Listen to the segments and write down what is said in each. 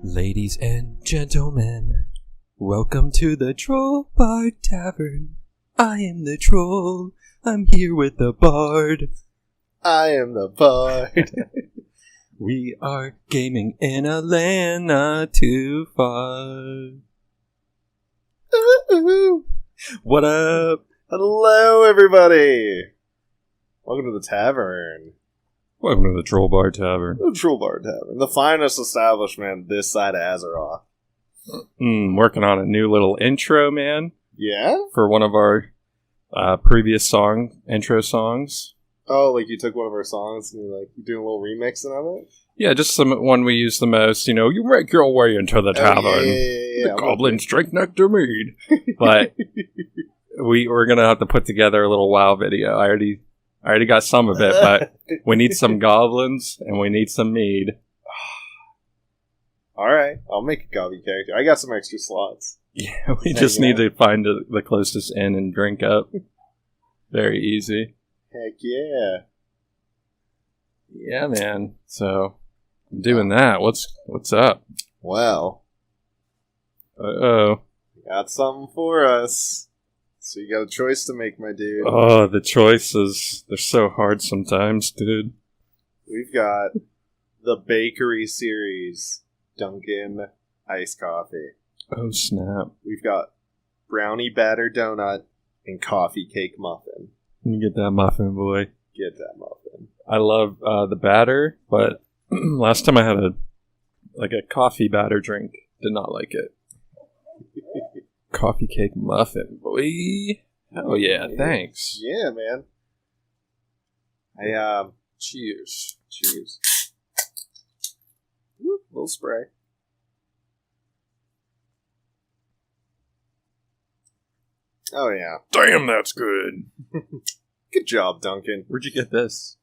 Ladies and gentlemen, welcome to the Troll Bard Tavern. I am the troll. I'm here with the bard. I am the bard. We are gaming in a land not too far. What up? Hello, everybody. Welcome to the tavern. Welcome to the Troll Bard Tavern. The Troll Bard Tavern. The finest establishment this side of Azeroth. Working on a new little intro, man. Yeah? For one of our previous intro songs. Oh, like you took one of our songs and you're doing a little remixing of it? Yeah, just one we use the most. You know, you make your way into the tavern. Yeah. The goblins drink nectar mead. But we're going to have to put together a little WoW video. I already got some of it, but we need some goblins and we need some mead. Alright, I'll make a goblin character. I got some extra slots. Yeah, we just need to find the closest inn and drink up. Very easy. Heck yeah. Yeah, man. So, I'm doing that. What's up? Well. Uh-oh. Got something for us. So you got a choice to make, my dude. Oh, the choices. They're so hard sometimes, dude. We've got the bakery series Dunkin' iced coffee. Oh, snap. We've got brownie batter donut and coffee cake muffin. You get that muffin, boy. Get that muffin. I love the batter, but last time I had a coffee batter drink, did not like it. Coffee cake muffin, boy. Oh yeah, thanks. Yeah, man. Cheers. Woo, little spray. Oh yeah. Damn, that's good. Good job, Duncan. Where'd you get this?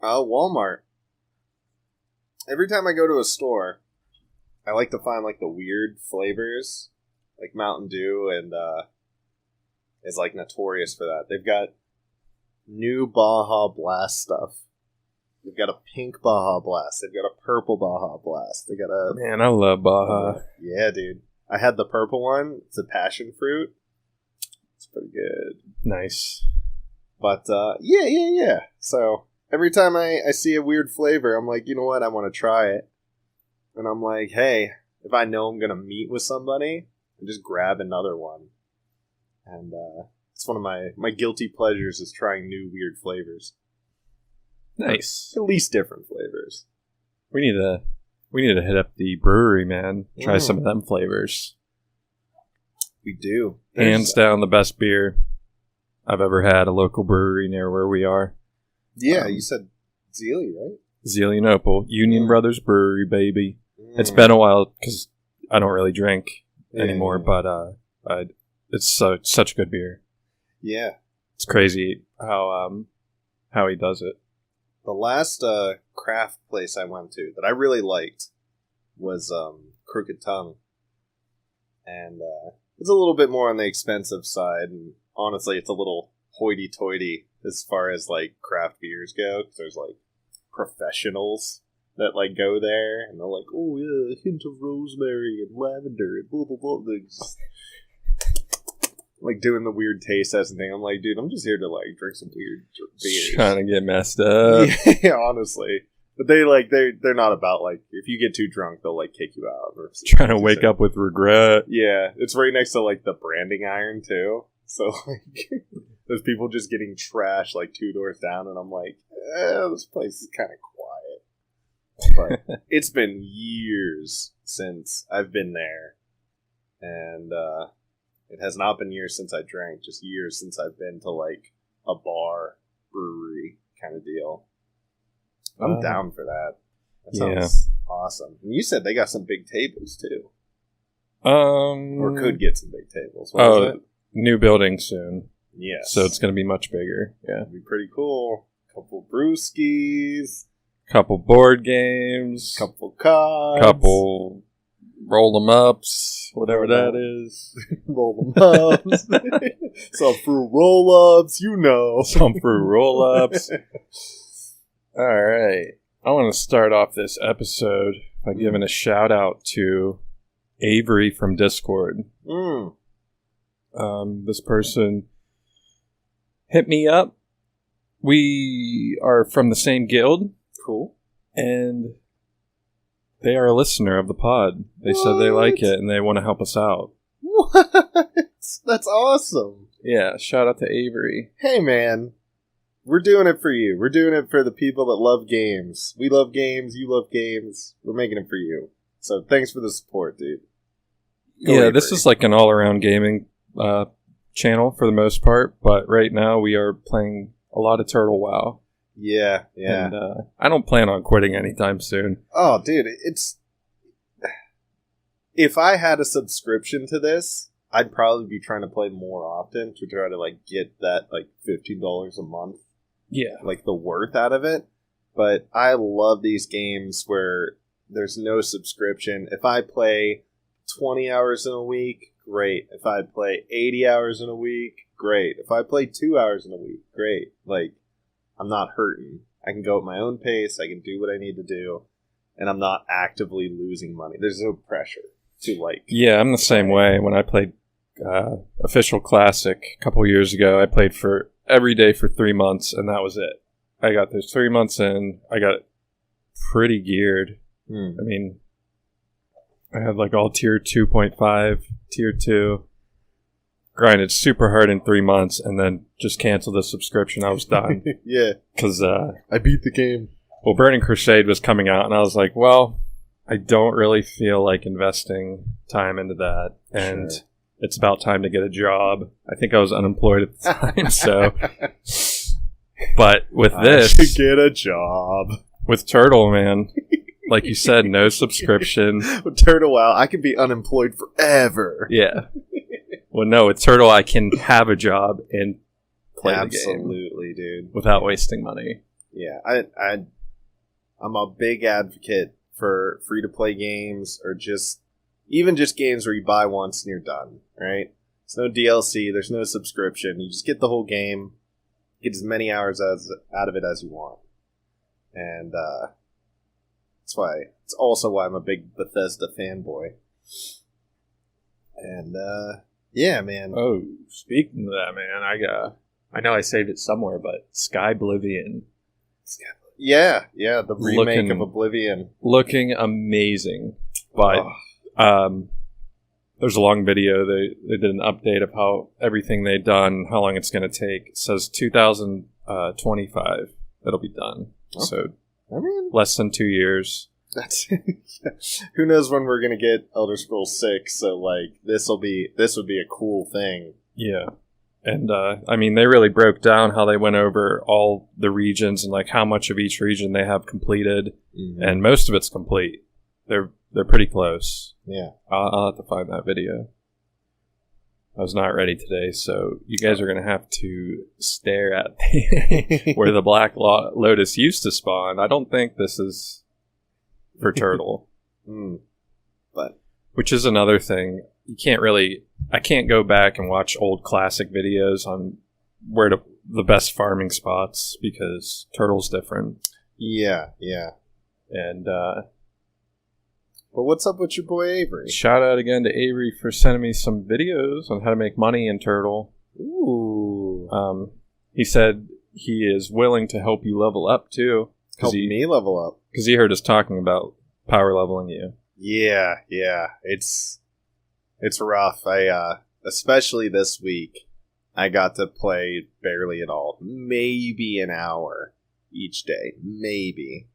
Walmart. Every time I go to a store, I like to find the weird flavors. Like Mountain Dew and is notorious for that. They've got new Baja Blast stuff. They've got a pink Baja Blast. They've got a purple Baja Blast. They got a Man, I love Baja. Yeah, dude. I had the purple one. It's a passion fruit. It's pretty good. Nice. But yeah. So every time I see a weird flavor, I'm like, you know what? I want to try it. And I'm like, hey, if I know I'm gonna meet with somebody, and just grab another one. And it's one of my guilty pleasures is trying new weird flavors. Nice. At least different flavors. We need to hit up the brewery, man. Try some of them flavors. We do. Hands down the best beer I've ever had, a local brewery near where we are. Yeah, you said Zealy, right? Zelienople. Union Brothers Brewery, baby. It's been a while because I don't really drink anymore, but it's such good beer. Yeah, it's crazy how he does it. The last craft place I went to that I really liked was Crooked Tongue, and it's a little bit more on the expensive side, and honestly, it's a little hoity-toity as far as craft beers go. 'Cause there's professionals that go there and they're like, oh yeah, a hint of rosemary and lavender and blah blah blah. They're just, doing the weird taste testing thing. I'm like, dude, I'm just here to drink some weird beers. Trying to get messed up. Yeah, honestly. But they're not about if you get too drunk, they'll kick you out. Or trying to wake up with regret. Yeah, it's right next to the branding iron too. So there's people just getting trashed 2 doors down, and I'm like, this place is kind of quiet. But it's been years since I've been there, and it has not been years since I drank, just years since I've been to a bar, brewery kind of deal. I'm down for that. That sounds awesome. And you said they got some big tables too. Or could get some big tables. What is it? New building soon. Yes. So it's going to be much bigger. Yeah. It'd be pretty cool. Couple brewskis. Couple board games. Couple cards. Couple roll 'em ups. Whatever that is. Roll 'em ups. Some fruit roll ups. You know. Some fruit roll ups. All right. I want to start off this episode by giving a shout out to Avery from Discord. This person hit me up. We are from the same guild. Cool. And they are a listener of the pod. They said they like it and they want to help us out. What? That's awesome. Yeah, shout out to Avery. Hey, man. We're doing it for you. We're doing it for the people that love games. We love games. You love games. We're making it for you. So thanks for the support, dude. Go Avery. Avery. This is like an all-around gaming channel for the most part, but right now we are playing a lot of Turtle WoW. Yeah. And I don't plan on quitting anytime soon. Oh, dude, it's... If I had a subscription to this, I'd probably be trying to play more often to try to, like, get that, like, $15 a month. Yeah. Like, the worth out of it. But I love these games where there's no subscription. If I play 20 hours in a week, great. If I play 80 hours in a week, great. If I play 2 hours in a week, great. Like, I'm not hurting. I can go at my own pace. I can do what I need to do. And I'm not actively losing money. There's no pressure to, like... Yeah, I'm the same way. When I played Official Classic a couple years ago, I played for every day for 3 months, and that was it. I got those 3 months in. I got pretty geared. I mean, I had like all tier 2.5, tier 2. Grinded super hard in 3 months, and then just canceled the subscription. I was done. Yeah. Because I beat the game. Well, Burning Crusade was coming out, and I was like, well, I don't really feel like investing time into that. And it's about time to get a job. I think I was unemployed at the time, so... But with this... I should get a job. With Turtle, man, like you said, no subscription. With Turtle WoW, I can be unemployed forever. Yeah. Well, no, with Turtle, I can have a job and play the game. Absolutely, dude. Without wasting money. Yeah, I'm a big advocate for free-to-play games, or even just games where you buy once and you're done, right? There's no DLC, there's no subscription. You just get the whole game, get as many hours out of it as you want. And it's also why I'm a big Bethesda fanboy. And, yeah, man. Oh, speaking of that, man, I know I saved it somewhere, but Skyblivion. Yeah, the remake of Oblivion. Looking amazing. But there's a long video. They did an update of how everything they've done, how long it's going to take. It says 2025 it'll be done. Okay. So I mean, less than 2 years. That's who knows when we're going to get Elder Scrolls 6, so like this would be a cool thing. Yeah. And, I mean, they really broke down how they went over all the regions and, like, how much of each region they have completed. Mm-hmm. And most of it's complete. They're pretty close. Yeah. I'll have to find that video. I was not ready today, so you guys are going to have to stare at where the Black Lotus used to spawn. I don't think this is for Turtle. But which is another thing. I can't go back and watch old classic videos on where the best farming spots because Turtle's different. Yeah. And, but what's up with your boy Avery? Shout out again to Avery for sending me some videos on how to make money in Turtle. Ooh. He said he is willing to help you level up too. Help me level up? Because he heard us talking about power leveling you. Yeah. It's rough. I especially this week, I got to play barely at all. Maybe an hour each day. Maybe.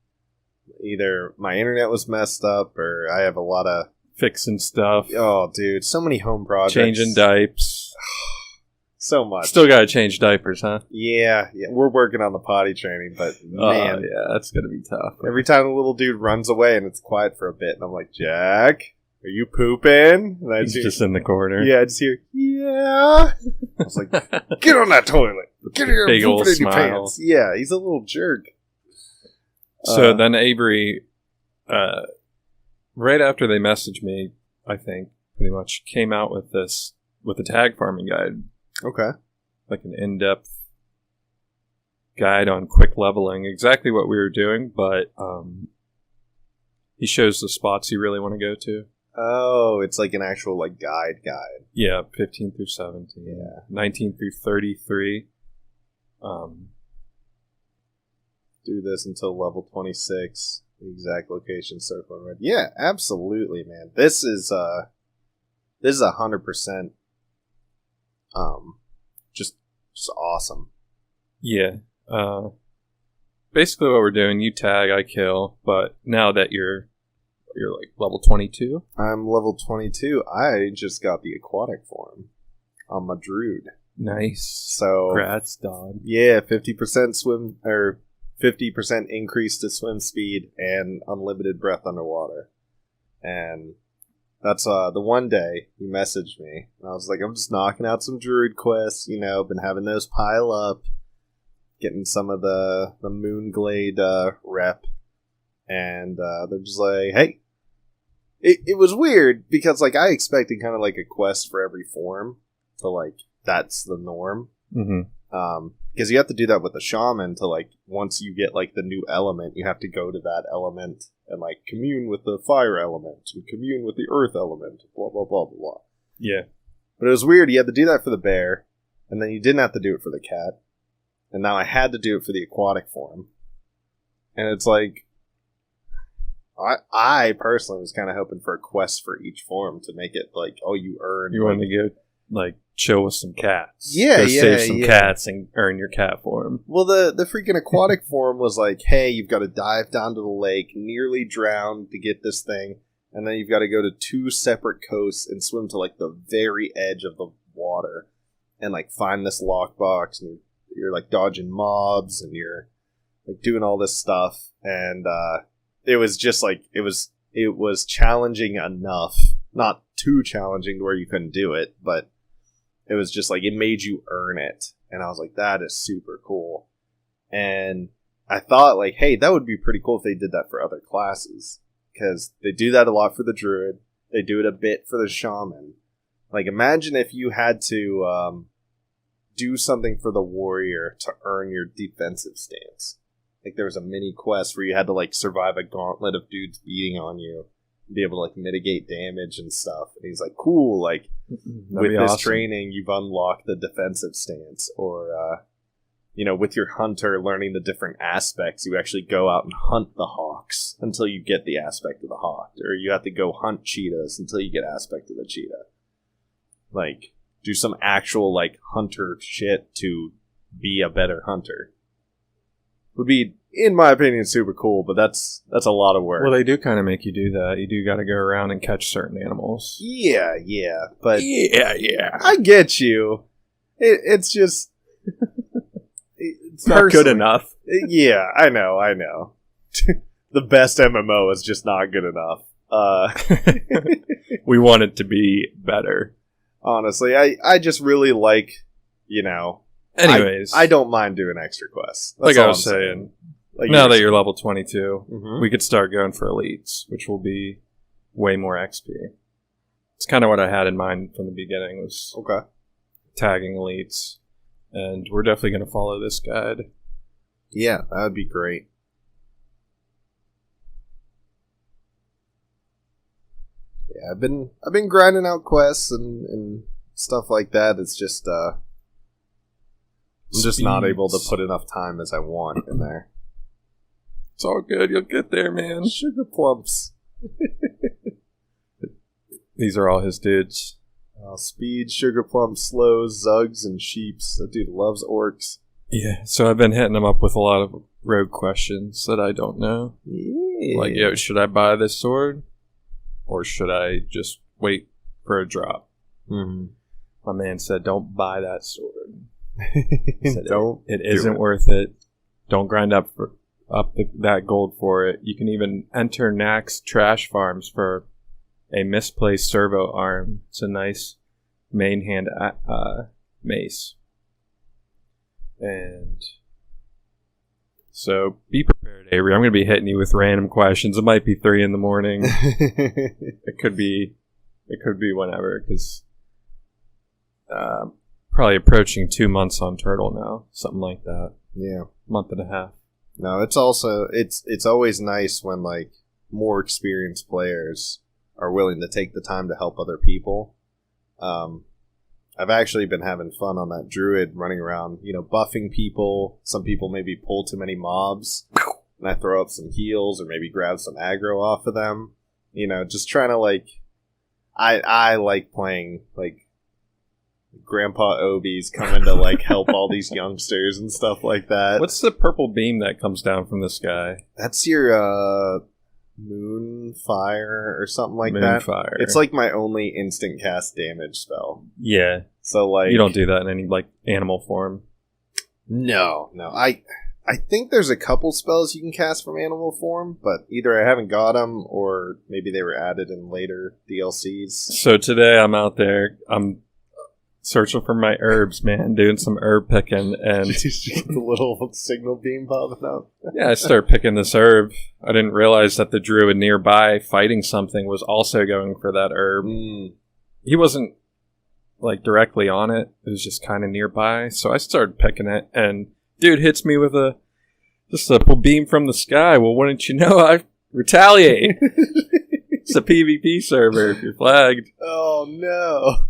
Either my internet was messed up or I have a lot of fixing stuff. Oh, dude, so many home projects. Changing diapers. So much. Still gotta change diapers, huh? Yeah. We're working on the potty training, but man. Yeah, that's gonna be tough. Every time the little dude runs away and it's quiet for a bit, and I'm like, Jack, are you pooping? And He's just in the corner. Yeah, I just hear, yeah. I was like, get on that toilet. Get here and poop it in your pants. Yeah, he's a little jerk. So then Avery, right after they messaged me, I think, pretty much came out with a tag farming guide. Okay. Like an in-depth guide on quick leveling. Exactly what we were doing, but he He shows the spots you really want to go to. Oh, it's like an actual like guide. Yeah, 15 through 17. Yeah. 19 through 33. Do this until level 26. The exact location circle in red. Yeah, absolutely, man. This is 100% just awesome. Yeah. Basically what we're doing, you tag, I kill, but now that you're like level 22. I'm level 22. I just got the aquatic form on my druid. Nice. So congrats, dog. Yeah, 50% swim or 50% increase to swim speed and unlimited breath underwater. And that's the one day you messaged me. And I was like, I'm just knocking out some druid quests, been having those pile up, getting some of the Moonglade rep. And they're just like, hey. It was weird because like I expected kind of like a quest for every form. So like that's the norm. Mm-hmm. Because you have to do that with the shaman to like once you get like the new element, you have to go to that element and like commune with the fire element and commune with the earth element. Blah blah blah blah blah. Yeah, but it was weird. You had to do that for the bear, and then you didn't have to do it for the cat, and now I had to do it for the aquatic form. And it's like. I personally was kind of hoping for a quest for each form to make it like, oh, you earn. You want to go like chill with some cats. Yeah, go save some cats and earn your cat form. Well, the freaking aquatic form was like, hey, you've got to dive down to the lake, nearly drown to get this thing, and then you've got to go to 2 separate coasts and swim to like the very edge of the water and like find this lockbox, and you're like dodging mobs and you're like doing all this stuff, and it was just like it was challenging enough, not too challenging to where you couldn't do it, but it was just like it made you earn it. And I was like, that is super cool. And I thought like, hey, that would be pretty cool if they did that for other classes, because they do that a lot for the druid. They do it a bit for the shaman. Like imagine if you had to do something for the warrior to earn your defensive stance. Like there was a mini quest where you had to like survive a gauntlet of dudes beating on you, and be able to like mitigate damage and stuff. And he's like, cool, like with this awesome training, you've unlocked the defensive stance. Or, with your hunter learning the different aspects, you actually go out and hunt the hawks until you get the aspect of the hawk. Or you have to go hunt cheetahs until you get aspect of the cheetah. Like, do some actual like hunter shit to be a better hunter. Would be, in my opinion, super cool, but that's a lot of work. Well, they do kind of make you do that. You do got to go around and catch certain animals. Yeah, but yeah. I get you. It's just it's not good enough. Yeah, I know. The best MMO is just not good enough. We want it to be better. Honestly, I just really like, Anyways, I don't mind doing extra quests. That's like I was saying. Like now that you're level 22, we could start going for elites, which will be way more XP. It's kind of what I had in mind from the beginning, was tagging elites, and we're definitely going to follow this guide. Yeah, that would be great. Yeah, I've been grinding out quests and stuff like that. It's just I'm just not able to put enough time as I want in there. It's all good. You'll get there, man. Sugar plumps. These are all his dudes. Speed, sugar plumps, slows, zugs, and sheeps. That dude loves orcs. Yeah, so I've been hitting him up with a lot of rogue questions that I don't know. Yeah. Like, yo, should I buy this sword? Or should I just wait for a drop? Mm-hmm. My man said, don't buy that sword. Don't. It isn't worth it. Don't grind up that gold for it. You can even enter Nax trash farms for a misplaced servo arm. It's a nice main hand mace. And so be prepared, Avery. I'm going to be hitting you with random questions. It might be 3 a.m. It could be whenever, because probably approaching 2 months on Turtle now, something like that. Yeah, month and a half. No, it's always nice when like more experienced players are willing to take the time to help other people. I've actually been having fun on that druid, running around, buffing people. Some people maybe pull too many mobs, and I throw up some heals or maybe grab some aggro off of them. Just trying to I like playing Grandpa Obi's coming to help all these youngsters and stuff like that. What's the purple beam that comes down from the sky? That's your Moonfire or something like that. Moonfire. It's my only instant cast damage spell. Yeah. So you don't do that in any animal form. No. I think there's a couple spells you can cast from animal form, but either I haven't got them or maybe they were added in later DLCs. So today I'm out there. I'm searching for my herbs, man, doing some herb picking, and the little signal beam popping up. Yeah, I started picking this herb. I didn't realize that the druid nearby fighting something was also going for that herb. He wasn't directly on it. It was just kind of nearby. So I started picking it, and dude hits me with a beam from the sky. Well, wouldn't you know, I retaliate. It's a PvP server if you're flagged. Oh no.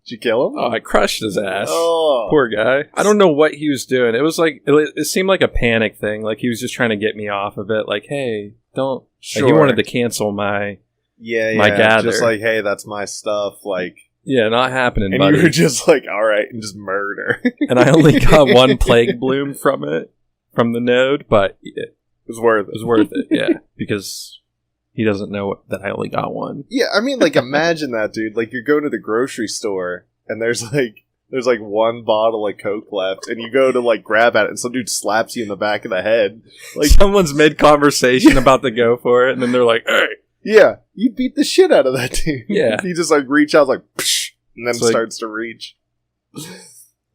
Did you kill him? Oh, I crushed his ass. Oh. Poor guy. I don't know what he was doing. It was it seemed like a panic thing. He was just trying to get me off of it. Hey, don't. Sure. He wanted to cancel my gather. Just hey, that's my stuff. Yeah, not happening, and buddy. You were just all right, and just murder. And I only got one plague bloom from the node, but it was worth it. It was worth it, yeah, because he doesn't know that I only got one. Yeah, I mean, imagine that, dude. You're going to the grocery store, and there's one bottle of Coke left, and you go to grab at it, and some dude slaps you in the back of the head. Someone's mid-conversation about to go for it, and then they're like, hey. Yeah, you beat the shit out of that dude. Yeah. He just reach out psh, and then starts to reach.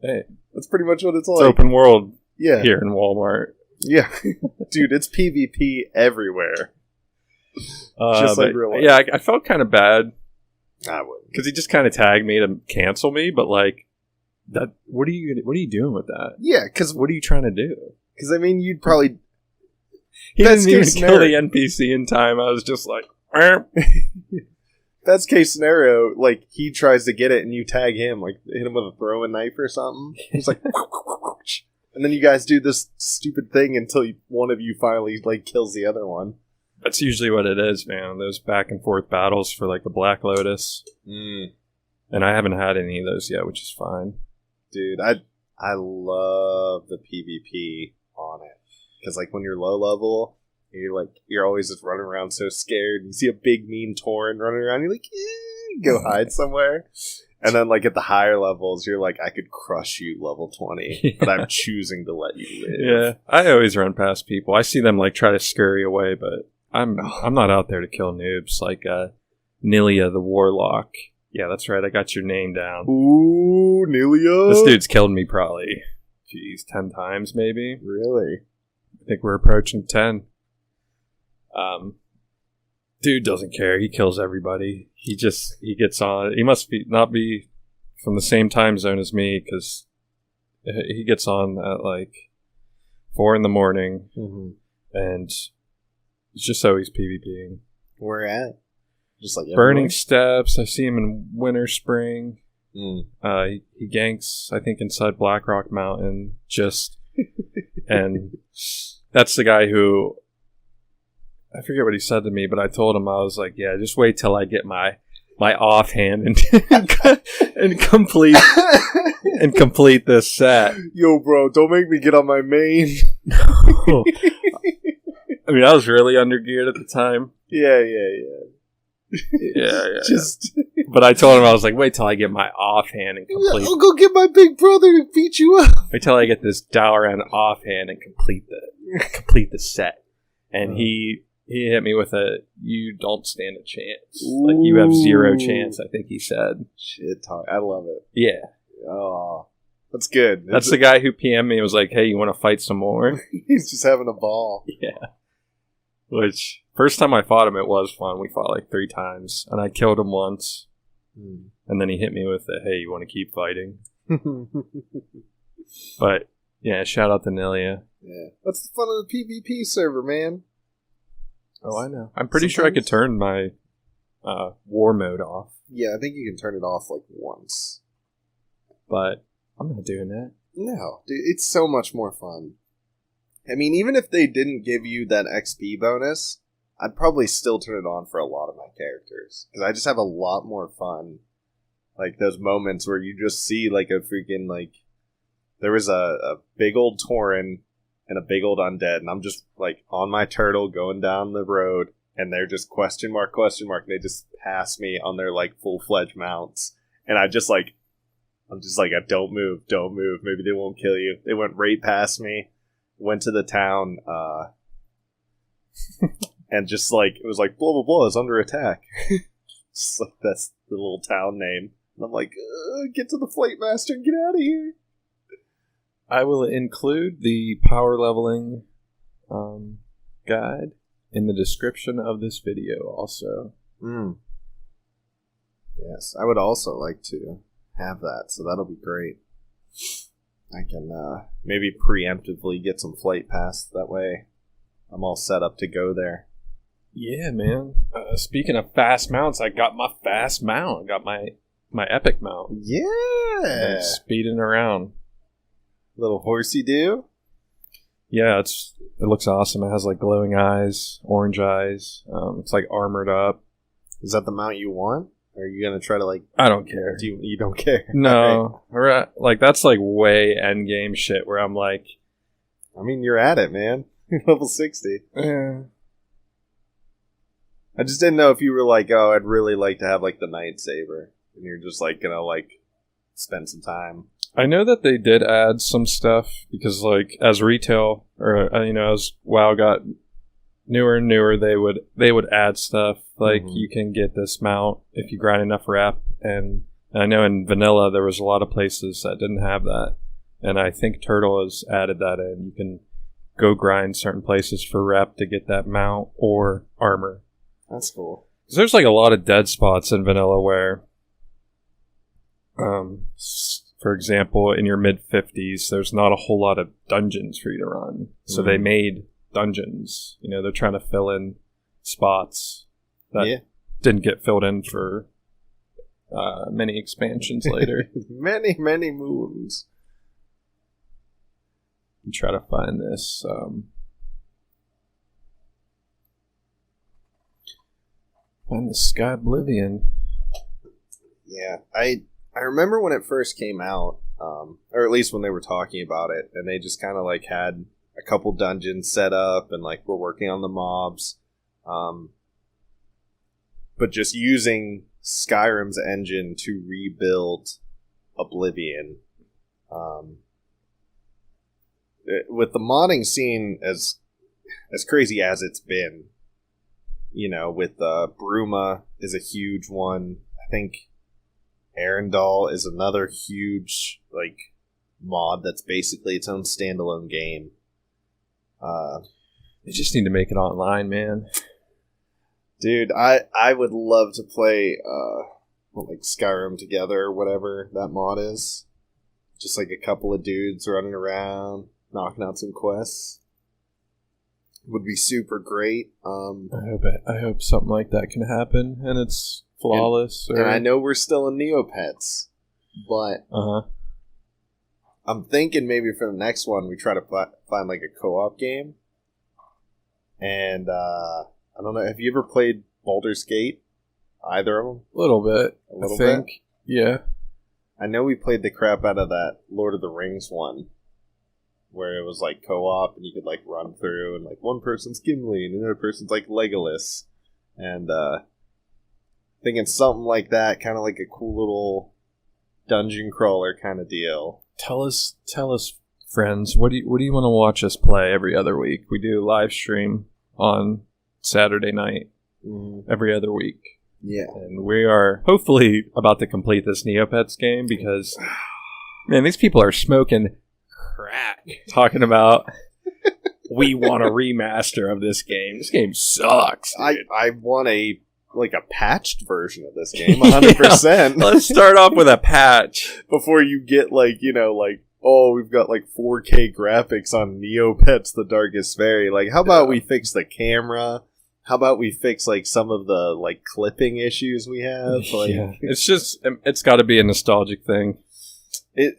Hey. That's pretty much what it's like. It's open world here in Walmart. Yeah. Dude, it's PvP everywhere. Just real life. Yeah, I felt kind of bad. I wouldn't. Because he just kind of tagged me to cancel me, but that. What are you doing with that? Yeah, because what are you trying to do? Because you'd probably. He didn't even kill the NPC in time. I was just Best case scenario, he tries to get it and you tag him, hit him with a throwing knife or something. He's and then you guys do this stupid thing until one of you finally kills the other one. That's usually what it is, man. Those back and forth battles for the Black Lotus. And I haven't had any of those yet, which is fine. Dude, I love the PvP on it. Because when you're low level, you're always just running around so scared. You see a big mean Tauren running around, you're go hide somewhere. And then at the higher levels, you're I could crush you level 20, but I'm choosing to let you live. Yeah, I always run past people. I see them try to scurry away, but I'm not out there to kill noobs Nilia the Warlock. Yeah, that's right. I got your name down. Ooh, Nilia. This dude's killed me probably, 10 times maybe. Really? I think we're approaching 10. Dude doesn't care. He kills everybody. He gets on. He must not be from the same time zone as me, because he gets on at 4 in the morning, and it's just always PvPing. Where at? Just Burning Steps. I see him in Winter Spring. He ganks, I think, inside Blackrock Mountain. And that's the guy who, I forget what he said to me, but I told him, I was yeah, just wait till I get my offhand and complete this set. Yo, bro, don't make me get on my main. No. I mean, I was really undergeared at the time. Yeah. But I told him, I was wait till I get my offhand and complete. I'll go get my big brother to beat you up. Wait till I get this Dalaran offhand and complete the set. And he hit me with you don't stand a chance. You have 0 chance, I think he said. Shit talk. I love it. Yeah. Oh, that's good. That's the guy who PM'd me and was hey, you want to fight some more? He's just having a ball. Yeah. Which, first time I fought him, it was fun. We fought 3 times, and I killed him once. And then he hit me with hey, you want to keep fighting? But, yeah, shout out to Nilia. Yeah. That's the fun of the PvP server, man. Oh, I know. I'm pretty sure I could turn my war mode off. Yeah, I think you can turn it off like once. But I'm not doing that. No, dude, it's so much more fun. I mean, even if they didn't give you that XP bonus, I'd probably still turn it on for a lot of my characters. Because I just have a lot more fun. Like, those moments where you just see, like, a freaking, like... There was a big old Tauren and a big old undead, and I'm just, like, on my turtle going down the road, and they're just question mark, and they just pass me on their, like, full-fledged mounts. And I'm just like, don't move, maybe they won't kill you. They went right past me, went to the town, and just, like, it was like, blah, blah, blah, is under attack. Just like, that's the little town name. And I'm like, get to the Flight Master and get out of here. I will include the power leveling guide in the description of this video also. Yes, I would also like to have that, so that'll be great. I can maybe preemptively get some flight pass, that way I'm all set up to go there. Yeah, man. Speaking of fast mounts, I got my fast mount. I got my epic mount. Yeah! I'm speeding around. Little horsey do? Yeah, it looks awesome. It has like glowing eyes, orange eyes. It's like armored up. Is that the mount you want? Or are you gonna try to like? I don't care. You don't care? No, right. Like that's like way end game shit. Where I'm like, I mean, you're at it, man. You're level 60. Yeah. I just didn't know if you were like, oh, I'd really like to have like the Night Saber, and you're just like gonna like spend some time. I know that they did add some stuff because like as retail or as WoW got newer and newer, they would add stuff like you can get this mount if you grind enough rep, and I know in vanilla there was a lot of places that didn't have that, and I think Turtle has added that in. You can go grind certain places for rep to get that mount or armor. That's cool. 'Cause there's like a lot of dead spots in vanilla where for example, in your mid-50s, there's not a whole lot of dungeons for you to run. So they made dungeons. They're trying to fill in spots that didn't get filled in for many expansions later. Many, many moons. And try to find this. Find the Skyblivion. Yeah, I remember when it first came out, or at least when they were talking about it, and they just kind of like had a couple dungeons set up and like were working on the mobs, but just using Skyrim's engine to rebuild Oblivion. With the modding scene as crazy as it's been, with Bruma is a huge one. I think Arendelle is another huge like mod that's basically its own standalone game. They just need to make it online, man. Dude, I would love to play like Skyrim together or whatever that mod is. Just like a couple of dudes running around, knocking out some quests. Would be super great. I hope something like that can happen, and it's flawless. And I know we're still in Neopets, but I'm thinking maybe for the next one we try to find like a co-op game. And I don't know, have you ever played Baldur's Gate? Either of them? A little bit. I think. Bit? Yeah. I know we played the crap out of that Lord of the Rings one, where it was like co-op and you could like run through and like one person's Gimli and another person's like Legolas. And thinking something like that, kind of like a cool little dungeon crawler kind of deal. Tell us, friends, what do you want to watch us play every other week? We do live stream on Saturday night every other week. Yeah. And we are hopefully about to complete this Neopets game because, man, these people are smoking crack talking about we want a remaster of this game. This game sucks, dude. I want a patched version of this game, 100%. Yeah. Let's start off with a patch before you get oh, we've got like 4K graphics on Neopets: The Darkest Fairy. Like, how about we fix the camera? how about we fix like some of the like clipping issues we have? Like, yeah, it's got to be a nostalgic thing.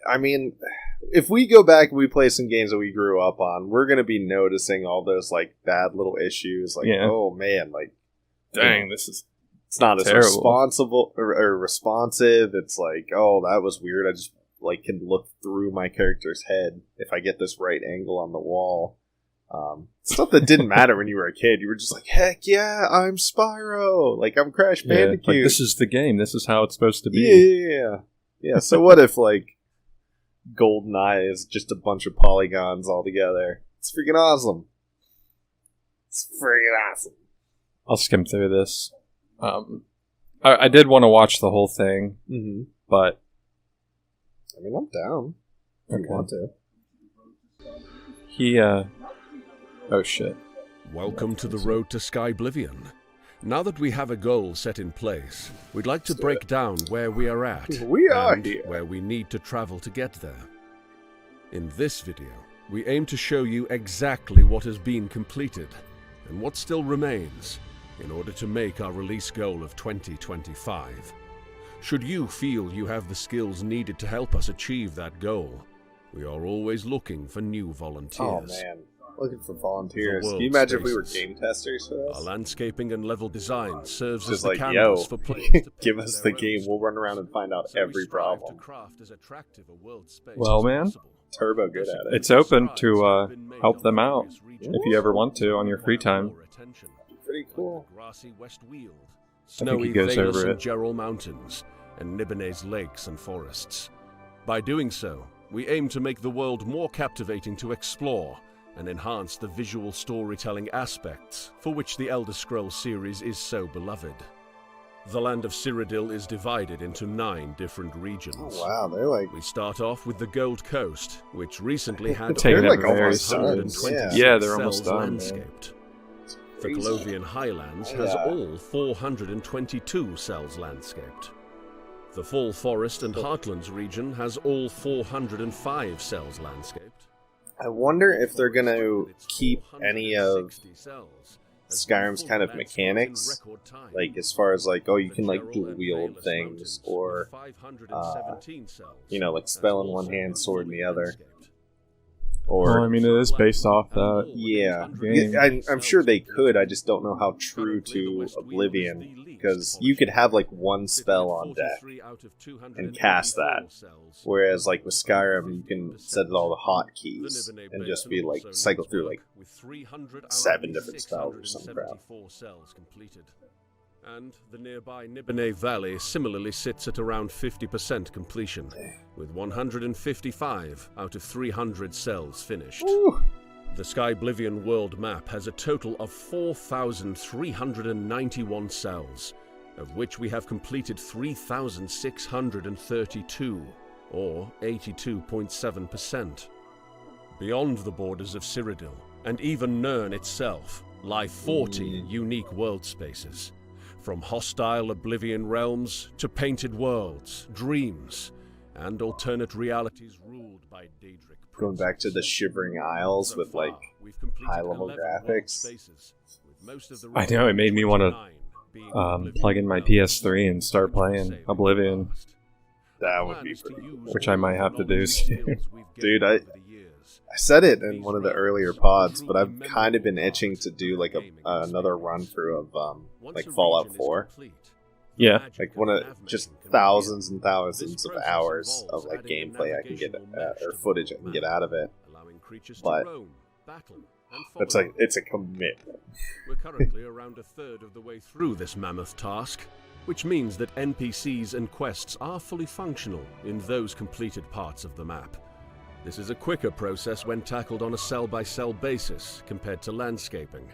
I mean, if we go back and we play some games that we grew up on, we're gonna be noticing all those like bad little issues. Like, oh man, like, dang, this is it's not terrible. As responsible or responsive. It's like, oh, that was weird. I just like can look through my character's head if I get this right angle on the wall. Stuff that didn't matter when you were a kid. You were just like, heck yeah, I'm Spyro. Like, I'm Crash Bandicoot. Like, this is the game. This is how it's supposed to be. Yeah. So what if like GoldenEye is just a bunch of polygons all together? It's freaking awesome. I'll skim through this. I did want to watch the whole thing, but I mean, I'm down. If you want to. Oh shit. Welcome to the road to Skyblivion. Now that we have a goal set in place, we'd like to break down where we are at and where we need to travel to get there. In this video, we aim to show you exactly what has been completed and what still remains in order to make our release goal of 2025. Should you feel you have the skills needed to help us achieve that goal, we are always looking for new volunteers. Oh man, looking for volunteers. Can you imagine if we were game testers for this? Our landscaping and level design serves just as the like, canvas for players to give us the game. We'll run around and find out every problem. Well, man, Turbo good at it. It's open to help them out if you ever want to on your free time. Pretty cool. Snowy Valus and Gerald Mountains, and Nibonese lakes and forests. By doing so, we aim to make the world more captivating to explore and enhance the visual storytelling aspects for which the Elder Scrolls series is so beloved. The land of Cyrodil is divided into 9 different regions. Oh wow, they're like... We start off with the Gold Coast, which recently had they're like almost 120 yeah, they're almost done. Landscaped. The Clovian Highlands has all 422 cells landscaped. The Fall Forest and Heartlands region has all 405 cells landscaped. I wonder if they're going to keep any of Skyrim's kind of mechanics, like as far as like, oh, you can like dual wield things, or you know, like spell in one hand, sword in the other. Or, well, I mean, it is based off that. Yeah, I'm sure they could. I just don't know how true to Oblivion, because you could have like one spell on deck and cast that, whereas like with Skyrim, you can set all the hotkeys and just be like cycle through like 7 different spells or some crap. And the nearby Nibonese Valley similarly sits at around 50% completion, with 155 out of 300 cells finished. Ooh. The Skyblivion world map has a total of 4,391 cells, of which we have completed 3,632, or 82.7%. Beyond the borders of Cyrodil, and even Nirn itself, lie 40 unique world spaces. From hostile Oblivion realms to painted worlds, dreams, and alternate realities ruled by Daedric. Going back to the Shivering Isles with like high-level graphics. I know, it made me want to plug in my PS3 and start playing Oblivion. That would be pretty cool. Which I might have to do soon. Dude, I said it in one of the earlier pods, but I've kind of been itching to do like another run through of like Fallout 4. Yeah, like one of just thousands and thousands of hours of like gameplay I can get or footage I can get out of it. But that's like it's a commitment. We're currently around a third of the way through this mammoth task, which means that NPCs and quests are fully functional in those completed parts of the map. This is a quicker process when tackled on a cell-by-cell basis compared to landscaping.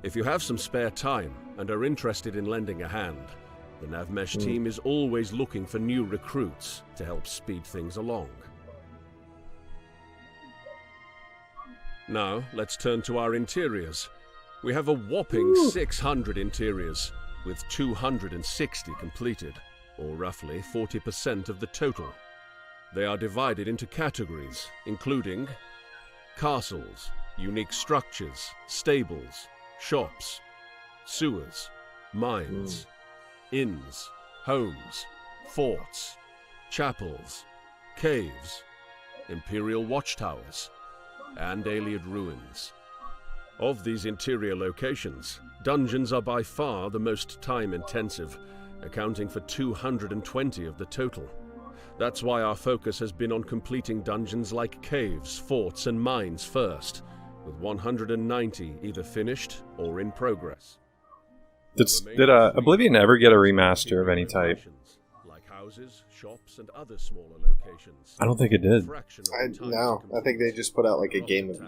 If you have some spare time and are interested in lending a hand, the Navmesh team is always looking for new recruits to help speed things along. Now, let's turn to our interiors. We have a whopping 600 interiors, with 260 completed, or roughly 40% of the total. They are divided into categories, including castles, unique structures, stables, shops, sewers, mines, inns, homes, forts, chapels, caves, imperial watchtowers, and alien ruins. Of these interior locations, dungeons are by far the most time-intensive, accounting for 220 of the total. That's why our focus has been on completing dungeons like caves, forts, and mines first, with 190 either finished or in progress. Did Oblivion ever get a remaster of any type? Like houses, shops, and other smaller locations. I don't think it did. No, I think they just put out like a Game of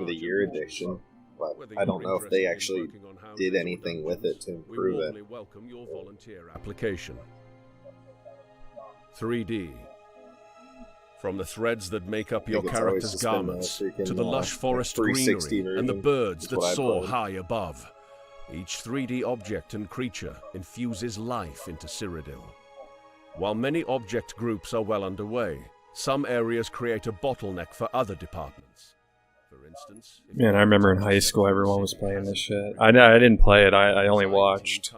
the Year edition, but I don't know if they actually did anything with it to improve it. We welcome your volunteer application. 3D. From the threads that make up your character's garments, to the lush forest greenery and the birds that soar high above, each 3D object and creature infuses life into Cyrodil. While many object groups are well underway, some areas create a bottleneck for other departments. For instance, man, I remember in high school everyone was playing this shit. I didn't play it, I only watched.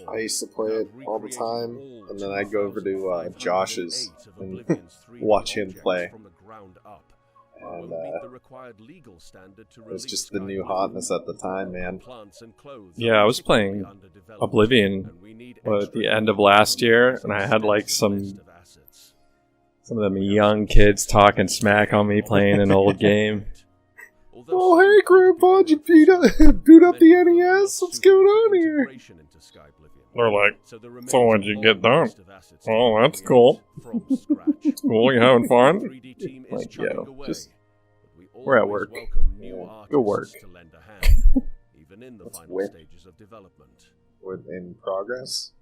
I used to play it all the time, and then I'd go over to Josh's and watch him play. And it was just the new hotness at the time, man. Yeah, I was playing Oblivion at the end of last year, and I had like some of them young kids talking smack on me playing an old game. Oh, hey, Grandpa, did you boot up the NES? What's going on here? They're like, so what'd you get done? Oh, that's cool. Cool, you having fun? Like, yo, just, we're at work. Yeah, good work. That's weird. We're in progress?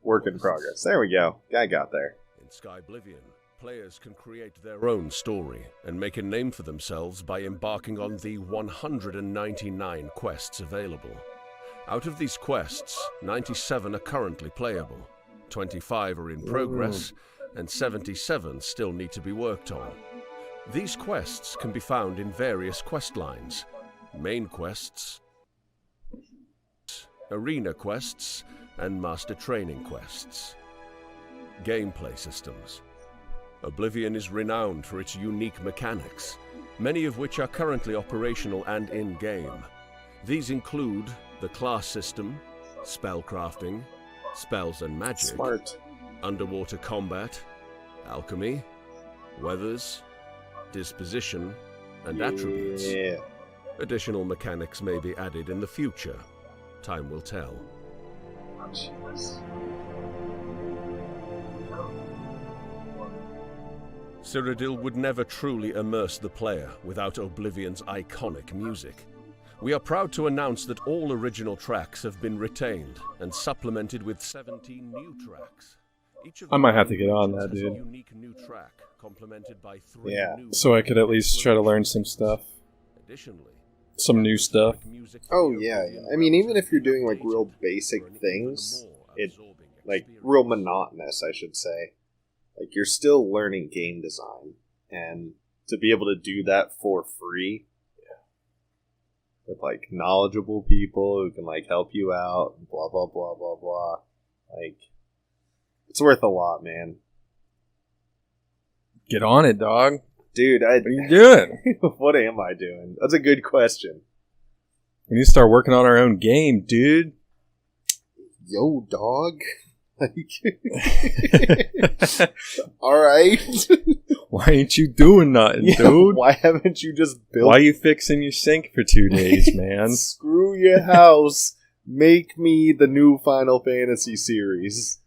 Work in progress. There we go. Guy got there. In Skyblivion, players can create their own story and make a name for themselves by embarking on the 199 quests available. Out of these quests, 97 are currently playable, 25 are in progress, and 77 still need to be worked on. These quests can be found in various quest lines: main quests, arena quests, and master training quests. Gameplay systems. Oblivion is renowned for its unique mechanics, many of which are currently operational and in-game. These include the class system, spellcrafting, spells and magic, underwater combat, alchemy, weathers, disposition, and attributes. Additional mechanics may be added in the future. Time will tell. Cyrodil would never truly immerse the player without Oblivion's iconic music. We are proud to announce that all original tracks have been retained and supplemented with 17 new tracks. I might have to get on that, dude. Yeah. So I could at least try to learn some stuff. Some new stuff. Oh, yeah. I mean, even if you're doing, like, real basic things, like, real monotonous, I should say. Like, you're still learning game design. And to be able to do that for free with, like, knowledgeable people who can, like, help you out, and blah, blah, blah, blah, blah. Like, it's worth a lot, man. Get on it, dog. Dude, what are you doing? What am I doing? That's a good question. We need to start working on our own game, dude. Yo, dog. Alright. Why ain't you doing nothing, dude? Why haven't you just built... Why are you fixing your sink for 2 days, man? Screw your house. Make me the new Final Fantasy series.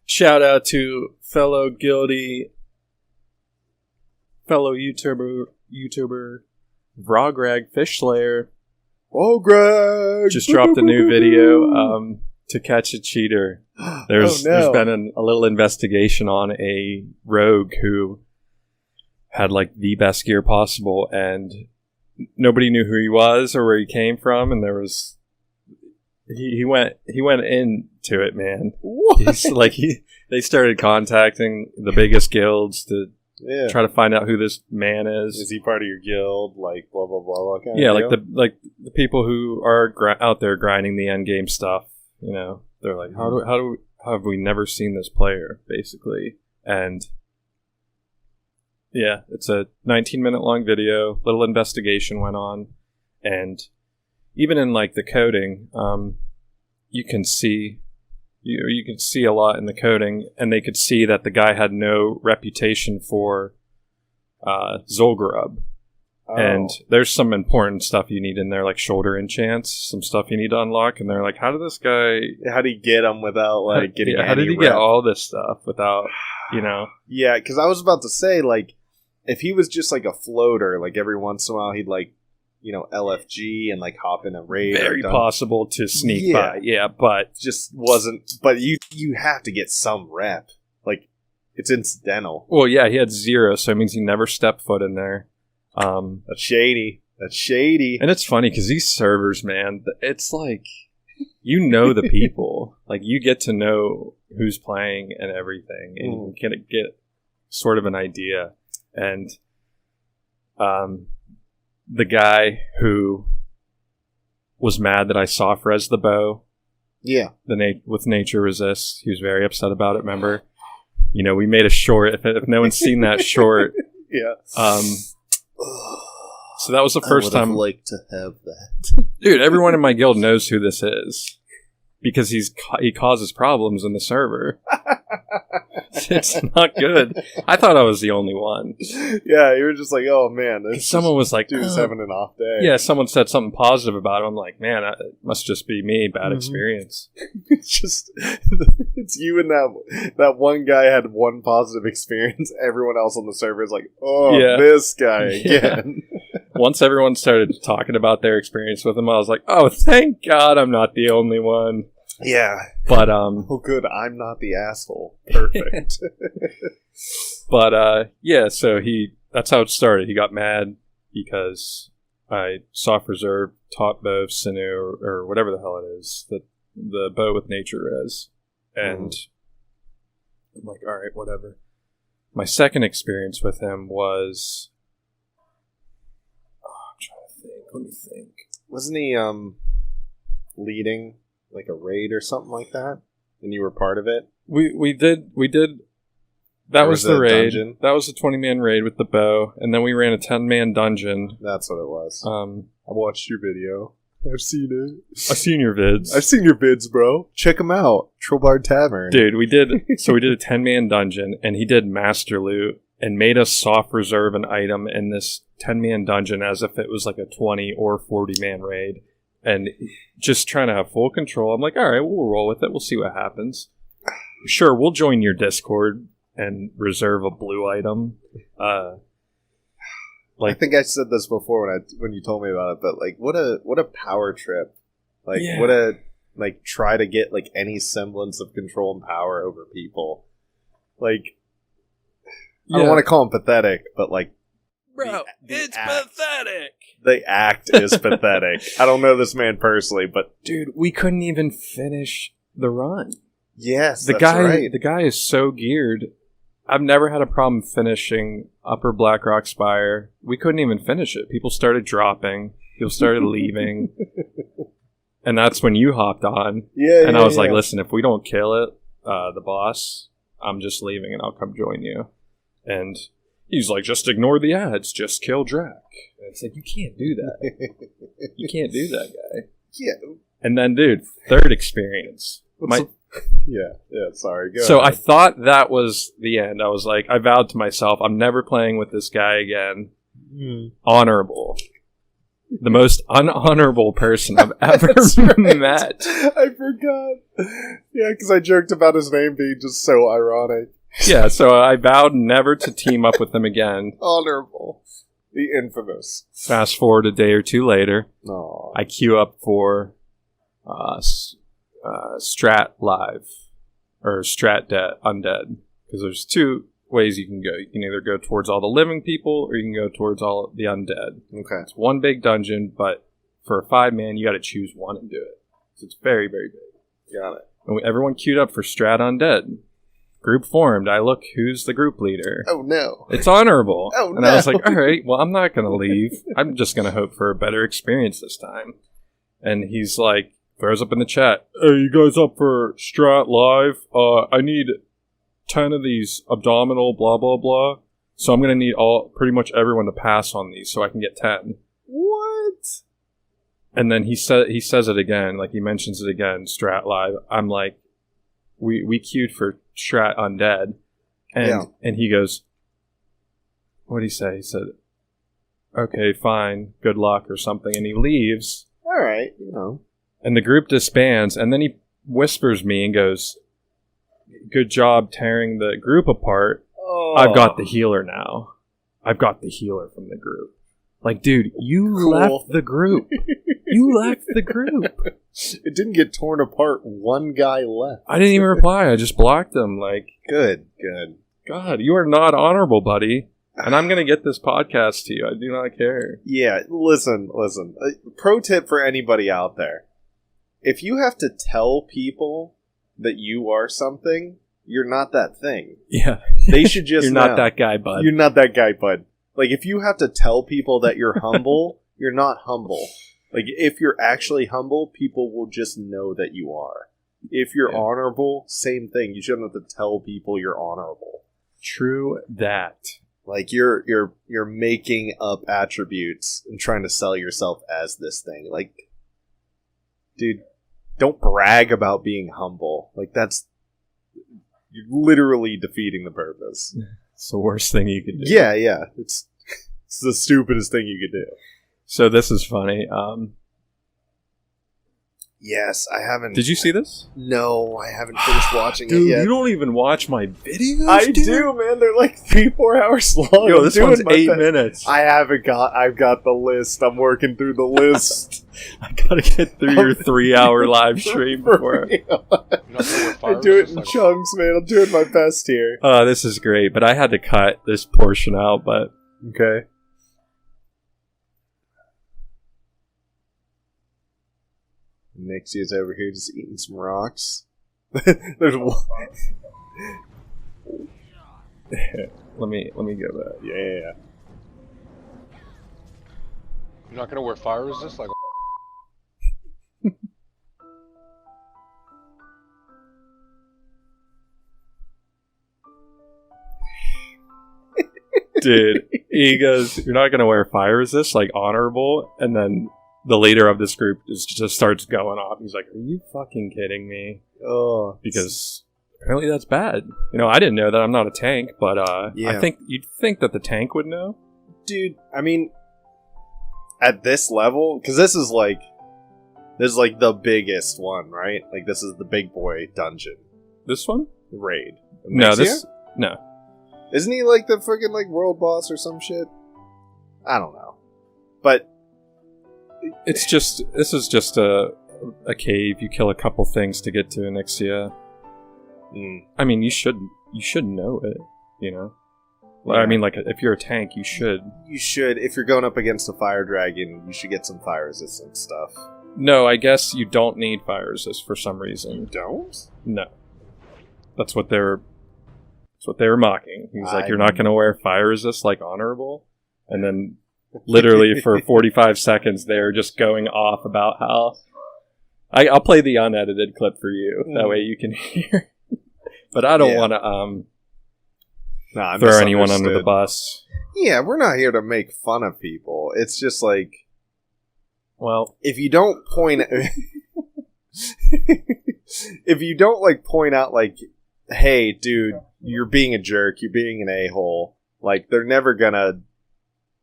Shout out to fellow YouTuber Vrograg Fishslayer. Vrograg just dropped a new video to catch a cheater. There's been a little investigation on a rogue who had like the best gear possible, and nobody knew who he was or where he came from, and there was he went into it, man. What? They started contacting the biggest guilds to Yeah. Try to find out who this man is. Is he part of your guild? Like, blah, blah, blah, kind yeah, of like the people who are out there grinding the end game stuff, you know, they're like, how have we never seen this player, basically? And yeah, it's a 19-minute long video. Little investigation went on, and even in like the coding, you can see a lot in the coding, and they could see that the guy had no reputation for Zul'Gurub. Oh. And there's some important stuff you need in there, like shoulder enchants, some stuff you need to unlock, and they're like, how did this guy... How did he get them without, like, getting how did he get all this stuff without, you know... Yeah, because I was about to say, like, if he was just, like, a floater, like, every once in a while he'd, like, you know, LFG and, like, hop in a raid. Very possible to sneak by, yeah, but... Just wasn't... But you have to get some rep. Like, it's incidental. Well, yeah, he had 0, so it means he never stepped foot in there. That's shady. That's shady. And it's funny, because these servers, man, it's like... You know the people. Like, you get to know who's playing and everything, and you can get sort of an idea. And the guy who was mad that I soft res the bow, with Nature Resist, he was very upset about it. Remember, you know, we made a short. If no one's seen that short, yeah. So that was the first time. I would like to have that, dude. Everyone in my guild knows who this is because he causes problems in the server. It's not good. I thought I was the only one. Yeah, you were just like, oh man. Someone was like, dude's having an off day. Yeah, someone said something positive about him. I'm like, man, it must just be me. Bad experience. It's you and that one guy had one positive experience. Everyone else on the server is like, oh, this guy again. Once everyone started talking about their experience with him, I was like, oh, thank God I'm not the only one. Yeah. But oh good, I'm not the asshole. Perfect. But yeah, so that's how it started. He got mad because I soft reserve top bow of Sinew or whatever the hell it is, the bow with Nature Res. And I'm like, all right, whatever. My second experience with him was I'm trying to think. Let me think. Wasn't he leading like a raid or something like that, and you were part of it? We did. That was the raid. Dungeon? That was a 20-man raid with the bow, and then we ran a 10-man dungeon. That's what it was. I watched your video. I've seen it. I've seen your vids. I've seen your vids, bro. Check them out. Tavern. Dude, we did a 10-man dungeon, and he did master loot and made us soft reserve an item in this 10-man dungeon as if it was like a 20 or 40-man raid. And just trying to have full control. I'm like, all right, we'll roll with it. We'll see what happens. Sure, we'll join your Discord and reserve a blue item. I think I said this before when you told me about it, but like, what a power trip! Like, what a try to get like any semblance of control and power over people. Like, I don't want to call him pathetic, but like, bro, it's pathetic. The act is pathetic. I don't know this man personally, but dude, we couldn't even finish the run. Yes, the guy is so geared. I've never had a problem finishing Upper Blackrock Spire. We couldn't even finish it. People started dropping. People started leaving. And that's when you hopped on. And I was like, listen, if we don't kill it, the boss, I'm just leaving and I'll come join you. And he's like, just ignore the ads. Just kill Drac. And it's like, you can't do that. You can't do that, guy. Yeah. And then, dude, third experience. Sorry. So I thought that was the end. I was like, I vowed to myself, I'm never playing with this guy again. Honorable. The most unhonorable person I've ever met. I forgot. Yeah, because I joked about his name being just so ironic. Yeah, so I vowed never to team up with him again. Honorable. The infamous. Fast forward a day or two later. Aww. I queue up for Strat Live or Strat Undead, because there's two ways you can go. You can either go towards all the living people or you can go towards all the undead. Okay. It's one big dungeon, but for a 5-man, you got to choose one and do it. So it's very, very big. Got it. And everyone queued up for Strat Undead. group formed. I look, who's the group leader? Oh, no. It's honorable. Oh, and no. I was like, all right, well, I'm not going to leave. I'm just going to hope for a better experience this time. And he's like, throws up in the chat, hey, you guys up for Strat Live? I need 10 of these abdominal blah, blah, blah. So I'm going to need pretty much everyone to pass on these so I can get 10. What? And then he says it again, like he mentions it again, Strat Live. I'm like, we queued for Strat Undead. And he goes, what'd he say? He said, okay, fine, good luck or something. And he leaves. All right, And the group disbands. And then he whispers me and goes, good job tearing the group apart. Oh. I've got the healer now. I've got the healer from the group. Like, dude, you left the group. You left the group. It didn't get torn apart. One guy left. I didn't even reply. I just blocked him. Like, good. God, you are not honorable, buddy. And I'm going to get this podcast to you. I do not care. Yeah, listen. Pro tip for anybody out there. If you have to tell people that you are something, you're not that thing. Yeah. They should just You're not that guy, bud. You're not that guy, bud. Like, if you have to tell people that you're humble, you're not humble. Like, if you're actually humble, people will just know that you are. If you're honorable, same thing. You shouldn't have to tell people you're honorable. True that. Like, you're making up attributes and trying to sell yourself as this thing. Like, dude, don't brag about being humble. Like, you're literally defeating the purpose. It's the worst thing you could do. Yeah. It's the stupidest thing you could do. So this is funny. Yes, I haven't. Did you see this? No, I haven't finished watching Dude, it yet. you don't even watch my videos? I do, man. They're like 3-4 hours long. Yo, this one's 8 minutes. I've got the list. I'm working through the list. I gotta get through your 3-hour live stream before. I do it in chunks, man. I'm doing my best here. This is great, but I had to cut this portion out, but... Okay. Nixia's over here just eating some rocks. There's one. let me go back. Yeah. You're not gonna wear fire resist? Like, Dude, he goes, you're not gonna wear fire resist, like honorable, and then the leader of this group just starts going off. He's like, are you fucking kidding me? Oh. Because apparently that's bad. I didn't know that. I'm not a tank, but I think you'd think that the tank would know. Dude, I mean, at this level, because this is like the biggest one, right? Like, this is the big boy dungeon. This one? Raid. No. Isn't he like the freaking like world boss or some shit? I don't know. But this is just a cave. You kill a couple things to get to Nixia. I mean, you should know it, Yeah. I mean, like, if you're a tank, you should. You should. If you're going up against a fire dragon, you should get some fire resistant stuff. No, I guess you don't need fire resist for some reason. You don't? No. That's what they were mocking. He's like, you're not going to wear fire resist like honorable? And then literally for 45 seconds they're just going off about how I'll play the unedited clip for you. That way you can hear. But I don't want to throw anyone under the bus. Yeah, we're not here to make fun of people. It's just like, well, if you don't point point out like, hey, dude, you're being a jerk, you're being an a-hole, like, they're never gonna,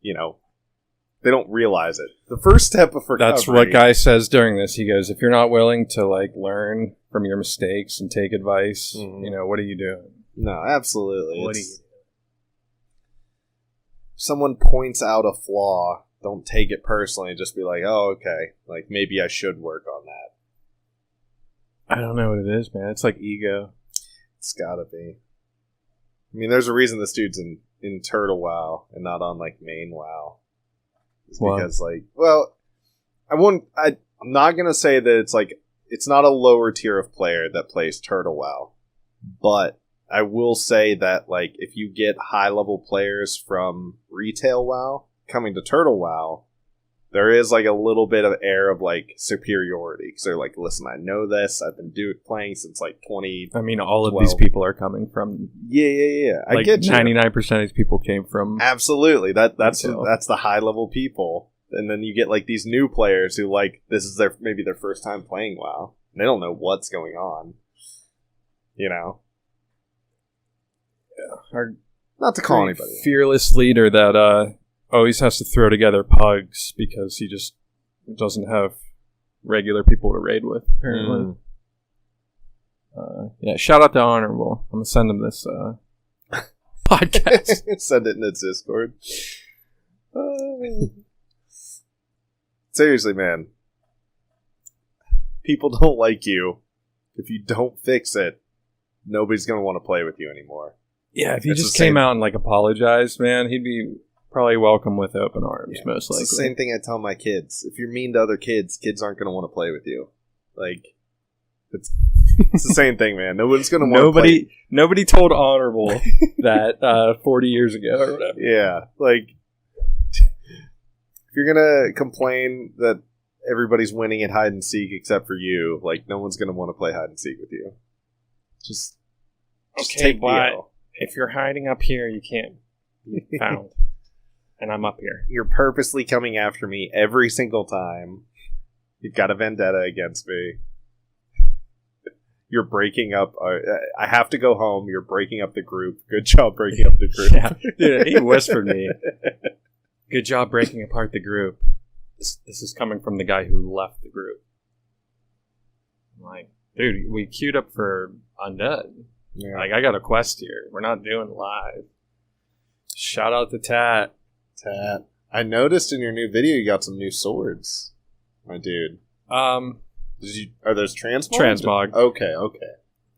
they don't realize it. The first step of recovery... That's what Guy says during this. He goes, if you're not willing to, like, learn from your mistakes and take advice, what are you doing? No, absolutely. What are you doing? Someone points out a flaw, don't take it personally. Just be like, oh, okay. Like, maybe I should work on that. I don't know what it is, man. It's like ego. It's gotta be. I mean, there's a reason this dude's in Turtle WoW and not on, like, main WoW. It's because, like, well, I'm not gonna say that it's, like, it's not a lower tier of player that plays Turtle WoW, but I will say that, like, if you get high-level players from retail WoW coming to Turtle WoW, there is, like, a little bit of air of, like, superiority. Because they're like, listen, I know this. I've been playing since, like, 20. I mean, all of these people are coming from... Yeah. I like, get you. 99% of these people came from... Absolutely. That's the high-level people. And then you get, like, these new players who, like, this is maybe their first time playing WoW. They don't know what's going on. You know? Yeah. Our Not to call anybody. Fearless leader that always has to throw together pugs because he just doesn't have regular people to raid with, apparently. Yeah, shout out to Honorable. I'm going to send him this podcast. Send it in its Discord. Seriously, man. People don't like you. If you don't fix it, nobody's going to want to play with you anymore. Yeah, if he just came out and, like, apologized, man, he'd be probably welcome with open arms, most likely. It's the same thing I tell my kids. If you're mean to other kids, kids aren't going to want to play with you. Like, it's the same thing, man. Nobody's going to want to play. Nobody told Honorable that 40 years ago or whatever. Yeah, like, if you're going to complain that everybody's winning at hide and seek except for you, like, no one's going to want to play hide and seek with you. Just take the L. If you're hiding up here, you can't be found. And I'm up here. You're purposely coming after me every single time. You've got a vendetta against me. You're breaking up. I have to go home. You're breaking up the group. Good job breaking up the group. Yeah, dude, he whispered me. Good job breaking apart the group. This is coming from the guy who left the group. I'm like, dude, we queued up for Undead. Yeah. Like, I got a quest here. We're not doing live. Shout out to Tat. I noticed in your new video you got some new swords, my dude. Are those transmog? Transmog. Okay.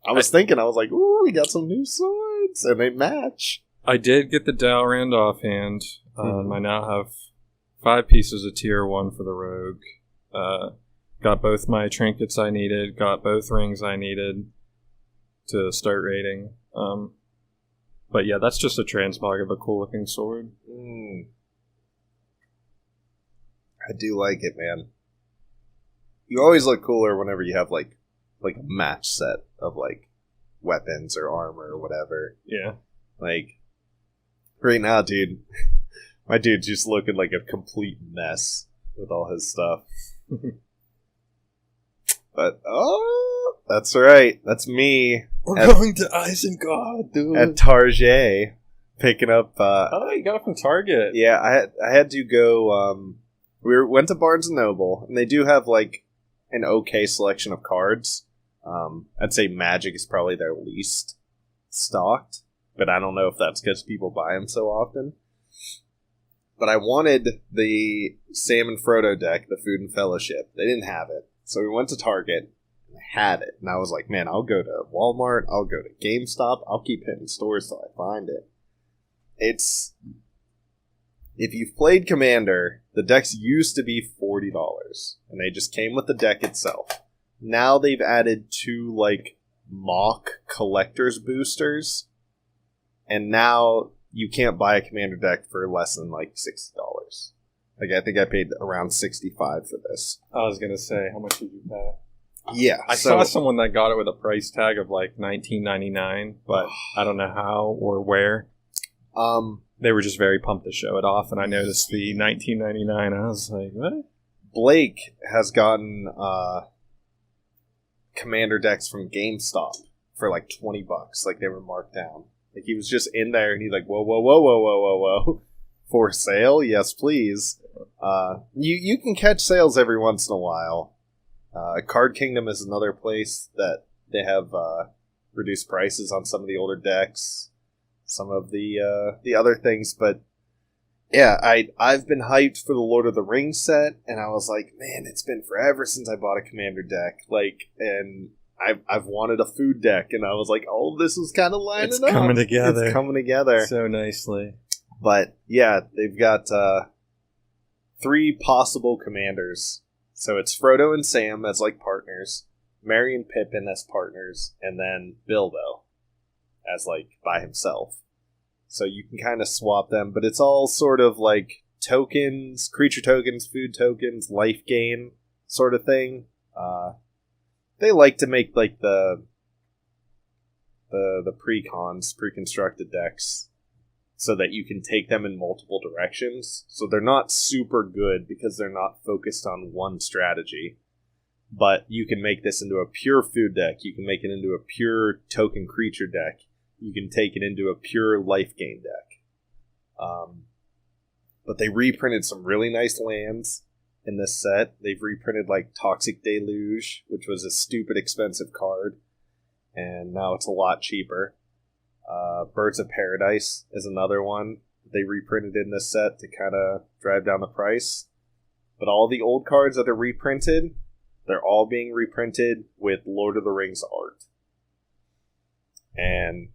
I was like, ooh, we got some new swords, and they match. I did get the Dalrand offhand. I now have 5 pieces of tier 1 for the rogue. Got both my trinkets I needed. Got both rings I needed to start raiding. But yeah, that's just a transmog of a cool looking sword. I do like it, man. You always look cooler whenever you have like a match set of like weapons or armor or whatever. Yeah. Like right now, dude, my dude's just looking like a complete mess with all his stuff. But that's right. That's me. We're going to Isengard, dude. At Target, picking up. You got it from Target. Yeah, I had to go. We went to Barnes & Noble, and they do have like an okay selection of cards. I'd say Magic is probably their least stocked, but I don't know if that's because people buy them so often. But I wanted the Sam and Frodo deck, the Food and Fellowship. They didn't have it, so we went to Target. Had it, and I was like, man, I'll go to Walmart, I'll go to GameStop, I'll keep hitting stores till I find it. It's, if you've played Commander, the decks used to be $40, and they just came with the deck itself. Now they've added 2 like mock collector's boosters, and now you can't buy a Commander deck for less than like $60. Like, I think I paid around $65 for this. I was gonna say, how much did you pay? Yeah, I saw someone that got it with a price tag of like $19.99, but I don't know how or where. They were just very pumped to show it off, and I noticed the $19.99. I was like, what? Blake has gotten Commander decks from GameStop for like $20. Like, they were marked down. Like, he was just in there, and he's like, whoa. For sale? Yes, please. You can catch sales every once in a while. Card Kingdom is another place that they have reduced prices on some of the older decks, some of the other things. But yeah, I've been hyped for the Lord of the Rings set, and I was like, man, it's been forever since I bought a Commander deck. Like, and I've wanted a food deck, and I was like, oh, this is kind of lining up. It's coming together. It's coming together so nicely. But yeah, they've got 3 possible commanders. So it's Frodo and Sam as like partners, Merry and Pippin as partners, and then Bilbo. as like by himself. So you can kind of swap them, but it's all sort of like tokens, creature tokens, food tokens, life gain sort of thing. They like to make like the pre-constructed decks so that you can take them in multiple directions. So they're not super good because they're not focused on one strategy. But you can make this into a pure food deck. You can make it into a pure token creature deck. You can take it into a pure life gain deck. But they reprinted some really nice lands in this set. They've reprinted like Toxic Deluge, which was a stupid expensive card. And now it's a lot cheaper. Birds of Paradise is another one they reprinted in this set to kind of drive down the price. But all the old cards that are reprinted, they're all being reprinted with Lord of the Rings art. And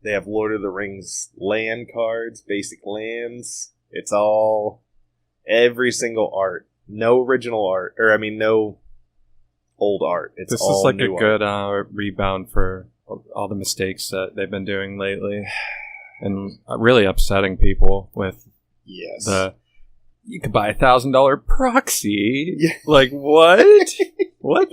they have Lord of the Rings land cards, basic lands. It's all every single art. No original art. No old art. It's this all is like new a good rebound for all the mistakes that they've been doing lately. And really upsetting people with you could buy $1,000 proxy. Yeah. Like, what? What?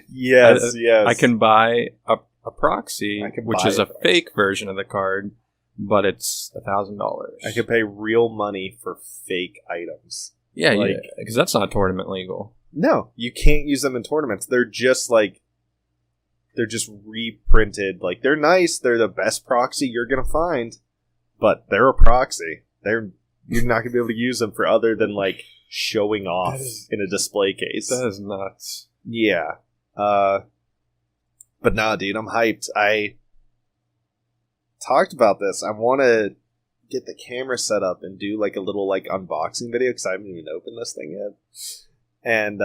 Yes. I can buy a proxy, which is a fake version of the card, but it's $1,000. I could pay real money for fake items. Yeah, because that's not tournament legal. No, you can't use them in tournaments. They're just reprinted. Like, they're nice. They're the best proxy you're gonna find, but they're a proxy. You're not gonna be able to use them for other than like showing off in a display case. That is nuts. Yeah. But nah, dude, I'm hyped. I talked about this. I want to get the camera set up and do like a little like unboxing video because I haven't even opened this thing yet. And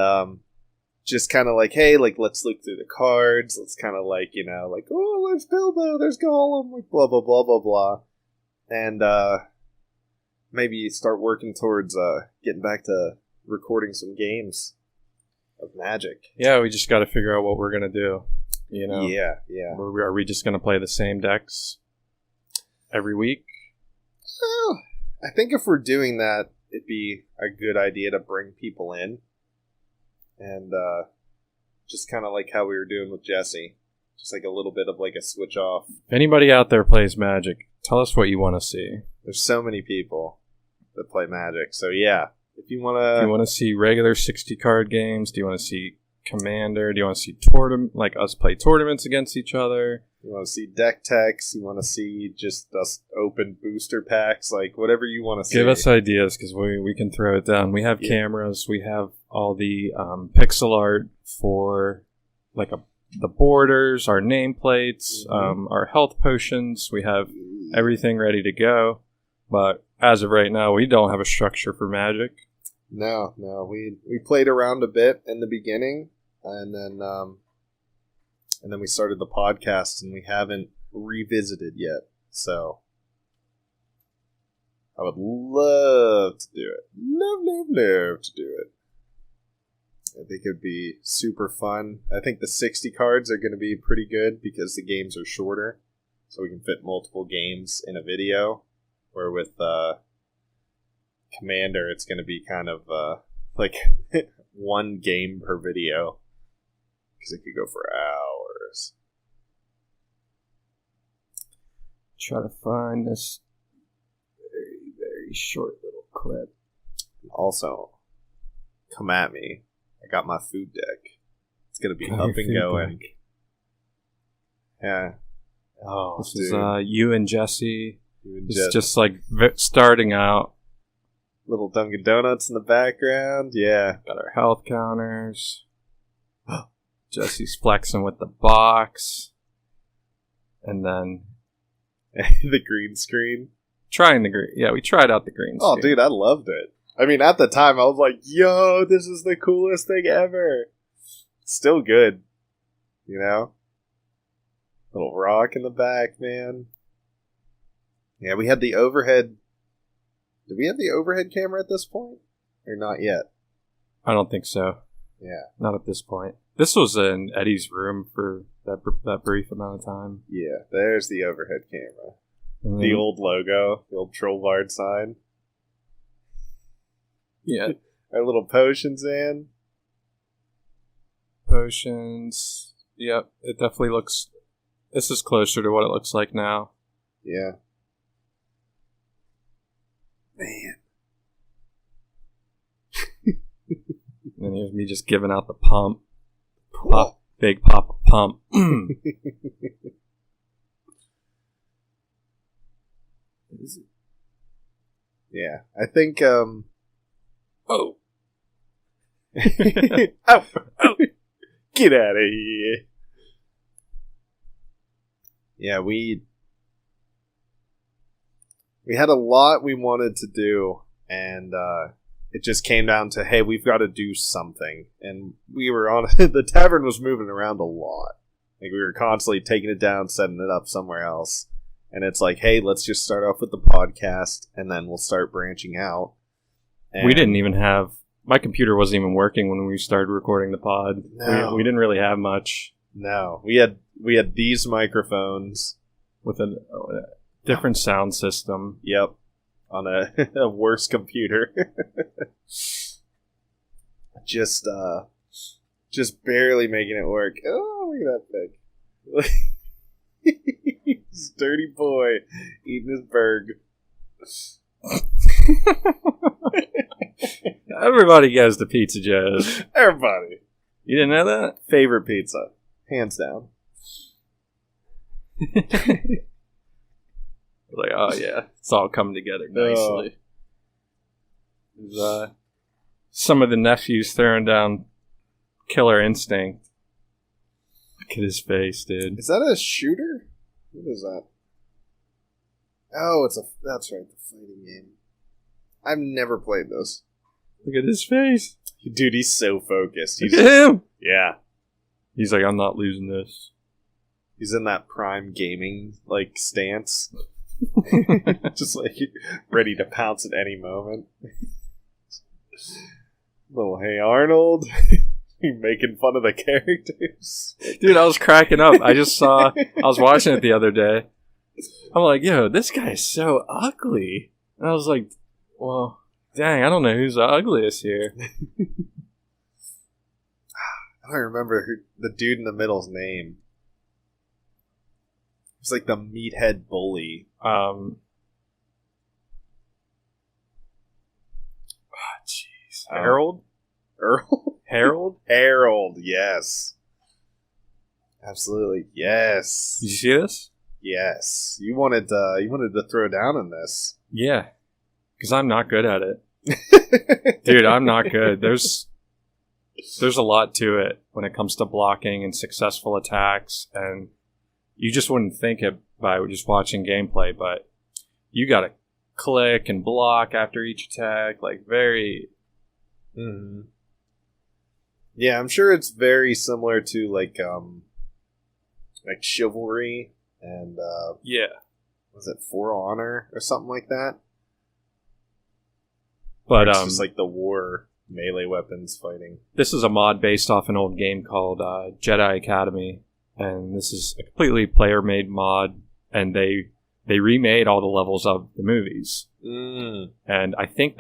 just kind of like, hey, like let's look through the cards. Let's kind of like, like, oh, there's Bilbo, there's Gollum, like blah blah blah blah blah. And maybe start working towards getting back to recording some games of Magic. Yeah, we just got to figure out what we're gonna do. Yeah. Are we just gonna play the same decks every week? Well, I think if we're doing that, it'd be a good idea to bring people in. And just kind of like how we were doing with Jesse. Just like a little bit of like a switch off. If anybody out there plays Magic, tell us what you want to see. There's so many people that play Magic. So yeah, if you want to see regular 60 card games, do you want to see Commander? Do you want to see like us play tournaments against each other? You want to see deck techs? You want to see just us open booster packs? Like whatever you want to see. Give us ideas because we can throw it down. We have cameras. We have all the pixel art for like the borders, our nameplates, our health potions. We have everything ready to go. But as of right now, we don't have a structure for Magic. No. We played around a bit in the beginning, and then we started the podcast, and we haven't revisited yet. So I would love to do it. Love to do it. I think it'd be super fun. I think the 60 cards are going to be pretty good because the games are shorter, so we can fit multiple games in a video. Where with Commander, it's going to be kind of like one game per video because it could go for hours. Try to find this very, very short little clip. Also, come at me. I got my food deck. It's going to be up and going. Deck. Yeah. Oh, this is you and Jesse. It's just like starting out. Little Dunkin' Donuts in the background. Yeah. Got our health counters. Jesse's flexing with the box. And then the green screen. Trying the green. Yeah, we tried out the green screen. Oh, dude, I loved it. I mean, at the time, I was like, yo, this is the coolest thing ever. Still good. Little rock in the back, man. Yeah, we had the overhead. Did we have the overhead camera at this point? Or not yet? I don't think so. Yeah. Not at this point. This was in Eddie's room for that brief amount of time. Yeah, there's the overhead camera. The old logo, the old troll bard sign. Yeah. Our little potions in. Potions. Yep, it definitely looks... This is closer to what it looks like now. Yeah. Man. And here's me just giving out the pump. Pop, big pop pump. Yeah, I think, Oh. oh, get out of here. Yeah, we had a lot we wanted to do, and it just came down to, hey, we've got to do something. And we were on the tavern was moving around a lot. Like, we were constantly taking it down, setting it up somewhere else. And it's like, hey, let's just start off with the podcast, and then we'll start branching out. And we didn't even have... My computer wasn't even working when we started recording the pod. No. We didn't really have much. No. We had these microphones. With a different sound system. Yep. On a worse computer. Just barely making it work. Oh, look at that pig. Dirty boy eating his burg. Everybody goes to Pizza Joe's. Everybody. You didn't know that? Favorite pizza. Hands down. Like, oh yeah, it's all coming together nicely. There's, some of the nephews throwing down Killer Instinct. Look at his face, dude. Is that a shooter? What is that? Oh, that's right, the fighting game. I've never played this. Look at his face. Dude, he's so focused. Look at him. Yeah. He's like, I'm not losing this. He's in that prime gaming, like, stance. Just, like, ready to pounce at any moment. Little, hey, Arnold. Making fun of the characters. Dude, I was cracking up. I was watching it the other day. I'm like, yo, this guy is so ugly. And I was like, well, dang, I don't know who's the ugliest here. I don't remember the dude in the middle's name. It's like the meathead bully. Jeez. Harold? Earl? Harold? Harold, yes. Absolutely, yes. Did you see this? Yes. You wanted to throw down in this. Yeah. Because I'm not good at it. Dude, I'm not good. There's a lot to it when it comes to blocking and successful attacks, and you just wouldn't think it by just watching gameplay, but you gotta click and block after each attack, like very... Mm-hmm. Yeah, I'm sure it's very similar to like Chivalry and yeah. Was it For Honor or something like that? But it's just like the war melee weapons fighting. This is a mod based off an old game called Jedi Academy, and this is a completely player-made mod, and they remade all the levels of the movies. And I think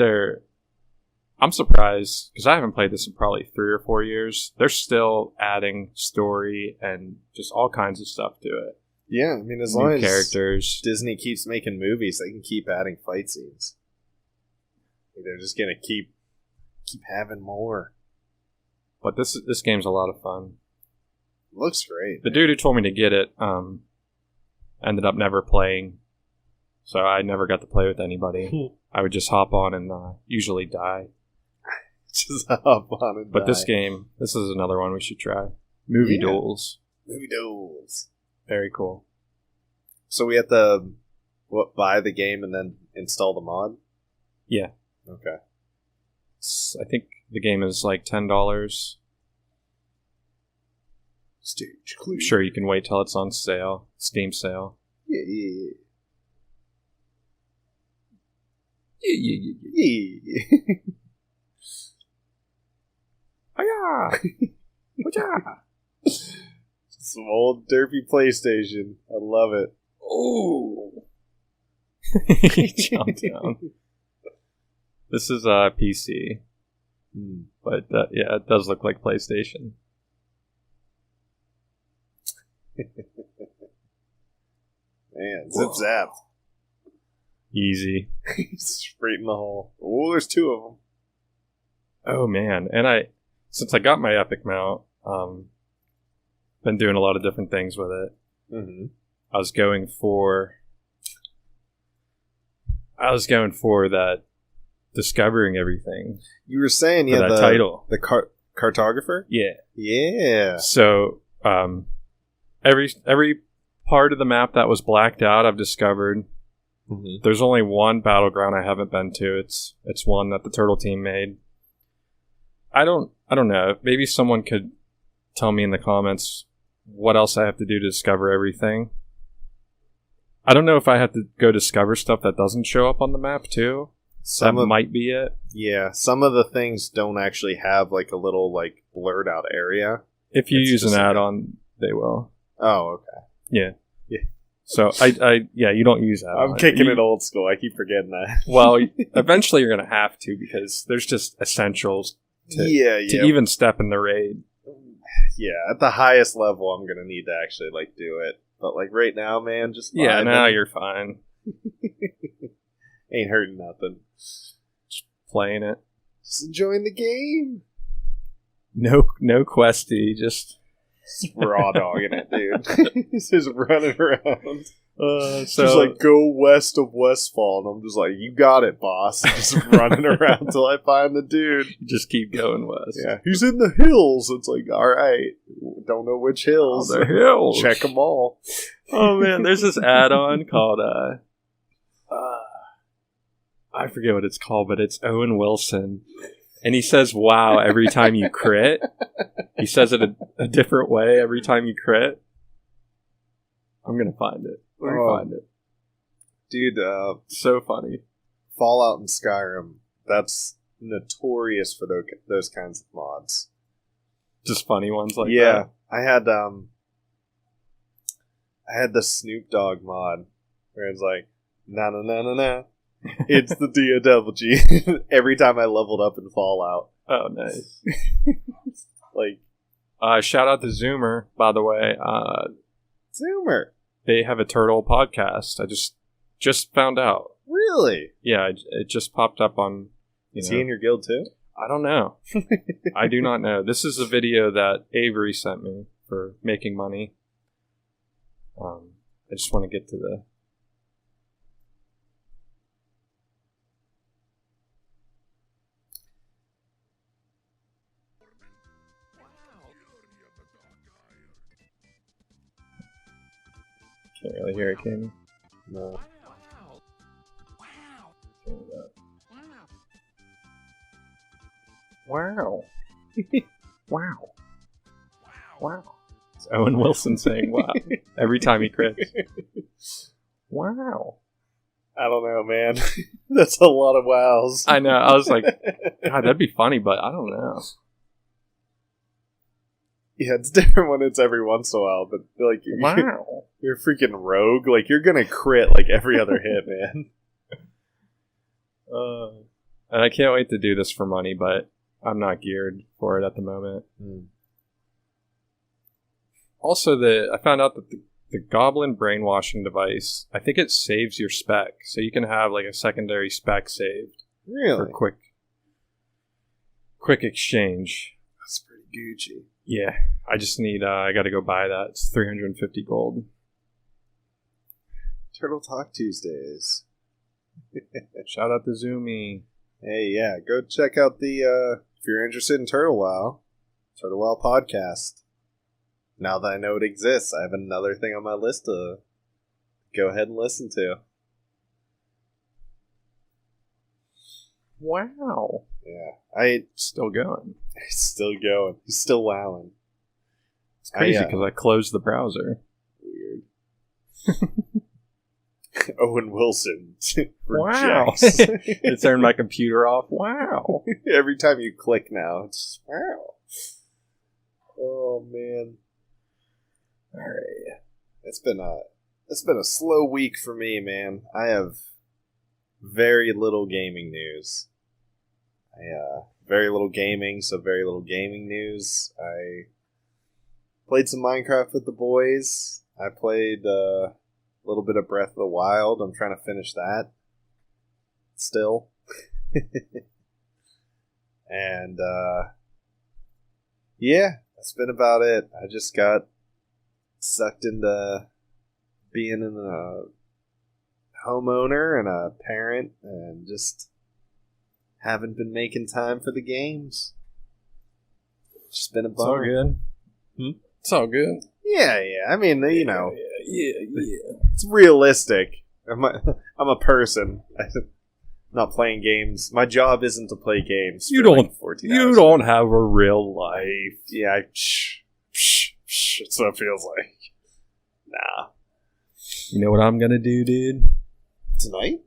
I'm surprised, because I haven't played this in probably 3 or 4 years. They're still adding story and just all kinds of stuff to it. Yeah, I mean, as long as characters. Disney keeps making movies, they can keep adding fight scenes. They're just gonna keep having more. But this game's a lot of fun. Looks great. The dude who told me to get it ended up never playing, so I never got to play with anybody. I would just hop on and usually die. Just hop on and But die. this is another one we should try. Movie duels. Movie duels. Very cool. So we have to buy the game and then install the mod? Yeah. Okay. I think the game is like $10. Stage I'm clear. sure you can wait till it's on sale. Steam sale. Yeah. Hiya! Some old derpy PlayStation. I love it. Oh. He jumped down. This is PC. But yeah, it does look like PlayStation. Man, zip zap. Easy. Straight in the hole. Oh, there's two of them. Oh man, and since I got my Epic mount, been doing a lot of different things with it. Mm-hmm. I was going for that discovering everything. You were saying, yeah, the title, the cartographer. Yeah. So, every part of the map that was blacked out, I've discovered. Mm-hmm. There's only one battleground I haven't been to. It's one that the Turtle team made. I don't know. Maybe someone could tell me in the comments what else I have to do to discover everything. I don't know if I have to go discover stuff that doesn't show up on the map too. That might be it. Yeah, some of the things don't actually have like a little like blurred out area. If you use an add-on, they will. Oh, okay. Yeah. So you don't use that. I'm kicking it old school. I keep forgetting that. Well, eventually you're going to have to because there's just essentials to even step in the raid. Yeah, at the highest level, I'm going to need to actually like do it. But like right now, man, just now you're fine. Ain't hurting nothing. Just playing it. Just enjoying the game. No questy, just raw dogging it, dude. He's just running around. Just like go west of Westfall, and I'm just like, you got it, boss. Just running around till I find the dude. Just keep going west. Yeah, he's in the hills. It's like, all right, don't know which hills. The hills. Check them all. Oh man, there's this add-on called I forget what it's called, but it's Owen Wilson. And he says, wow, every time you crit. He says it a different way every time you crit. I'm going to find it. Let me find it. Dude, so funny. Fallout and Skyrim, that's notorious for those kinds of mods. Just funny ones like that? Yeah. I had the Snoop Dogg mod where it's like, na-na-na-na-na. It's the DOWG. Every time I leveled up in Fallout. Oh, nice. Like, shout out to Zoomer, by the way. Zoomer. They have a turtle podcast. I just found out. Really? Yeah, it just popped up on. Is he in your guild too? I don't know. I do not know. This is a video that Avery sent me for making money. I just want to get to the. Can't really hear it, can you? No. Wow. Wow. Wow. It's Owen Wilson saying wow every time he crits. Wow. I don't know, man. That's a lot of wows. I know. I was like, God, that'd be funny, but I don't know. Yeah, it's different when it's every once in a while, but like, you're a freaking rogue. Like, you're gonna crit like every other hit, man. And I can't wait to do this for money, but I'm not geared for it at the moment. Also, I found out that the Goblin brainwashing device, I think it saves your spec, so you can have like a secondary spec saved. Really? For quick exchange. That's pretty Gucci. Yeah, I just need, I gotta go buy that. It's 350 gold. Turtle Talk Tuesdays. Shout out to Zoomy. Hey, yeah, go check out the, if you're interested in Turtle WoW podcast. Now that I know it exists, I have another thing on my list to go ahead and listen to. Wow. Yeah, still going. It's still going. He's still wowing. It's crazy because I closed the browser. Weird. Owen Wilson. Wow. It turned my computer off. Wow. Every time you click now, it's wow. Oh man. All right. It's been a slow week for me, man. I have very little gaming news. Very little gaming, so very little gaming news. I played some Minecraft with the boys. I played a little bit of Breath of the Wild. I'm trying to finish that still. And yeah, that's been about it. I just got sucked into being a homeowner and a parent, and just haven't been making time for the games. Just been a bummer. It's all good. It's all good. Yeah. I mean, you know, Yeah. it's realistic. I'm a person. I'm not playing games. My job isn't to play games. You for don't. like 14 hours. You don't have a real life. Yeah. That's what it feels like. Nah. You know what I'm gonna do, dude? Tonight?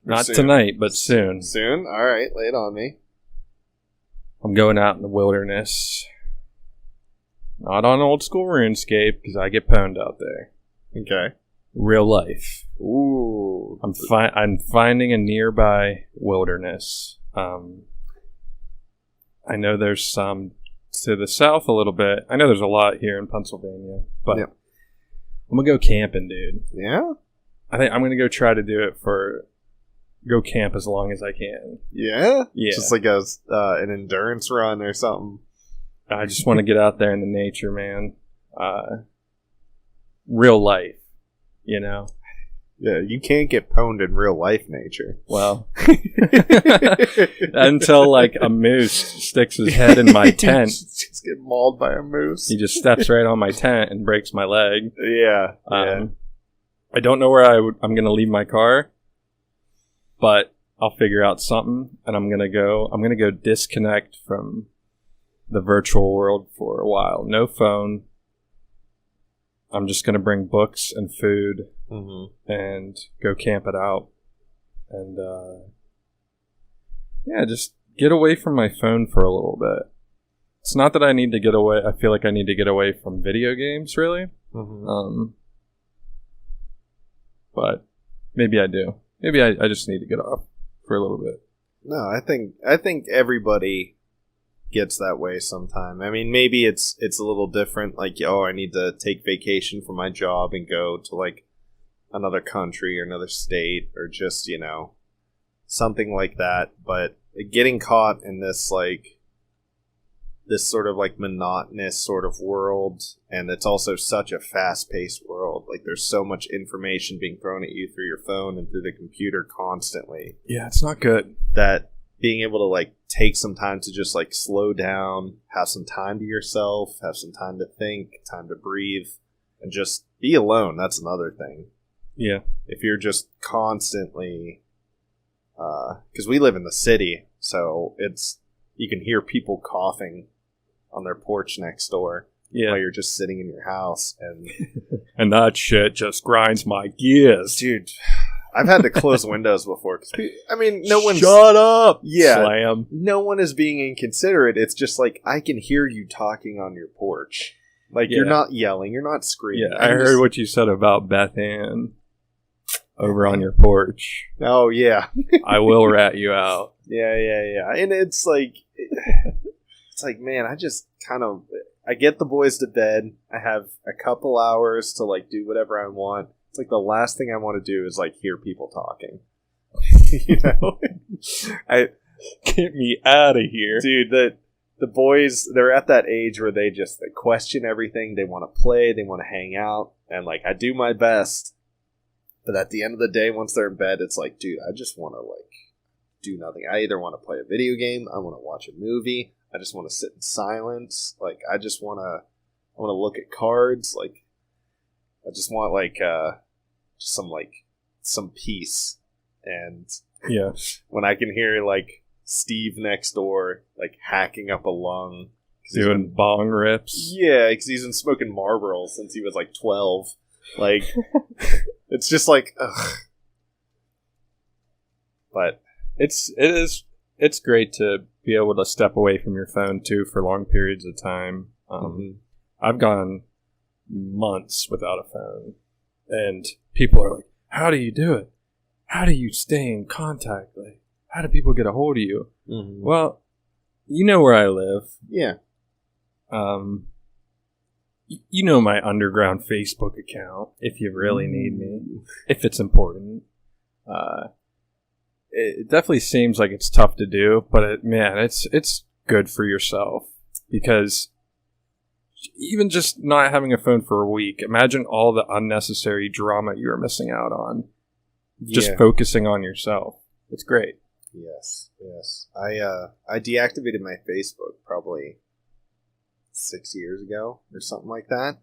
Or Not soon? tonight, but soon. Soon? All right, lay it on me. I'm going out in the wilderness. Not on old school RuneScape, because I get pwned out there. Okay. Real life. Ooh. I'm finding a nearby wilderness. I know there's some to the south a little bit. I know there's a lot here in Pennsylvania, but Yep. I'm gonna go camping, dude. Yeah? I think I'm gonna go try to go camp as long as I can. Yeah? Yeah. Just like an endurance run or something. I just want to get out there in the nature, man. Real life, you know. Yeah, you can't get pwned in real life nature. Well, until like a moose sticks his head in my tent. Just get mauled by a moose. He just steps right on my tent and breaks my leg. Yeah. I don't know where I'm going to leave my car, but I'll figure out something, and I'm gonna go disconnect from the virtual world for a while. No phone. I'm just gonna bring books and food and go camp it out, and just get away from my phone for a little bit. It's not that I need to get away. I feel like I need to get away from video games, really. But maybe I do. Maybe I just need to get off for a little bit. No, I think everybody gets that way sometime. I mean, maybe it's a little different. Like, I need to take vacation from my job and go to like another country or another state, or just, something like that. But getting caught in this sort of like monotonous sort of world, and it's also such a fast-paced world. Like, there's so much information being thrown at you through your phone and through the computer constantly. Yeah, it's not good. That being able to like take some time to just like slow down, have some time to yourself, have some time to think, time to breathe, and just be alone. That's another thing. Yeah. If you're just constantly, because we live in the city, so you can hear people coughing on their porch next door while you're just sitting in your house, and and that shit just grinds my gears, dude. I've had to close windows before. I mean, no one's... Shut up! Yeah. Slam. No one is being inconsiderate. It's just like, I can hear you talking on your porch. Like, you're not yelling. You're not screaming. Yeah, I heard what you said about Beth Ann over on your porch. Oh, yeah. I will rat you out. Yeah. And it's like, man, I just kind of... I get the boys to bed. I have a couple hours to, like, do whatever I want. It's like the last thing I want to do is like hear people talking. Get me out of here, dude. The boys, they're at that age where they question everything. They want to play, they want to hang out, and like, I do my best, but at the end of the day, once they're in bed, it's like, dude, I just want to like do nothing. I either want to play a video game, I want to watch a movie, I just want to sit in silence. Like, I just want to look at cards. Like, I just want like some peace. And when I can hear like Steve next door like hacking up a lung, doing bong rips. Yeah, because he's been smoking Marlboro since he was like 12. Like, it's just like, ugh. But it's great to be able to step away from your phone too for long periods of time. I've gone months without a phone, and people are like, how do you do it? How do you stay in contact? Like, how do people get a hold of you? Well, you know where I live. Yeah. You know my underground Facebook account if you really need me, if it's important. It definitely seems like it's tough to do, but it's good for yourself, because even just not having a phone for a week, imagine all the unnecessary drama you're missing out on just focusing on yourself. It's great. Yes. I deactivated my Facebook probably 6 years ago or something like that.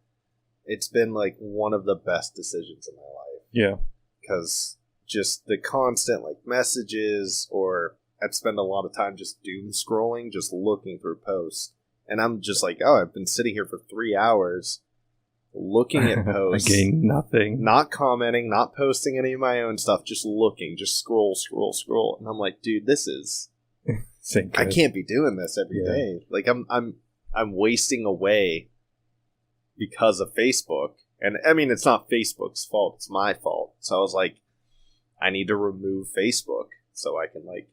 It's been like one of the best decisions in my life. Yeah. Because just the constant like messages, or I'd spend a lot of time just doom scrolling, just looking through posts. And I'm just like, oh, I've been sitting here for 3 hours looking at posts. I gain nothing. Not commenting, not posting any of my own stuff, just looking, just scroll. And I'm like, dude, this is... I can't be doing this every day. Like, I'm wasting away because of Facebook. And, I mean, it's not Facebook's fault. It's my fault. So I was like, I need to remove Facebook so I can, like,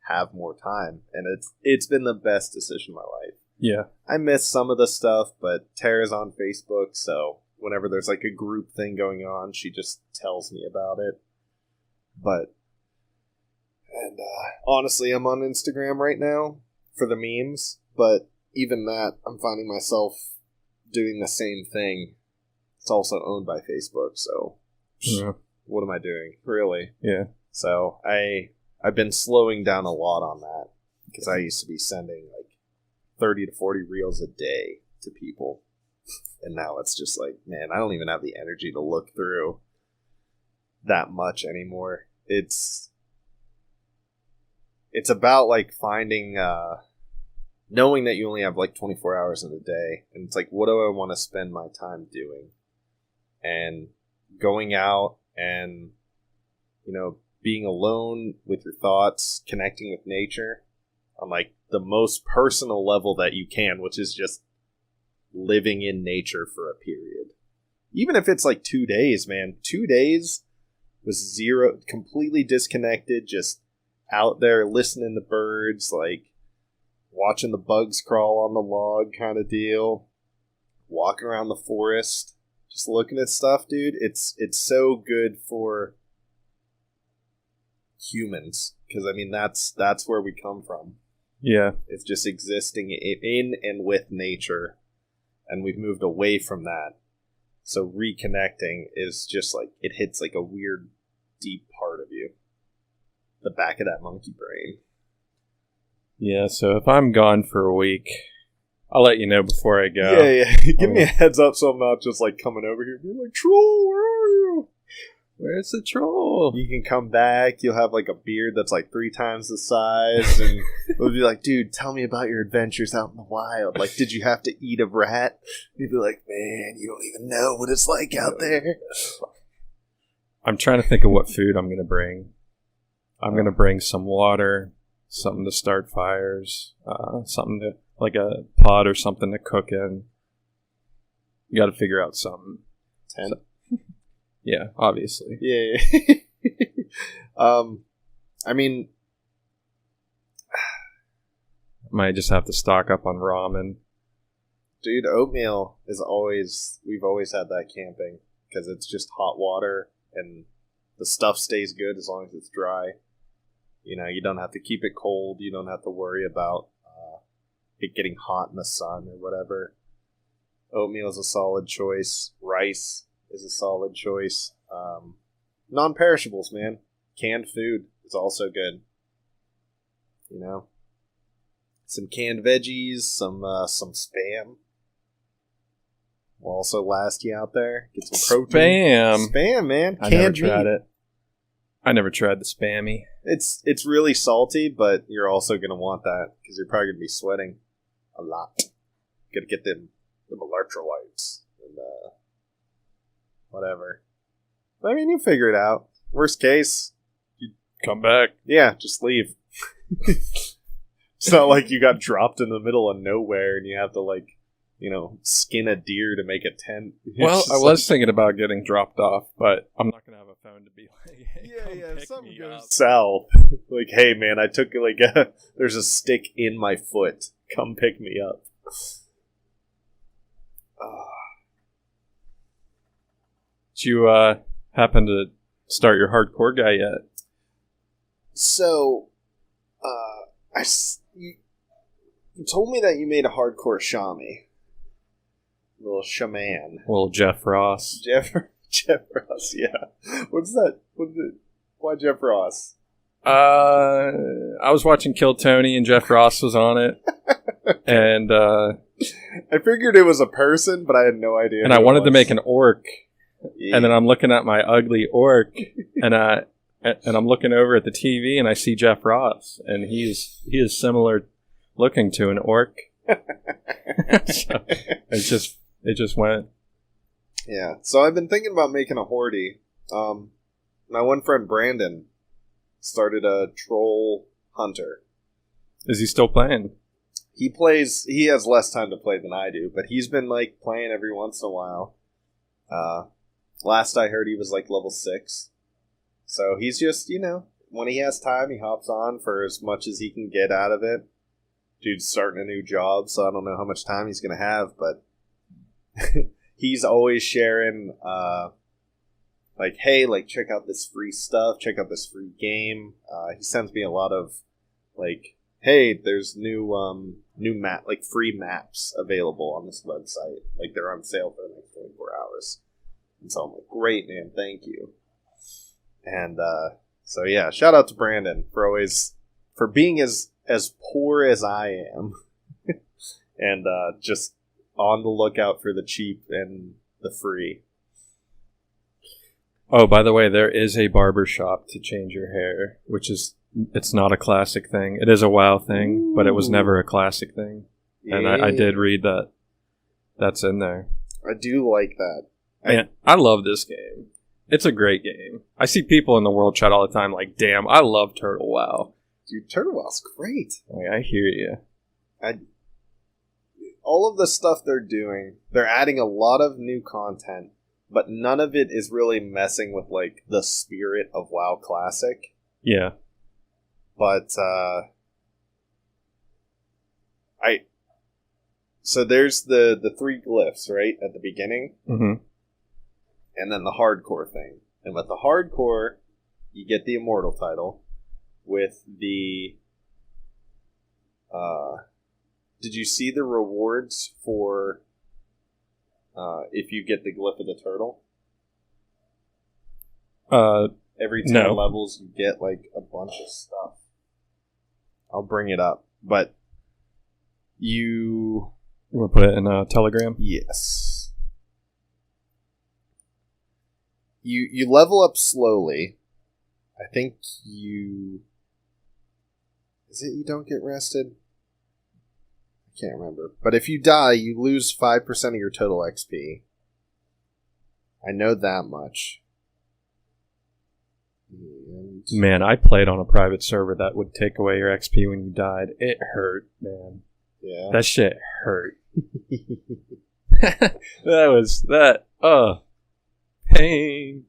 have more time. And it's been the best decision of my life. Yeah. I miss some of the stuff, but Tara's on Facebook, so whenever there's like a group thing going on, she just tells me about it. And honestly, I'm on Instagram right now for the memes, but even that, I'm finding myself doing the same thing. It's also owned by Facebook, so what am I doing, really? Yeah. So I've been slowing down a lot on that, because I used to be sending like 30 to 40 reels a day to people, and now it's just like, man, I don't even have the energy to look through that much anymore. It's about like finding knowing that you only have like 24 hours in a day, and it's like, what do I want to spend my time doing? And going out and, you know, being alone with your thoughts, connecting with nature on like the most personal level that you can, which is just living in nature for a period. Even if it's like 2 days, man. 2 days was completely disconnected, just out there listening to birds, like watching the bugs crawl on the log kind of deal, walking around the forest, just looking at stuff, dude. It's so good for humans, because I mean that's where we come from. Yeah. It's just existing in and with nature, and we've moved away from that. So reconnecting is just like, it hits like a weird deep part of you, the back of that monkey brain. Yeah, so if I'm gone for a week, I'll let you know before I go. Yeah. Give me a heads up so I'm not just like coming over here and being like, troll, where are you? Where's the troll? You can come back. You'll have like a beard that's like 3 times the size, and it'll be like, dude, tell me about your adventures out in the wild. Like, did you have to eat a rat? You'd be like, man, you don't even know what it's like out there. I'm trying to think of what food I'm going to bring. I'm going to bring some water, something to start fires, something to, like a pot or something to cook in. You got to figure out something. 10. So, yeah, obviously. Yeah. I mean, might just have to stock up on ramen. Dude, oatmeal is we've always had that camping, because it's just hot water and the stuff stays good as long as it's dry. You know, you don't have to keep it cold. You don't have to worry about it getting hot in the sun or whatever. Oatmeal is a solid choice. Rice is a solid choice. Non-perishables, man. Canned food is also good. You know, some canned veggies, some Spam will also last you out there. Get some protein. Spam, man. I never tried it. I never tried the Spammy. It's really salty, but you're also gonna want that because you're probably gonna be sweating a lot. Gotta get them electrolytes and whatever. I mean, you figure it out. Worst case, you come back. Yeah, just leave. It's not like you got dropped in the middle of nowhere and you have to, like, you know, skin a deer to make a tent. Well, I was thinking about getting dropped off, but I'm not going to have a phone to be like, hey, yeah, pick something me goes up. south. Like, hey, man, I took, like, there's a stick in my foot. Come pick me up. Did you happen to start your hardcore guy yet? So, you told me that you made a hardcore shami. Little shaman. Well, Jeff Ross. Jeff Ross, yeah. What's that? Why Jeff Ross? I was watching Kill Tony and Jeff Ross was on it. And I figured it was a person, but I had no idea. And I wanted to make an orc. Yeah. And then I'm looking at my ugly orc and I'm looking over at the TV and I see Jeff Ross and he is similar looking to an orc. So it just went. Yeah. So I've been thinking about making a horde. My one friend Brandon started a troll hunter. Is he still playing? He has less time to play than I do, but he's been like playing every once in a while. Last I heard he was like level 6. So he's just, you know, when he has time, he hops on for as much as he can get out of it. Dude's starting a new job, so I don't know how much time he's going to have, but he's always sharing, like, hey, like, check out this free stuff, check out this free game. He sends me a lot of, like, hey, there's new map, like, free maps available on this website. Like, they're on sale for the next 24 hours. And so I'm like, great, man, thank you. And, so yeah, shout out to Brandon for being as poor as I am. And, just on the lookout for the cheap and the free. Oh, by the way, there is a barber shop to change your hair, it's not a classic thing. It is a WoW thing, Ooh. But it was never a classic thing. Yeah. And I did read that. That's in there. I do like that. Man, I love this game. It's a great game. I see people in the world chat all the time like, damn, I love Turtle WoW. Dude, Turtle WoW's great. I hear you. All of the stuff they're doing, they're adding a lot of new content, but none of it is really messing with, like, the spirit of WoW Classic. Yeah. But, so there's the 3 glyphs, right, at the beginning? Mm-hmm. And then the hardcore thing. And with the hardcore, you get the immortal title. With the, did you see the rewards for, if you get the glyph of the turtle? Every 10 levels, you get, like, a bunch of stuff. I'll bring it up. But you want to put it in a Telegram? Yes. You level up slowly. I think is it you don't get rested? I can't remember. But if you die, you lose 5% of your total XP. I know that much. And man, I played on a private server that would take away your XP when you died. It hurt, man. Yeah. That shit hurt. Pain.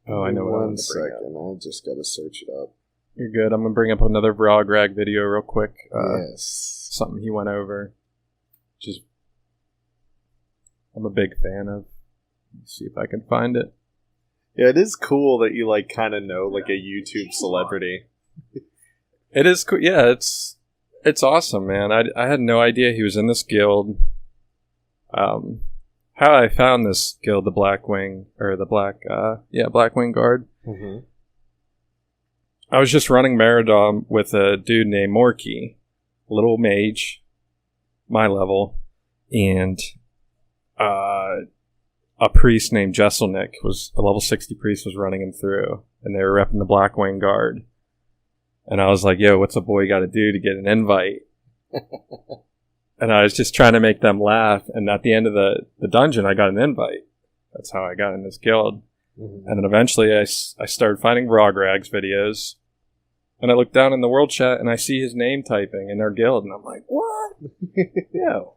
Oh, I know what I'm going to bring up. I just got to search it up. You're good. I'm going to bring up another Vrograg video real quick. Yes. Something he went over. I'm a big fan of. Let's see if I can find it. Yeah, it is cool that you, like, kind of know, like, a YouTube celebrity. It is cool. Yeah, it's awesome, man. I had no idea he was in this guild. How I found this guild, the Blackwing, or the Blackwing Guard. Mm-hmm. I was just running Meridom with a dude named Morky, little mage, my level, and a priest named Jesselnick was a level 60 priest was running him through, and they were repping the Blackwing Guard. And I was like, yo, what's a boy got to do to get an invite? And I was just trying to make them laugh. And at the end of the dungeon, I got an invite. That's how I got in this guild. And then eventually I started finding Rogrags videos. And I look down in the world chat and I see his name typing in their guild. And I'm like, what? Yo.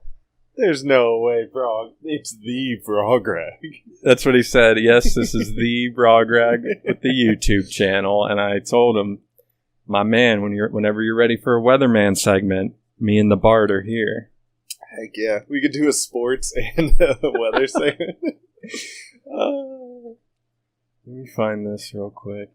There's no way, Brog. It's the Brograg. That's what he said. Yes, this is the Brograg with the YouTube channel. And I told him, my man, whenever you're ready for a Weatherman segment, me and the Bard are here. Heck yeah. We could do a sports and a weather segment. Let me find this real quick.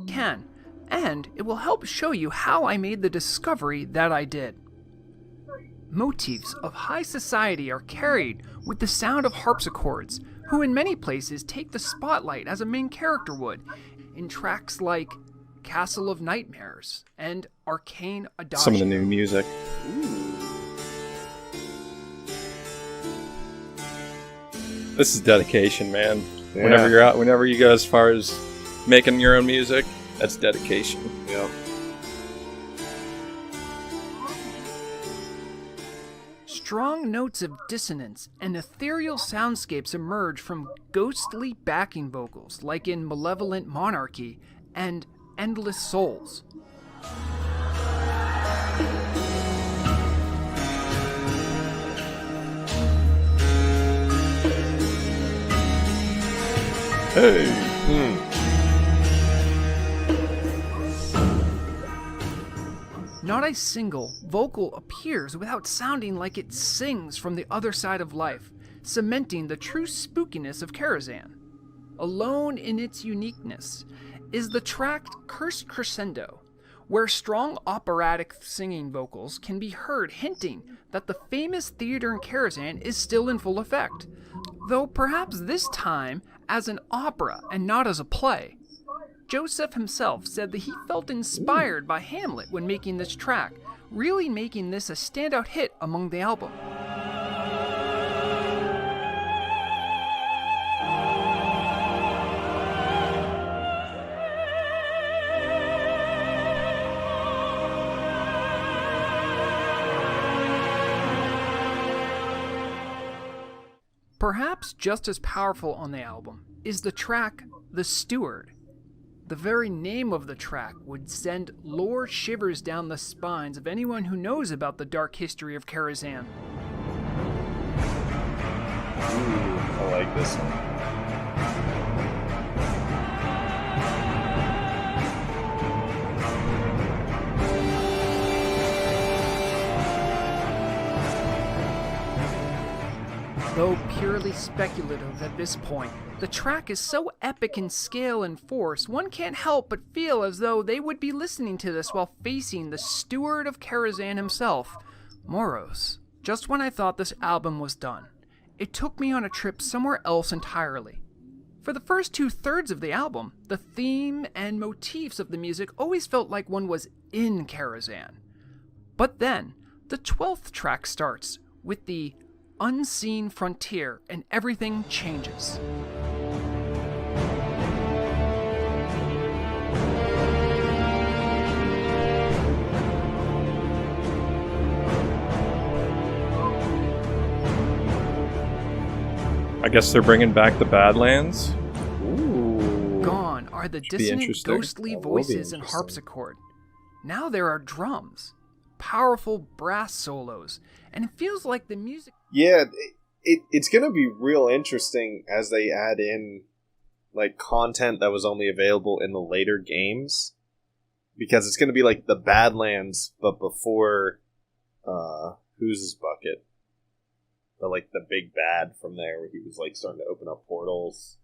Can, and it will help show you how I made the discovery that I did. Motifs of high society are carried with the sound of harpsichords, who in many places take the spotlight as a main character would, in tracks like Castle of Nightmares and Arcane Adagio. Some of the new music. This is dedication, man. Yeah. Whenever you go as far as making your own music, that's dedication. Yeah. Strong notes of dissonance and ethereal soundscapes emerge from ghostly backing vocals, like in Malevolent Monarchy and Endless Souls. Hey! Not a single vocal appears without sounding like it sings from the other side of life, cementing the true spookiness of Karazhan. Alone in its uniqueness is the track Cursed Crescendo, where strong operatic singing vocals can be heard hinting that the famous theater in Karazhan is still in full effect, though perhaps this time as an opera and not as a play. Joseph himself said that he felt inspired by Hamlet when making this track, really making this a standout hit among the album. Perhaps just as powerful on the album is the track The Steward. The very name of the track would send lore shivers down the spines of anyone who knows about the dark history of Karazhan. I like this one. Though purely speculative at this point, the track is so epic in scale and force, one can't help but feel as though they would be listening to this while facing the steward of Karazhan himself, Moros. Just when I thought this album was done, it took me on a trip somewhere else entirely. For the first 2/3 of the album, the theme and motifs of the music always felt like one was in Karazhan. But then, the 12th track starts with the Unseen Frontier, and everything changes. I guess they're bringing back the Badlands. Ooh. Gone are the dissonant, ghostly voices and harpsichord. Now there are drums, powerful brass solos, and it feels like the music... Yeah, it's going to be real interesting as they add in like content that was only available in the later games, because it's going to be like the Badlands, but before who's his bucket? The big bad from there, where he was like starting to open up portals.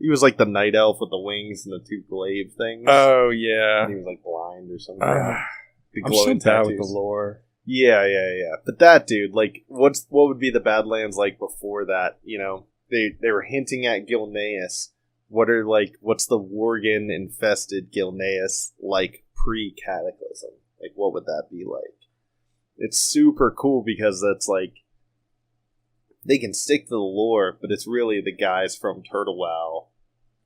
He was like the night elf with the wings and the two glaive things. Oh yeah, and he was like blind or something. I'm so bad with the lore. Yeah. But that dude, like, what would be the Badlands like before that? You know, they were hinting at Gilneas. What's the Worgen infested Gilneas like pre-Cataclysm? Like, what would that be like? It's super cool because that's like they can stick to the lore, but it's really the guys from Turtle Wow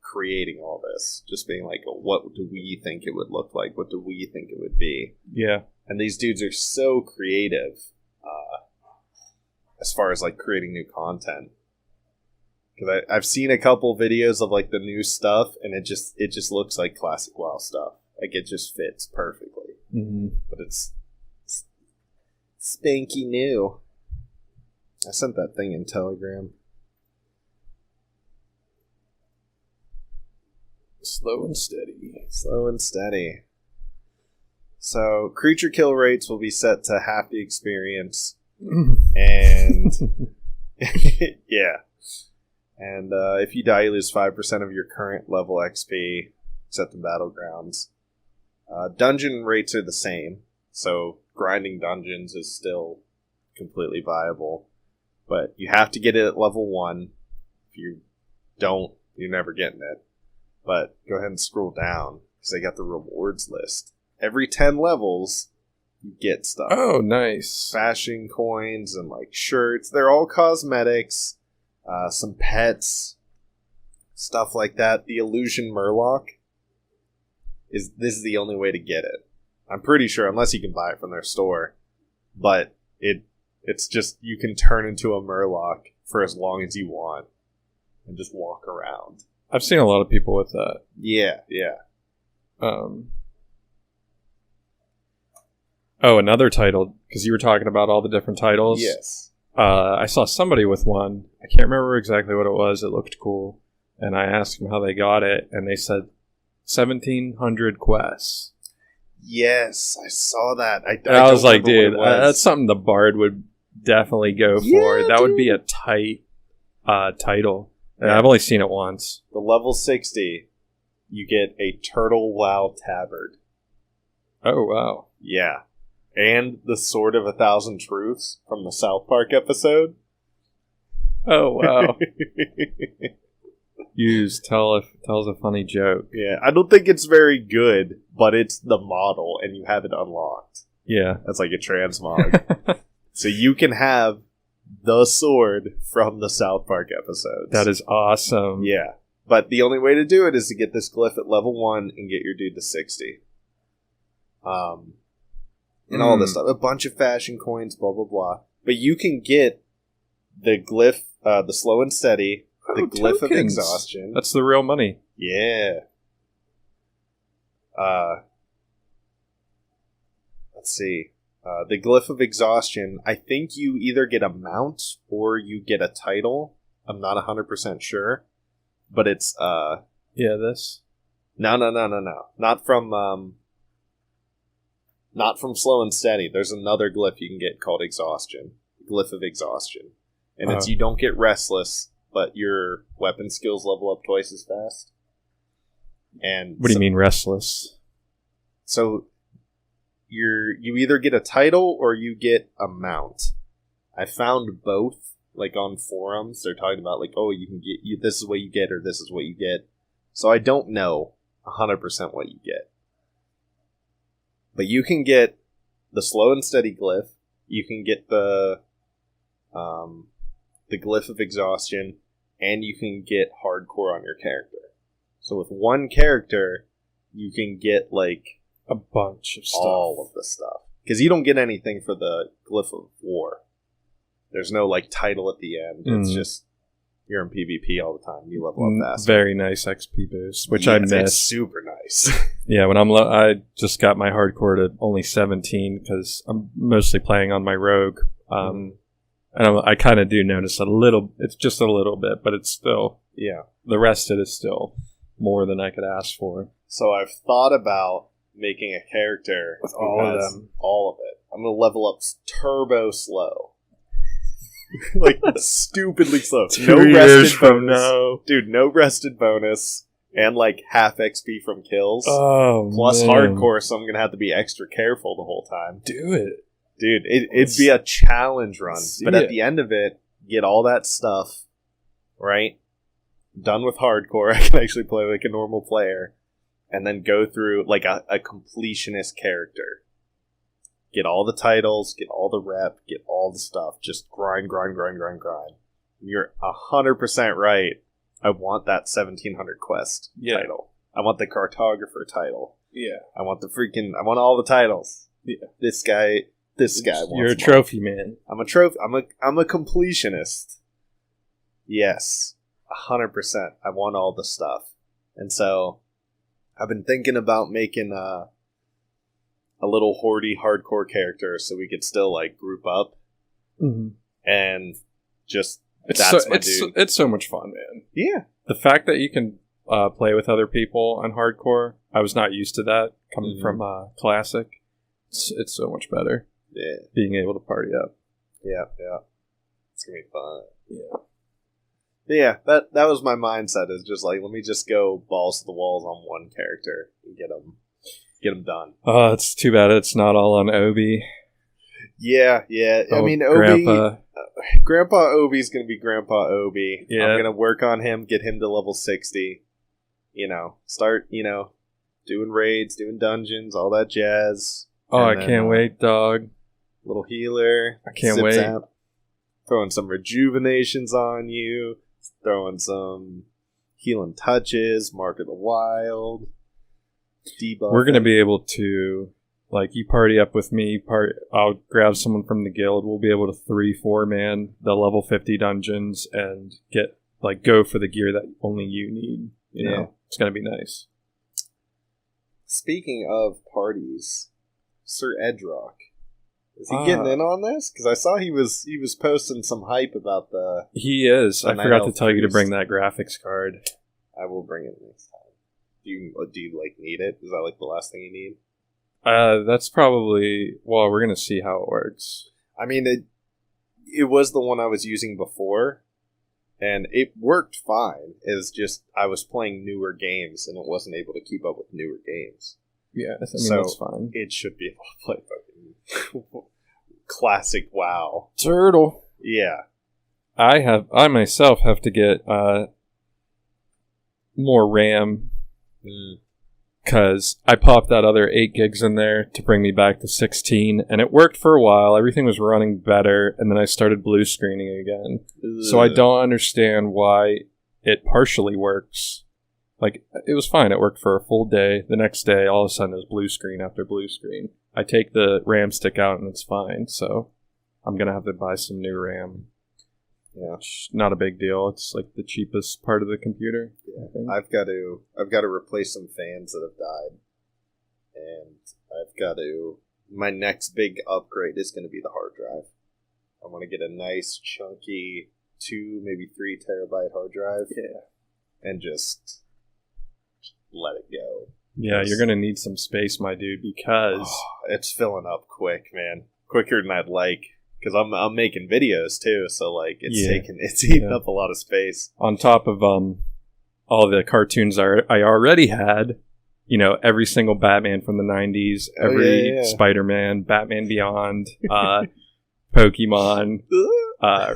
creating all this, just being like, what do we think it would look like? What do we think it would be? Yeah. And these dudes are so creative. as far as like creating new content. Because I've seen a couple videos of like the new stuff, and it just looks like classic WoW stuff. Like it just fits perfectly. Mm-hmm. But it's spanky new. I sent that thing in Telegram. Slow and steady. Slow and steady. So, creature kill rates will be set to half the experience. And... yeah. And if you die, you lose 5% of your current level XP, except in Battlegrounds. Dungeon rates are the same, so grinding dungeons is still completely viable. But you have to get it at level 1. If you don't, you're never getting it. But go ahead and scroll down, because I got the rewards list. Every 10 levels, you get stuff. Oh, nice. Fashion coins and like shirts. They're all cosmetics. Some pets. Stuff like that. The Illusion Murloc. This is the only way to get it. I'm pretty sure, unless you can buy it from their store. But it's just, you can turn into a Murloc for as long as you want. And just walk around. I've seen a lot of people with that. Yeah. Oh, another title, because you were talking about all the different titles. Yes. I saw somebody with one. I can't remember exactly what it was. It looked cool. And I asked them how they got it, and they said 1,700 quests. Yes, I saw that. I was like, dude, that's something the bard would definitely go for. That would be a tight title. And I've only seen it once. The level 60, you get a Turtle WoW Tavern. Oh, wow. Yeah. And the Sword of 1,000 Truths from the South Park episode. Oh, wow. tells a funny joke. Yeah, I don't think it's very good, but it's the model, and you have it unlocked. Yeah. That's like a transmog. So you can have the sword from the South Park episodes. That is awesome. Yeah. But the only way to do it is to get this glyph at level 1 and get your dude to 60. And all this stuff. A bunch of fashion coins, blah, blah, blah. But you can get the glyph, the slow and steady, the glyph of exhaustion. That's the real money. Yeah. Let's see. The glyph of exhaustion, I think you either get a mount or you get a title. I'm not 100% sure. But it's... this? No. Not from slow and steady. There's another glyph you can get called exhaustion. Glyph of exhaustion. And it's you don't get restless, but your weapon skills level up twice as fast. And what do you mean restless? So you either get a title or you get a mount. I found both, like on forums. They're talking about like, oh, you can get this is what you get or this is what you get. So I don't know 100% what you get. But you can get the slow and steady glyph. You can get the glyph of exhaustion, and you can get hardcore on your character. So with one character, you can get like a bunch of stuff. All of the stuff. Because you don't get anything for the glyph of war. There's no like title at the end. It's just you're in PvP all the time. You level up fast. Very nice XP boost, which I miss. It's super nice. Yeah, when I just got my hardcore to only 17 because I'm mostly playing on my rogue. And I kind of do notice a little. It's just a little bit, but it's still the rest of it is still more than I could ask for. So I've thought about making a character with all of them. All of it. I'm gonna level up turbo slow. Like stupidly slow. 2 years from now, dude. No rested bonus and like half XP from kills. Oh, plus hardcore, so I'm gonna have to be extra careful the whole time. Do it, dude. It'd be a challenge run, but at the end of it, get all that stuff right. Done with hardcore, I can actually play like a normal player, and then go through like a completionist character. Get all the titles, get all the rep, get all the stuff. Just grind. You're 100% right. I want that 1700 quest title. I want the cartographer title. Yeah. I want all the titles. Yeah. This guy this guy wants You're a trophy man. I'm a trophy. I'm a completionist. Yes, 100%. I want all the stuff, and so I've been thinking about making a little hoardy hardcore character so we could still like group up and just it's so much fun, man. Yeah, the fact that you can play with other people on hardcore, I was not used to that coming from classic. It's so much better. Yeah, being able to party up. Yeah, it's gonna be fun. Yeah, that was my mindset. Is just like, let me just go balls to the walls on one character and get them done. Oh, it's too bad it's not all on Obi. Yeah. I mean, Obi, Grandpa Obi's gonna be Grandpa Obi. Yeah. I'm gonna work on him, get him to level 60. Start doing raids, doing dungeons, all that jazz. Oh, I can't wait, dog. Little healer. I can't wait. Throwing some rejuvenations on you. Throwing some healing touches. Mark of the Wild. Debuff. We're going to be able to, like, you party up with me. I'll grab someone from the guild. We'll be able to 3-4 man the level 50 dungeons and go for the gear that only you need. You know, it's going to be nice. Speaking of parties, Sir Edrock. Is he getting in on this? Because I saw he was posting some hype about the... He is. I forgot to tell you to bring that graphics card. I will bring it next time. Do you need it? Is that the last thing you need? That's probably... Well, we're going to see how it works. I mean, it was the one I was using before, and it worked fine. It's just I was playing newer games, and it wasn't able to keep up with newer games. Yeah, that's fine. It should be able to play fucking classic WoW. Turtle. Yeah. I myself have to get more RAM because I popped that other 8 gigs in there to bring me back to 16, and it worked for a while. Everything was running better, and then I started blue screening again. Ugh. So I don't understand why it partially works. It was fine. It worked for a full day. The next day, all of a sudden, it was blue screen after blue screen. I take the RAM stick out, and it's fine. So I'm going to have to buy some new RAM. Yeah, it's not a big deal. It's the cheapest part of the computer. Yeah, I've got to replace some fans that have died. And my next big upgrade is going to be the hard drive. I want to get a nice, chunky 2, maybe 3 terabyte hard drive. Yeah. And just... let it go. Yeah, you're gonna need some space, my dude, because it's filling up quick, man. Quicker than I'd like, because I'm making videos too, so it's eating up a lot of space. On top of all the cartoons I already had, every single Batman from the 90s, every Spider-Man, Batman Beyond, Pokemon,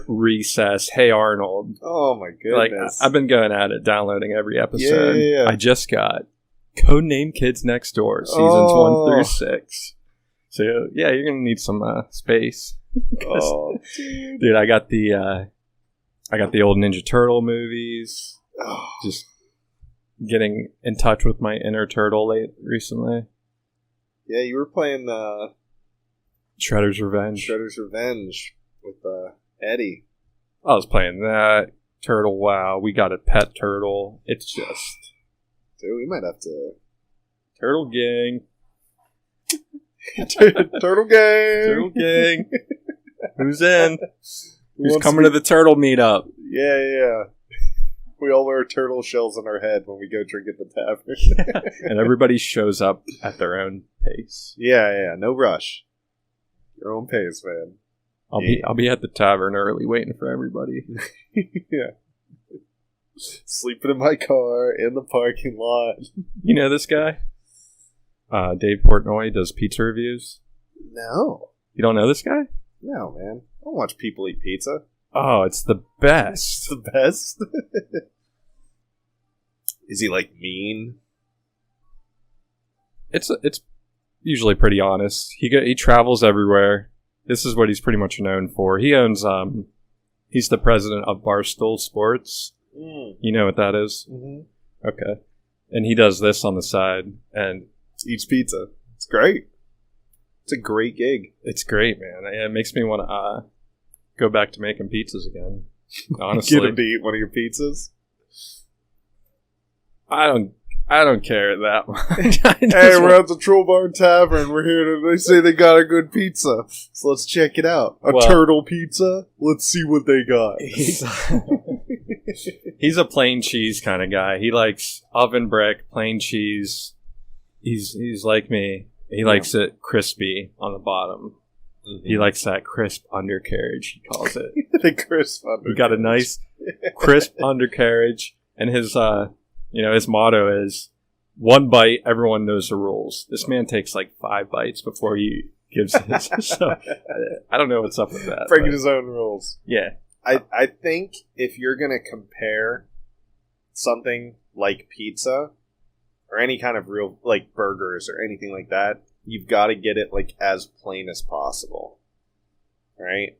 Recess, Hey Arnold. Oh my goodness. I've been going at it, downloading every episode. Yeah. I just got Codename Kids Next Door, seasons 1 through 6. So yeah, you're gonna need some space. Dude, I got the old Ninja Turtle movies. Just getting in touch with my inner turtle recently. Yeah, you were playing Shredder's Revenge. With Eddie. I was playing that. Turtle WoW. We got a pet turtle. It's just... Dude, we might have to... Turtle gang. Turtle gang. Turtle gang. Who's in? Who's coming to the turtle meetup? Yeah. We all wear turtle shells on our head when we go drink at the tavern. And everybody shows up at their own pace. Yeah. No rush. Your own pace, man. I'll be at the tavern early waiting for everybody. Yeah. Sleeping in my car in the parking lot. You know this guy? Dave Portnoy does pizza reviews. No. You don't know this guy? No, man. I don't watch people eat pizza. Oh, it's the best. It's the best? Is he mean? It's usually pretty honest. He travels everywhere. This is what he's pretty much known for. He owns, he's the president of Barstool Sports. You know what that is? Mm-hmm. Okay. And he does this on the side and eats pizza. It's great. It's a great gig. It's great, man. It makes me want to go back to making pizzas again. Honestly, Get him to eat one of your pizzas. I don't care that much. Hey, we're at the Troll Bar Tavern. We're here to. They say they got a good pizza, so let's check it out. A turtle pizza. Let's see what they got. He's a plain cheese kind of guy. He likes oven brick, plain cheese. He's like me. He likes it crispy on the bottom. Mm-hmm. He likes that crisp undercarriage, he calls it. The crisp undercarriage. He got a nice crisp undercarriage, and his his motto is, one bite, everyone knows the rules. This man takes like 5 bites before he gives his. So, I don't know what's up with that. Breaking his own rules. Yeah. I think if you're going to compare something like pizza or any kind of real, like burgers or anything like that, you've got to get it like as plain as possible. Right?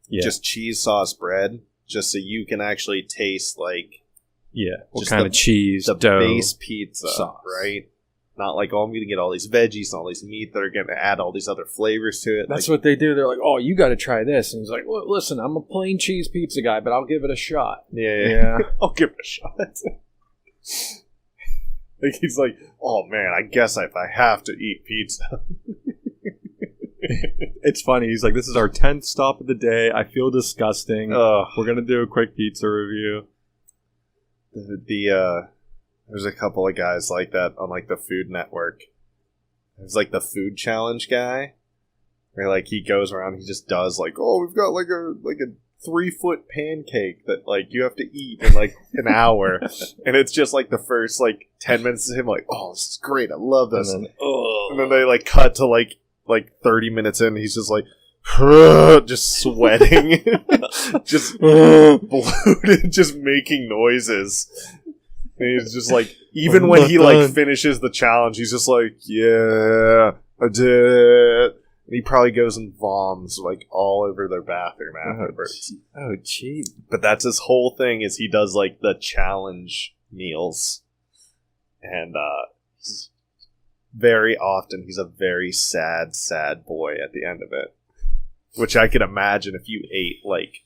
Yeah. Just cheese sauce bread, just so you can actually taste like... Yeah, what kind of cheese, the dough, base pizza, sauce. Right? Not like, I'm going to get all these veggies and all these meat that are going to add all these other flavors to it. That's what they do. They're like, oh, you got to try this. And he's like, well, listen, I'm a plain cheese pizza guy, but I'll give it a shot. Yeah. I'll give it a shot. Like he's like, oh man, I guess if I have to eat pizza. It's funny. He's like, this is our 10th stop of the day. I feel disgusting. We're going to do a quick pizza review. There's a couple of guys like that on like the Food Network. There's like the food challenge guy, where like he goes around, he just does like, oh, we've got like a 3-foot pancake that like you have to eat in like an hour, and it's just like the first like 10 minutes of him like, oh, this is great, I love this, and then they like cut to like 30 minutes in, he's just like. Just sweating, just bloated, just making noises. And he's just like, even when he like finishes the challenge, he's just like, yeah, I did it. And he probably goes and voms like all over their bathroom afterwards. Oh, gee. But that's his whole thing, is he does like the challenge meals, and very often he's a very sad boy at the end of it. Which I could imagine if you ate, like,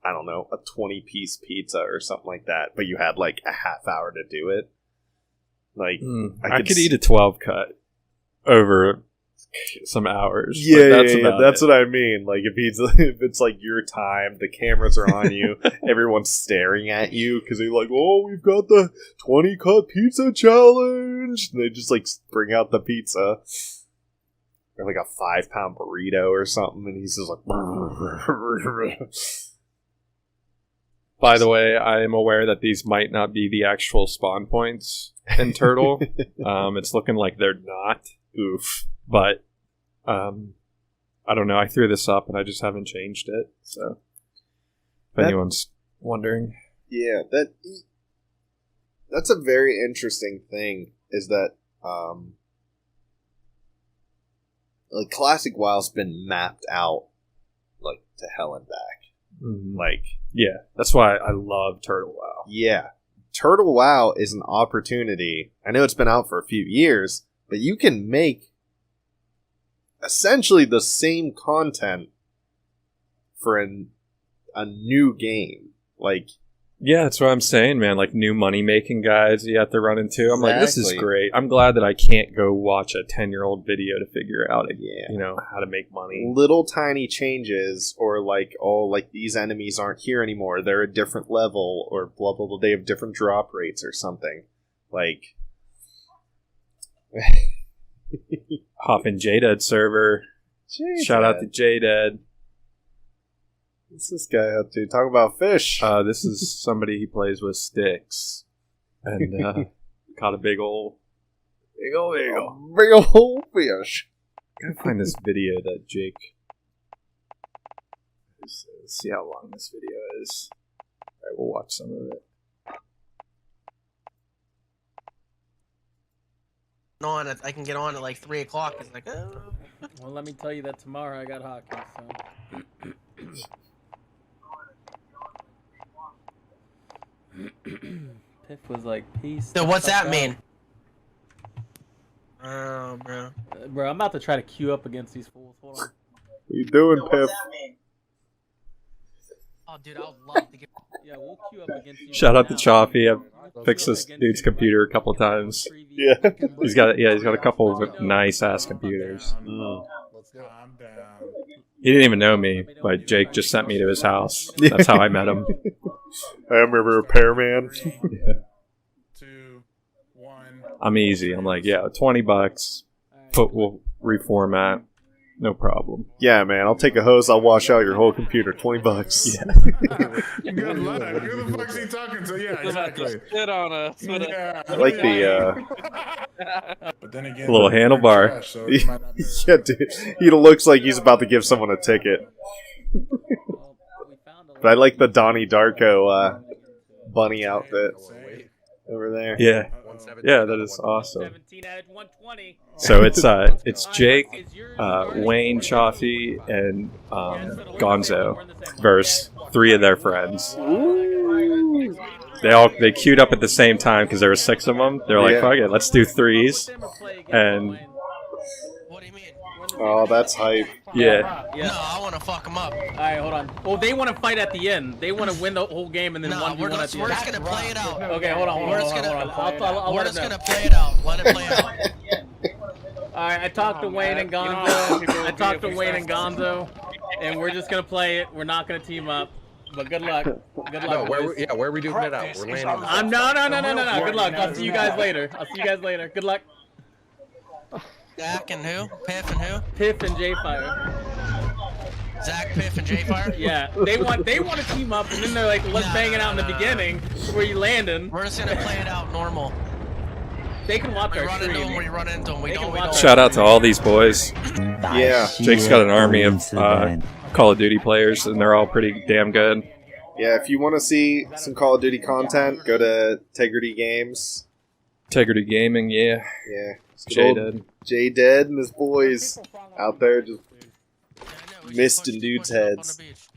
I don't know, a 20-piece pizza or something like that, but you had, like, a half hour to do it. Like, I could eat a 12-cut over some hours. Yeah, that's what I mean. Like, if it's, like, your time, the cameras are on you, everyone's staring at you, because they're like, oh, we've got the 20-cut pizza challenge! And they just, like, bring out the pizza. Or like a 5-pound burrito or something, and he's just like... By the way, I am aware that these might not be the actual spawn points in Turtle. It's looking like they're not. Oof. But, I don't know, I threw this up and I just haven't changed it, so... If anyone's wondering. Yeah, that's a very interesting thing, is that, like, Classic WoW's been mapped out, like, to hell and back. Mm-hmm. Like, yeah, that's why I love Turtle WoW. Yeah. Turtle WoW is an opportunity. I know it's been out for a few years, but you can make essentially the same content for a new game. Like, yeah, that's what I'm saying, man. Like, new money-making guys you have to run into. I'm like, this is great. I'm glad that I can't go watch a 10-year-old video to figure out, how to make money. Little tiny changes, or like, oh, like, these enemies aren't here anymore. They're a different level, or blah, blah, blah. They have different drop rates or something. Like... Hopping JDead server. Shout out to JDead. What's this guy up to? Talk about fish. This is somebody he plays with sticks. And caught a big ol' fish. Gotta find this video that Jake... Let's see how long this video is. Alright, we'll watch some of it. I can get on at like 3 o'clock. It's like, oh. Well, let me tell you that tomorrow I got hockey, so... Piff was like, peace. So what's that mean? Oh, bro. Bro, I'm about to try to queue up against these fools. Hold on. What you doing, Piff? Oh, dude, I would love to get. Yeah, we'll queue up against you. Shout out to now. Choppy. I've fixed this dude's computer a couple times. Yeah. He's got a couple of nice ass computers. Let's calm down. He didn't even know me, but Jake just sent me to his house. That's how I met him. I'm a repairman. 2, 1. I'm easy. I'm like, yeah, $20. We'll reformat. No problem. Yeah, man. I'll take a hose. I'll wash out your whole computer. $20. Yeah. Good luck. Who the fuck's he talking to? Yeah, exactly. Shit on us. Yeah. I like the. But then again, A little handlebar. trash, so it might not be- Yeah, dude. He looks like he's about to give someone a ticket. But I like the Donnie Darko bunny outfit over there. Yeah. Yeah, that is awesome. 17 out of 120. So it's Jake, Wayne, Chaffee, and Gonzo versus 3 of their friends. They queued up at the same time because there were 6 of them. They're like, Yeah. fuck it, let's do 3s. And What do you mean? Oh, that's hype. yeah, No, I want to fuck them up. Alright, hold on. Well, they want to fight at the end. They want to win the whole game and then No, 1v1 we're at just the end. gonna play it out. Okay, hold on. We're just gonna- I'll We're let just them gonna know. play it out. Let it play out. Alright, I talked to Wayne and Gonzo. I talked to Wayne and Gonzo, and we're just gonna play it. We're not gonna team up. But good luck. Good luck. No, boys. where are we doing it out? We're landing. I'm no. Good luck. I'll see you guys later. Good luck. Zach and who? Piff and who? Piff and J-Fire. Zach, Piff, and J-Fire? Yeah, they want to team up, and then they're like, let's bang it out in the beginning. Where you landing? We're just gonna play it out normal. They can watch We our run into them, stream. we run into them. We They don't, can we watch don't. shout out to all these boys. Yeah. Jake's got an army of Call of Duty players, and they're all pretty damn good. Yeah, if you want to see some Call of Duty content, go to Integrity Games. Integrity Gaming, yeah. Yeah. Jaded. J Dead and his boys out there just Yeah, I know, we mist should in push dudes' them up on heads. the beach.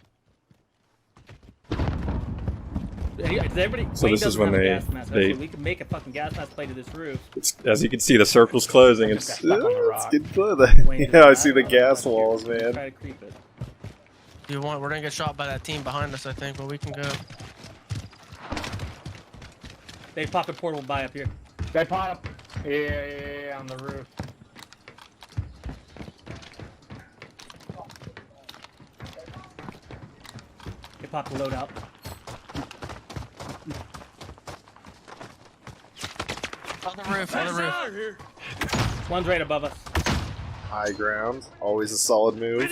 Does everybody, So Wayne this is doesn't when have a they- gas mask, they- so we can make a fucking gas mask play to this roof. As you can see, the circle's closing. It's It's getting close. Wayne, Yeah, I see the gas walls, Try man. to creep it. We're gonna get shot by that team behind us, I think, but we can go. They pop a portal by up here. They pop. Yeah, on the roof. They pop the loadout. On the roof, on the roof. One's right above us. High ground, always a solid move. I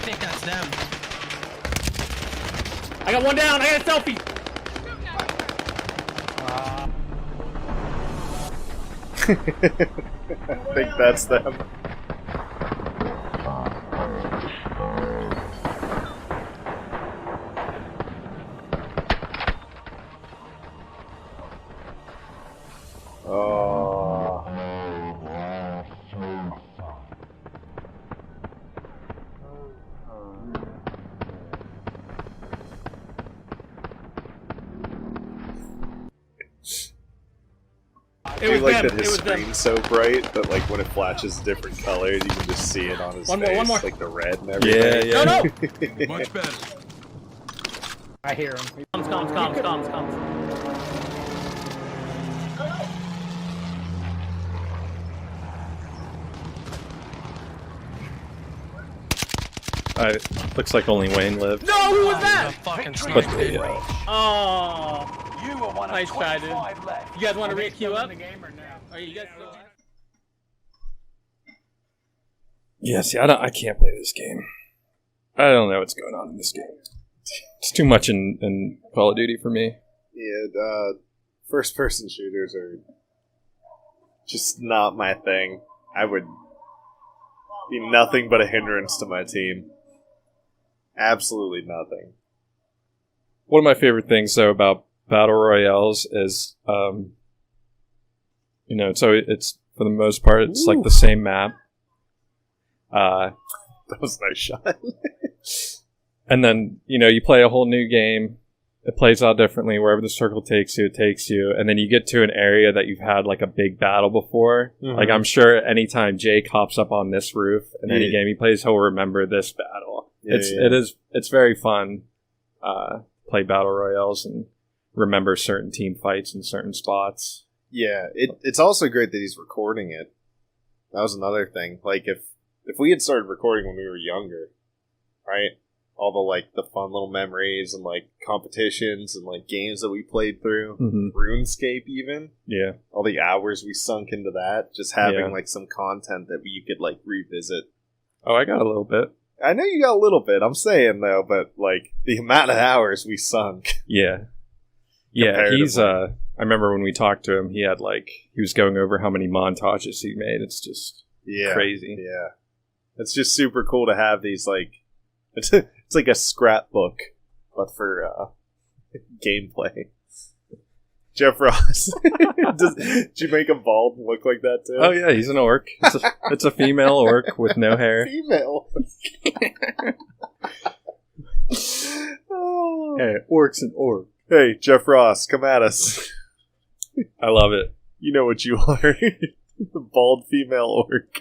think that's them. I got one down. I got a selfie. I think that's them. Oh. I It was feel like them. that It his was them. screen's so bright that like when it flashes different colors, you can just see it on his One more, face, one more. like the red and yeah, everything. yeah. No. Much better. I hear him. Comms. Looks like only Wayne lived. No, who was The that? fucking But snipe, dude. Oh, You were one nice try, dude. You guys want to re-queue up? the game or no? Are you guys still on? Yeah, see, I can't play this game. I don't know what's going on in this game. It's too much in Call of Duty for me. Yeah, first-person shooters are just not my thing. I would be nothing but a hindrance to my team. Absolutely nothing. One of my favorite things, though, about Battle Royales is, so it's, for the most part, it's like the same map. That was a nice shot. And then, you play a whole new game, it plays out differently. Wherever the circle takes you, it takes you. And then you get to an area that you've had like a big battle before. Mhm. Like I'm sure anytime Jake hops up on this roof in any Yeah. game he plays, he'll remember this battle. Yeah, It's very fun. Play battle royales and remember certain team fights in certain spots. Yeah, it's also great that he's recording it. That was another thing. Like if we had started recording when we were younger, right? All the like the fun little memories and like competitions and like games that we played through, RuneScape even. Yeah, all the hours we sunk into that, just having Yeah. like some content that you could like revisit. Oh, I got a little bit. I know you got a little bit. I'm saying though, but like the amount of hours we sunk. Yeah. Yeah, he's Comparatively. I remember when we talked to him, he was going over how many montages he made. It's just crazy. Yeah, it's just super cool to have these like it's like a scrapbook, but for gameplay. Jeff Ross, did you make him bald and look like that too? Oh yeah, he's an orc. It's a female orc with no hair. Female. Oh. Hey, orc's an orc. Hey, Jeff Ross, come at us. I love it. You know what you are. The bald female orc.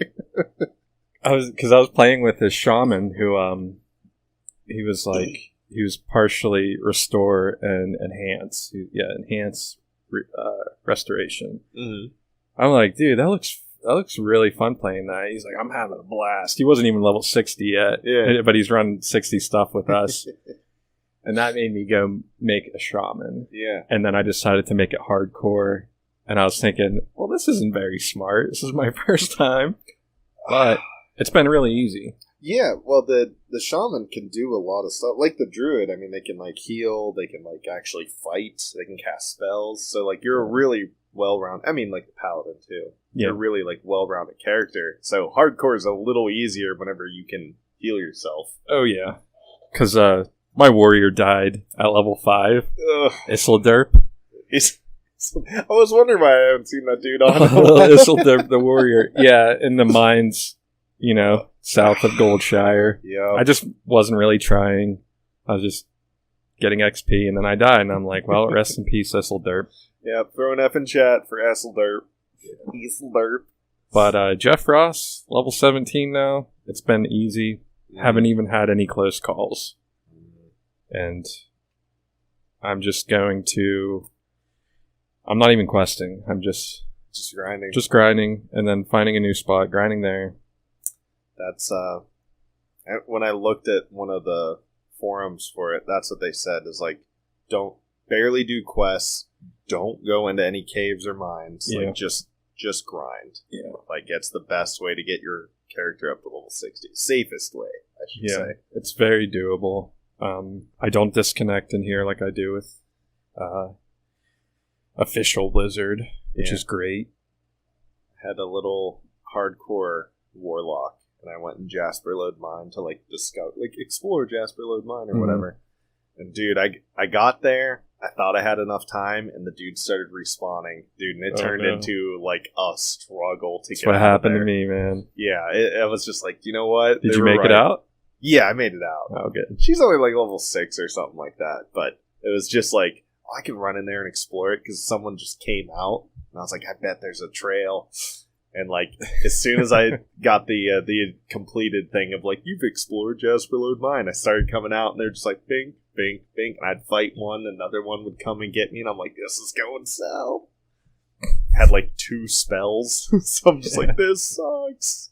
I was playing with this shaman who he was partially restore and enhance. Enhance restoration. Mm-hmm. I'm like, dude, that looks really fun playing that. He's like, I'm having a blast. He wasn't even level 60 yet. Yeah. But he's run 60 stuff with us. And that made me go make a shaman. Yeah. And then I decided to make it hardcore. And I was thinking, well, this isn't very smart. This is my first time. But it's been really easy. Yeah, well, the shaman can do a lot of stuff. Like the druid, I mean, they can, like, heal. They can, like, actually fight. They can cast spells. So, like, you're a really well-rounded... I mean, like, the paladin, too. Yeah. You're a really, like, well-rounded character. So hardcore is a little easier whenever you can heal yourself. Oh, yeah. Because my warrior died at level 5. Ugh. Isselderp. I was wondering why I haven't seen that dude on. Isselderp, the warrior. Yeah, in the mines, south of Goldshire. Yeah. I just wasn't really trying. I was just getting XP, and then I died, and I'm like, well, rest in peace, Isselderp. Yeah, throw an F in chat for Isselderp. Isselderp. But Jeff Ross, level 17 now. It's been easy. Haven't even had any close calls. And I'm just going to... I'm not even questing. I'm just grinding. Just grinding, and then finding a new spot, grinding there. That's, when I looked at one of the forums for it, that's what they said, is like, barely do quests, don't go into any caves or mines, like, just grind. Yeah. Like, it's the best way to get your character up to level 60. Safest way, I should say. It's very doable. I don't disconnect in here like I do with official Blizzard, which is great. I had a little hardcore warlock, and I went in Jasperlode Mine to explore Jasperlode Mine or whatever. And dude, I got there, I thought I had enough time, and the dude started respawning, dude, and it turned into like a struggle to That's get what out happened of to there. me, man. Yeah, it was just like, you know what? Did They you were make it right. out? Yeah, I made it out. Oh, good. She's only like level 6 or something like that, but it was just like, I can run in there and explore it because someone just came out, and I was like, I bet there's a trail. And like, as soon as I got the completed thing of like, you've explored Jasperlode Mine, I started coming out, and they're just like, bink, bink, bink, and I'd fight one, another one would come and get me, and I'm like, this is going south. Had like 2 spells, so I'm just like, this sucks.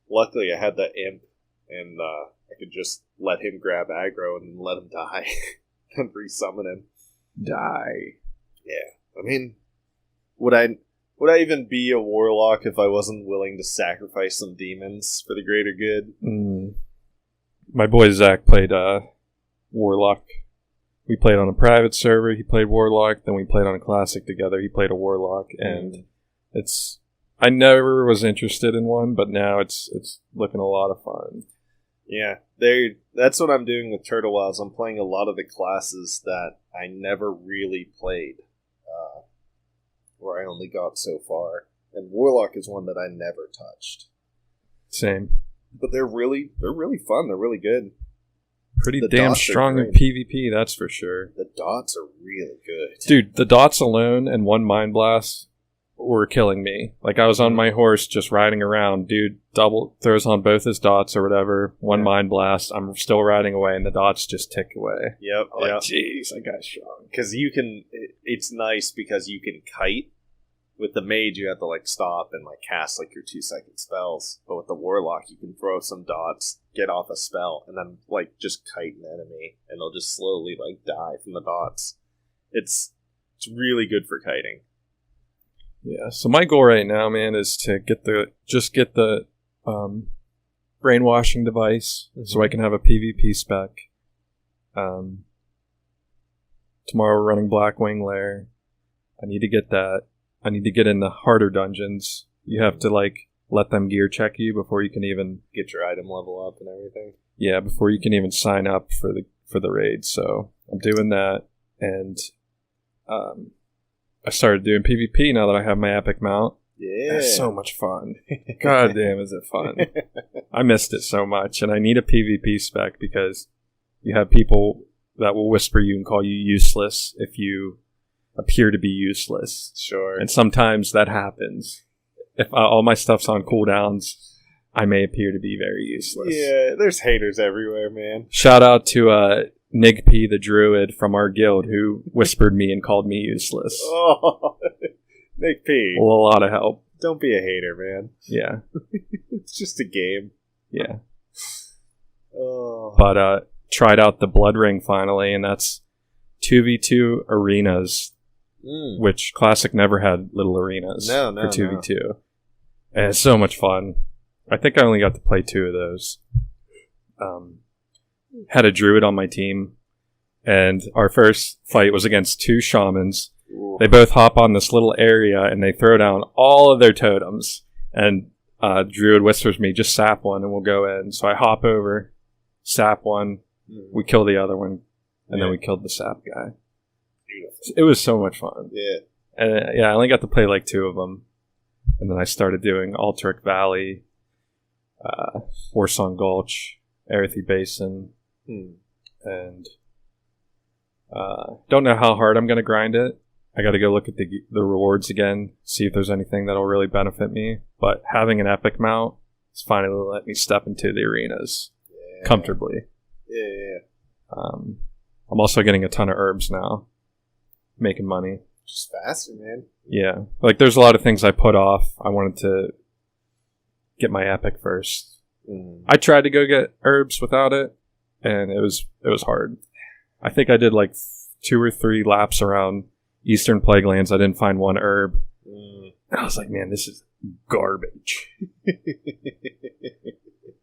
Luckily, I had that imp, and I could just let him grab aggro and let him die, and resummon him. Die. Yeah, I mean, would I even be a warlock if I wasn't willing to sacrifice some demons for the greater good? My boy Zach played warlock. We played on a private server. He played warlock. Then we played on a classic together. He played a warlock, and I never was interested in one, but now it's looking a lot of fun. Yeah, that's what I'm doing with Turtle Wilds. I'm playing a lot of the classes that I never really played, where I only got so far. And Warlock is one that I never touched. Same. But they're really fun. They're really good. pretty damn strong in PvP, that's for sure. The dots are really good. Dude, the dots alone and one Mind Blast were killing me. Like, I was on my horse just riding around. Dude double throws on both his dots or whatever. One Mind Blast. I'm still riding away, and the dots just tick away. Yep. I'm like, jeez, I got strong. Because you can... It's nice because you can kite. With the mage, you have to, like, stop and, like, cast, like, your 2-second spells. But with the warlock, you can throw some dots, get off a spell, and then, like, just kite an enemy. And they'll just slowly, like, die from the dots. It's really good for kiting. Yeah, so my goal right now, man, is to get the brainwashing device so I can have a PvP spec. Tomorrow we're running Blackwing Lair. I need to get that. I need to get in the harder dungeons. You have to, like, let them gear check you before you can even get your item level up and everything. Yeah, before you can even sign up for the raid. So I'm doing that, and I started doing PvP now that I have my epic mount. Yeah. It's so much fun. God damn, is it fun. I missed it so much, and I need a PvP spec because you have people that will whisper you and call you useless if you appear to be useless. Sure. And sometimes that happens. If all my stuff's on cooldowns, I may appear to be very useless. Yeah, there's haters everywhere, man. Shout out to Nig P, the druid from our guild, who whispered me and called me useless. Oh, Nig P. Well, a lot of help. Don't be a hater, man. Yeah. It's just a game. Yeah. Oh. But tried out the Blood Ring finally, and that's 2v2 arenas, which Classic never had little arenas for 2v2. No. And it's so much fun. I think I only got to play 2 of those. Had a druid on my team, and our first fight was against 2 shamans. Ooh. They both hop on this little area, and they throw down all of their totems. And druid whispers me, just sap one, and we'll go in. So I hop over, sap one, we kill the other one, and then we killed the sap guy. Beautiful. It was so much fun. Yeah. And I only got to play like 2 of them. And then I started doing Alteric Valley, Warsong Gulch, Erethy Basin, and don't know how hard I'm going to grind it. I got to go look at the rewards again, see if there's anything that'll really benefit me. But having an epic mount has finally let me step into the arenas comfortably. Yeah. I'm also getting a ton of herbs now, making money. Just faster, man. Yeah, like there's a lot of things I put off. I wanted to get my epic first. I tried to go get herbs without it, and it was hard. I think I did like 2 or 3 laps around Eastern Plaguelands. I didn't find one herb. And I was like, man, this is garbage.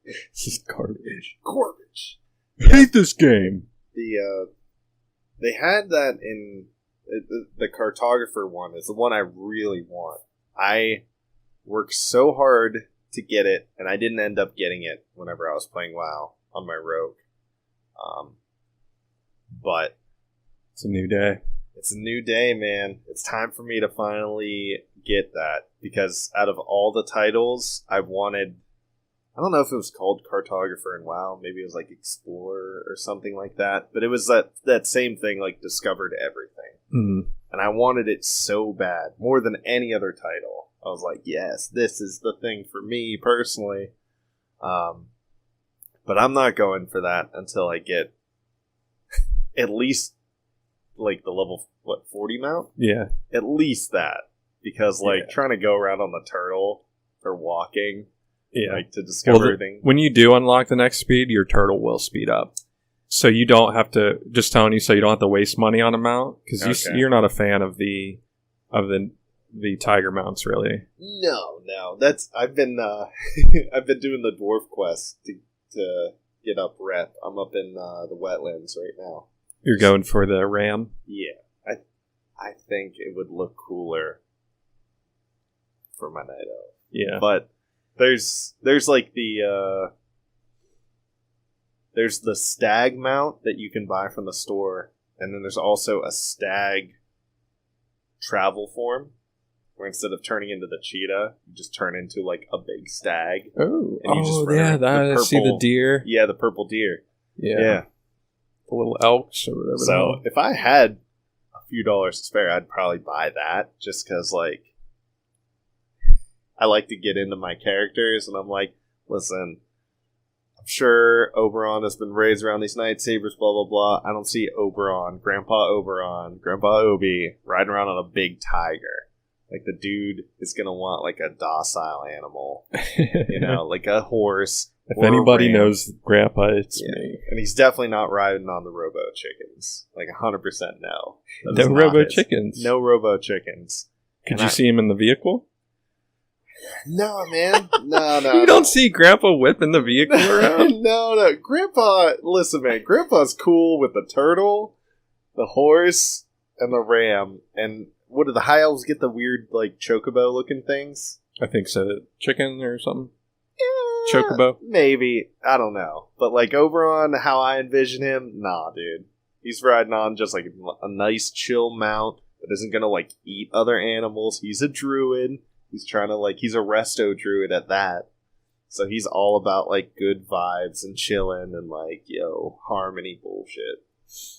This is garbage. Garbage. I hate this game. They had that in the cartographer one is the one I really want. I worked so hard to get it, and I didn't end up getting it whenever I was playing WoW on my rogue. But it's a new day. It's a new day, man. It's time for me to finally get that, because out of all the titles I've wanted, I don't know if it was called Cartographer in WoW, maybe it was like Explorer or something like that, but it was that same thing, like Discovered Everything. And I wanted it so bad, more than any other title. I was like, yes, this is the thing for me personally. But I'm not going for that until I get at least like the level 40 mount. Yeah, at least that, because trying to go around on the turtle or walking, like to discover everything. When you do unlock the next speed, your turtle will speed up. So you don't have to, just telling you, so you don't have to waste money on a mount, because you're not a fan of the tiger mounts, really. No. That's I've been I've been doing the dwarf quest to get up rep. I'm up in the wetlands right now. You're going for the ram? Yeah, I think it would look cooler for my night elf. Yeah, but there's like there's the stag mount that you can buy from the store, and then there's also a stag travel form, where instead of turning into the cheetah, you just turn into like a big stag. I see the deer. Yeah, the purple deer. Yeah. the little elks or whatever. So if I had a few dollars to spare, I'd probably buy that just because, like, I like to get into my characters, and I'm like, listen, I'm sure Oberon has been raised around these lightsabers, blah, blah, blah. I don't see Grandpa Obi, riding around on a big tiger. Like, the dude is going to want, like, a docile animal, you know, like a horse. If anybody knows Grandpa, it's me. And he's definitely not riding on the Robo Chickens. Like, 100% no. No Robo Chickens. No Robo Chickens. Could you see him in the vehicle? No, man. No. You don't see Grandpa whipping the vehicle around? No. Grandpa, listen, man. Grandpa's cool with the turtle, the horse, and the ram. And what do the high elves get, the weird, like, chocobo looking things? I think so. Chicken or something? Chocobo? Maybe. I don't know. But, like, Oberon, how I envision him, nah, dude. He's riding on just, like, a nice, chill mount that isn't gonna, like, eat other animals. He's a druid. He's trying to, like, he's a resto druid at that. So he's all about, like, good vibes and chilling and, like, harmony bullshit.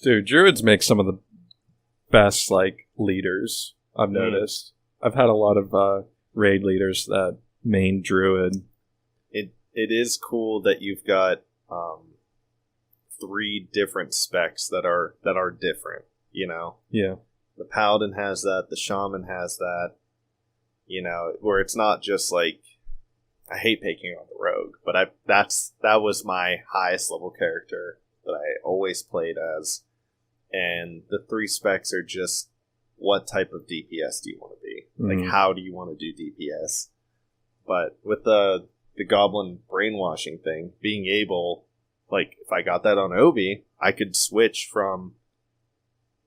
Dude, druids make some of the best, like, leaders I've noticed. I've had a lot of raid leaders that main druid. It is cool that you've got 3 different specs that are different, you know? Yeah. The paladin has that, the shaman has that, you know, where it's not just like, I hate picking on the rogue, but that was my highest level character that I always played as. And the 3 specs are just, what type of DPS do you want to be? Like, how do you want to do DPS? But with the goblin brainwashing thing, being able, like, if I got that on Obi, I could switch from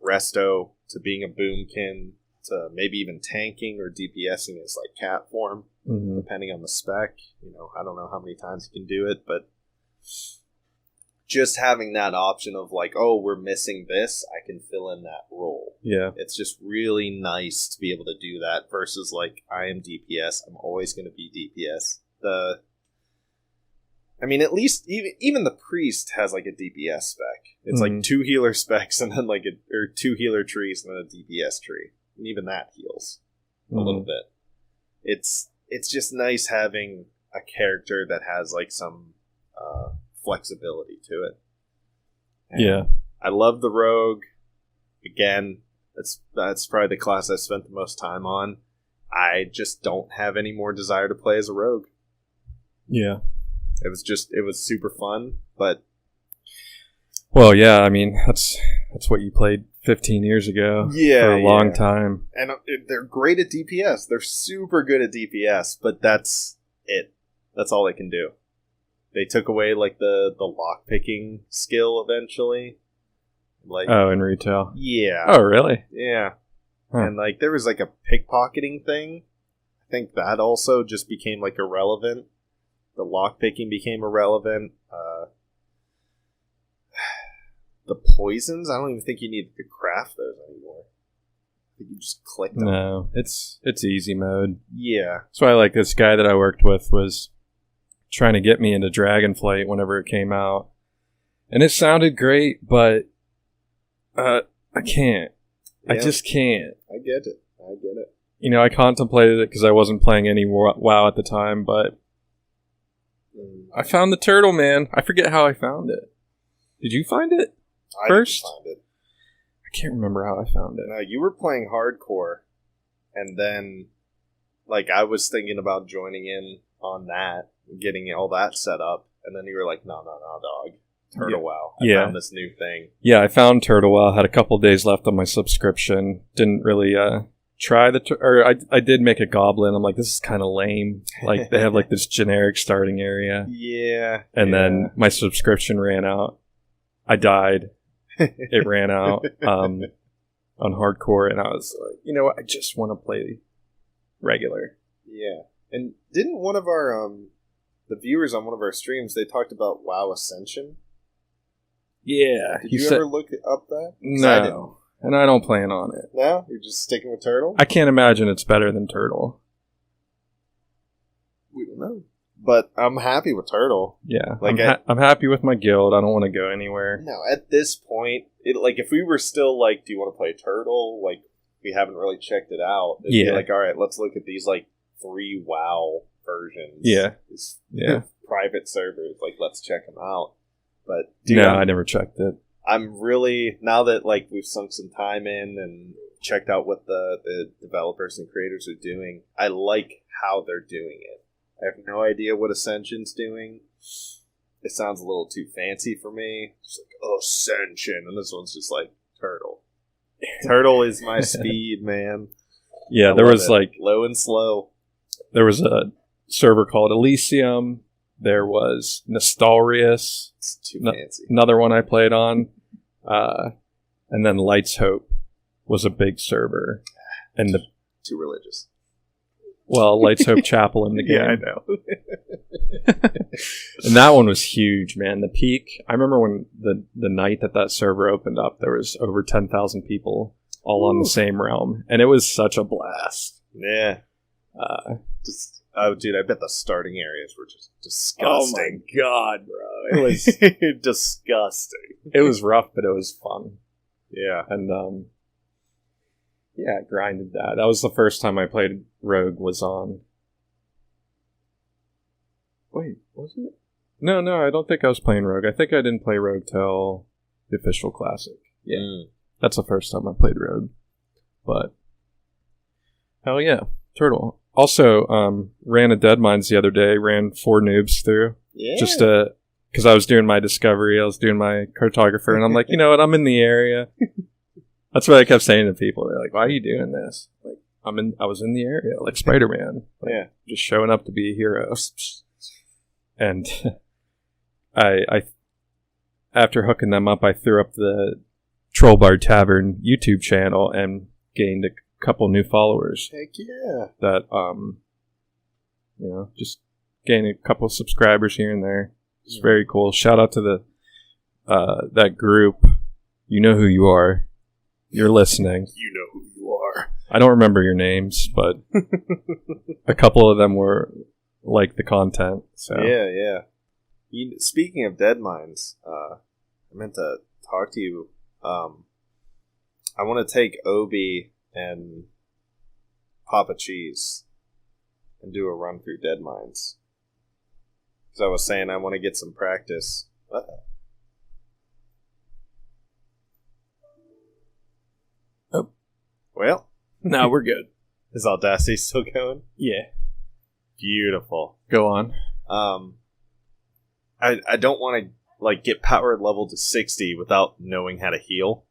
resto to being a boomkin to maybe even tanking or DPSing as, like, cat form, depending on the spec. You know, I don't know how many times you can do it, but just having that option of, like, oh, we're missing this, I can fill in that role. Yeah. It's just really nice to be able to do that versus, like, I am DPS, I'm always going to be DPS. I mean, at least even the priest has, like, a DPS spec. It's like 2 healer specs and then, like, or 2 healer trees and then a DPS tree. And even that heals a little bit. It's just nice having a character that has, like, some flexibility to it. And yeah. I love the rogue. Again, that's probably the class I spent the most time on. I just don't have any more desire to play as a rogue. Yeah. It was super fun, but... Well, yeah, I mean, that's what you played 15 years ago. Yeah, for a long time. And they're great at DPS. They're super good at DPS, but that's it. That's all they can do. They took away, like, the lockpicking skill eventually. Like, in retail? Yeah. Oh, really? Yeah. Huh. And, like, there was, like, a pickpocketing thing. I think that also just became, like, irrelevant. The lockpicking became irrelevant. The poisons, I don't even think you need to craft those anymore. I think you just click them. No, it's easy mode. Yeah. That's why, like, this guy that I worked with was trying to get me into Dragonflight whenever it came out. And it sounded great, but I can't. Yeah. I just can't. I get it. You know, I contemplated it because I wasn't playing any WoW at the time, but I found the turtle, man. I forget how I found it. Did you find it first? I didn't find it. I can't remember how I found it. No, you were playing hardcore, and then, like, I was thinking about joining in on that, getting all that set up, and then you were like, no, dog. Turtle WoW. I found this new thing. Yeah, I found Turtle WoW. Had a couple days left on my subscription. Didn't really try I did make a goblin. I'm like, this is kind of lame. Like, they have, like, this generic starting area. Yeah. And then my subscription ran out. I died. It ran out on hardcore, and I was like, you know what? I just want to play regular. Yeah. And didn't one of our the viewers on one of our streams, they talked about WoW Ascension? Yeah. Did you ever look up that? No. And I don't plan on it. No? You're just sticking with Turtle? I can't imagine it's better than Turtle. We don't know. But I'm happy with Turtle. Yeah, like I'm happy with my guild. I don't want to go anywhere. No, at this point, like if we were still like, do you want to play Turtle? Like we haven't really checked it out. It'd be like, all right, let's look at these like 3 WoW versions. Yeah, private servers. Like let's check them out. But I never checked it. I'm really, now that like we've sunk some time in and checked out what the developers and creators are doing, I like how they're doing it. I have no idea what Ascension's doing. It sounds a little too fancy for me. It's like, Ascension. And this one's just like, Turtle. Turtle is my speed, man. Yeah, there was like... Low and slow. There was a server called Elysium. There was Nostalrius. It's too fancy. Another one I played on. And then Lights Hope was a big server. And too religious. Well, Lights Hope Chapel in the game. Yeah, I know. And that one was huge, man. The peak. I remember when the night that server opened up, there was over 10,000 people all on the same realm. And it was such a blast. Yeah. Dude, I bet the starting areas were just disgusting. Oh my god, bro. It was disgusting. It was rough, but it was fun. Yeah. And, yeah, I grinded that. That was the first time I played Rogue was on. Wait, was it? No, I don't think I was playing Rogue. I think I didn't play Rogue till the official classic. Yeah. That's the first time I played Rogue. But, hell yeah, Turtle. Also, ran a Deadmines the other day, ran 4 noobs through. Yeah. Just because I was doing my discovery, I was doing my cartographer, and I'm like, you know what, I'm in the area. That's what I kept saying to people. They're like, why are you doing this? Like, I was in the area, like Spider-Man. Like, yeah. Just showing up to be a hero. And I after hooking them up, I threw up the Trollbard Tavern YouTube channel and gained a couple new followers. Heck yeah. That, just gained a couple subscribers here and there. It's very cool. Shout out to that group. You know who you are. You're listening. You know who you are. I don't remember your names, but a couple of them were like the content. So yeah. Speaking of Deadmines, I meant to talk to you. I want to take Obi and Papa Cheese and do a run through Deadmines. Because I was saying I want to get some practice. Oh. Well, no, we're good. Is Audacity still going? Yeah. Beautiful. Go on. I don't want to like get power level to 60 without knowing how to heal.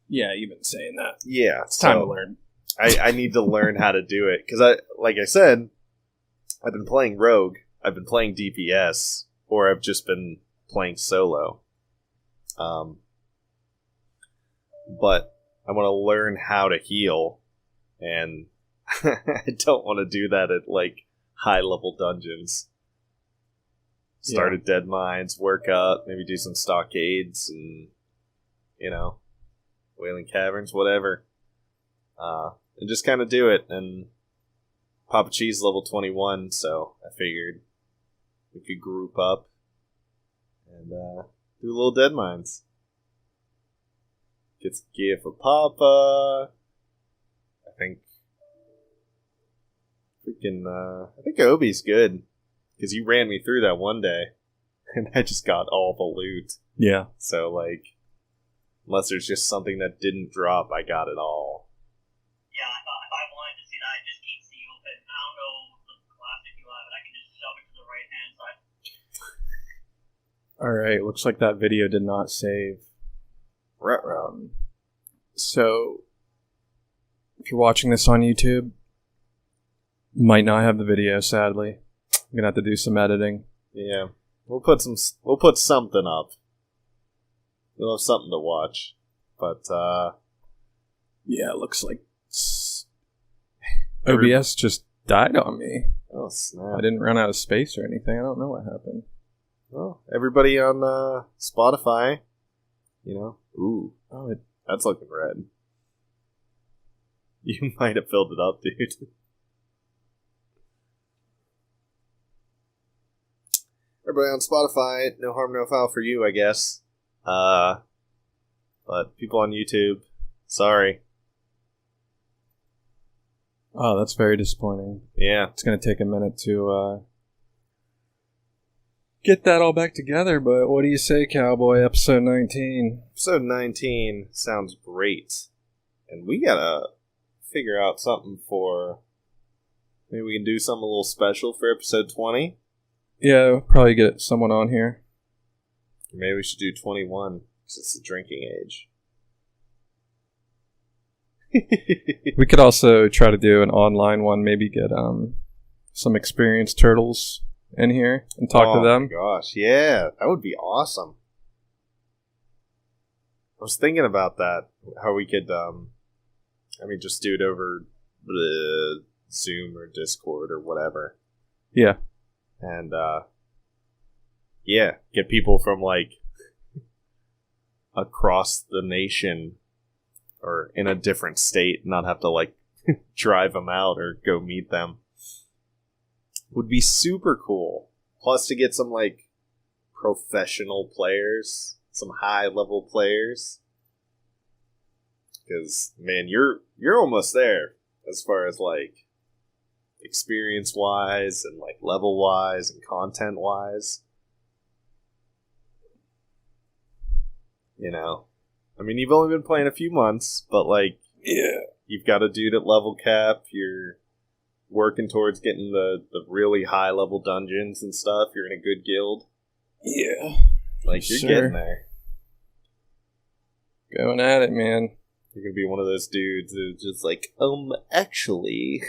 Yeah, you've been saying that. Yeah, it's time to learn. I need to learn how to do it because like I said, I've been playing Rogue, I've been playing DPS, or I've just been playing solo. But I want to learn how to heal, and I don't want to do that at like high level dungeons. Start at Deadmines, work up, maybe do some stockades, and Wailing Caverns, whatever. And just kind of do it. And Papa Cheese level 21, so I figured we could group up and do a little Deadmines. Get some gear for Papa. I think Obi's good. Because you ran me through that one day, and I just got all the loot. Yeah. So, like, unless there's just something that didn't drop, I got it all. Yeah, if I wanted to see that, I just keep the open. I don't know the classic you have, but I can just shove it to the right-hand side. Alright, looks like that video did not save. So, if you're watching this on YouTube, might not have the video, sadly. I'm gonna have to do some editing. Yeah, we'll put something up. You'll have something to watch, but yeah, it looks like OBS just died on me. Oh snap! I didn't run out of space or anything. I don't know what happened. Well, everybody on Spotify, that's looking red. You might have filled it up, dude. everybody on Spotify, no harm, no foul for you, I guess. But people on YouTube, sorry. Oh, that's very disappointing. Yeah. It's going to take a minute to get that all back together, but what do you say, Cowboy? Episode 19. Episode 19 sounds great. And we gotta figure out something for... Maybe we can do something a little special for episode 20? Yeah, we'll probably get someone on here. Maybe we should do 21, because it's the drinking age. We could also try to do an online one, maybe get some experienced turtles in here and talk to them. Oh my gosh, yeah, that would be awesome. I was thinking about that, how we could, just do it over Zoom or Discord or whatever. Yeah. And, get people from, across the nation or in a different state, not have to, drive them out or go meet them. Would be super cool. Plus to get some, professional players, some high-level players. Because, man, you're almost there as far as, experience-wise and, level-wise and content-wise. You know? I mean, you've only been playing a few months, but, yeah, you've got a dude at level cap, you're working towards getting the really high-level dungeons and stuff, you're in a good guild. Yeah. You're getting there. Going at it, man. You're gonna be one of those dudes who's just actually,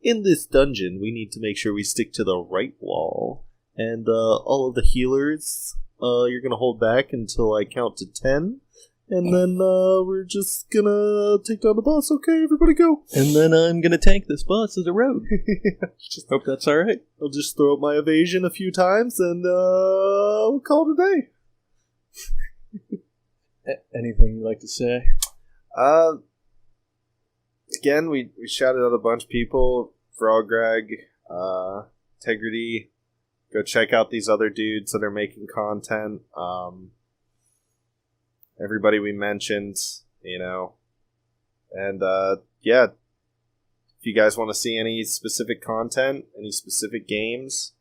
in this dungeon, we need to make sure we stick to the right wall, and all of the healers, you're gonna hold back until I count to 10, and then we're just gonna take down the boss. Okay, everybody go. And then I'm gonna tank this boss as a rogue. Just hope that's alright. I'll just throw up my evasion a few times, and we'll call it a day. Anything you'd like to say? Again, we shouted out a bunch of people. Frogreg, Integrity. Go check out these other dudes that are making content. Everybody we mentioned, And, if you guys want to see any specific content, any specific games,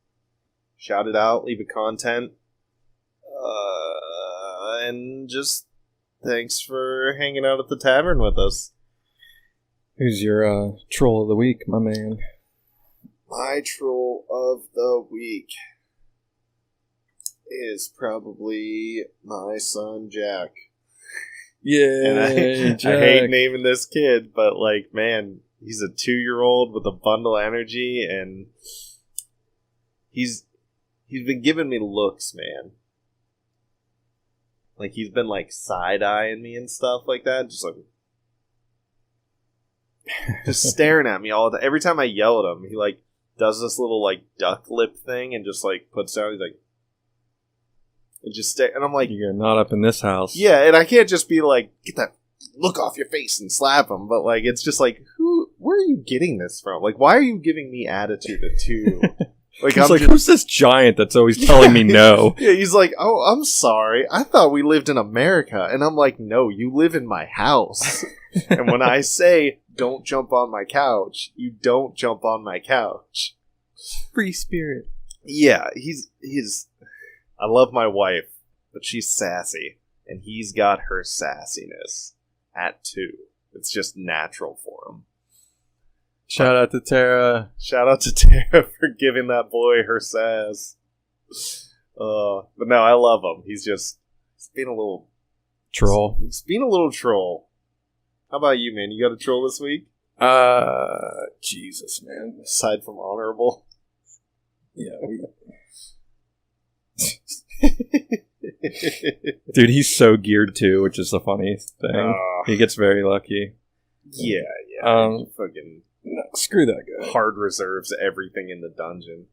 shout it out, leave a comment. And just thanks for hanging out at the tavern with us. Who's your troll of the week, my man? My troll of the week is probably my son, Jack. Yeah, I hate naming this kid, but man, he's a 2-year-old with a bundle of energy, and he's been giving me looks, man. He's been side-eyeing me and stuff like that, just staring at me all the time. Every time I yell at him, he does this little duck lip thing and just puts down. He's and just stare, and I'm you're not up in this house. Yeah, and I can't just be get that look off your face and slap him, but it's just where are you getting this from? Why are you giving me attitude at 2? Who's this giant that's always telling me no? Yeah, he's oh, I'm sorry. I thought we lived in America. And I'm no, you live in my house. And when I say, don't jump on my couch, you don't jump on my couch. Free spirit. Yeah, he's I love my wife, but she's sassy. And he's got her sassiness at 2. It's just natural for him. Shout out to Tara. Shout out to Tara for giving that boy her sass. But no, I love him. He's being a little troll. He's being a little troll. How about you, man? You got a troll this week? Jesus, man. Aside from honorable. Yeah. Dude, he's so geared too, which is the funniest thing. He gets very lucky. Yeah. Fucking. No, screw that guy. Hard reserves everything in the dungeon.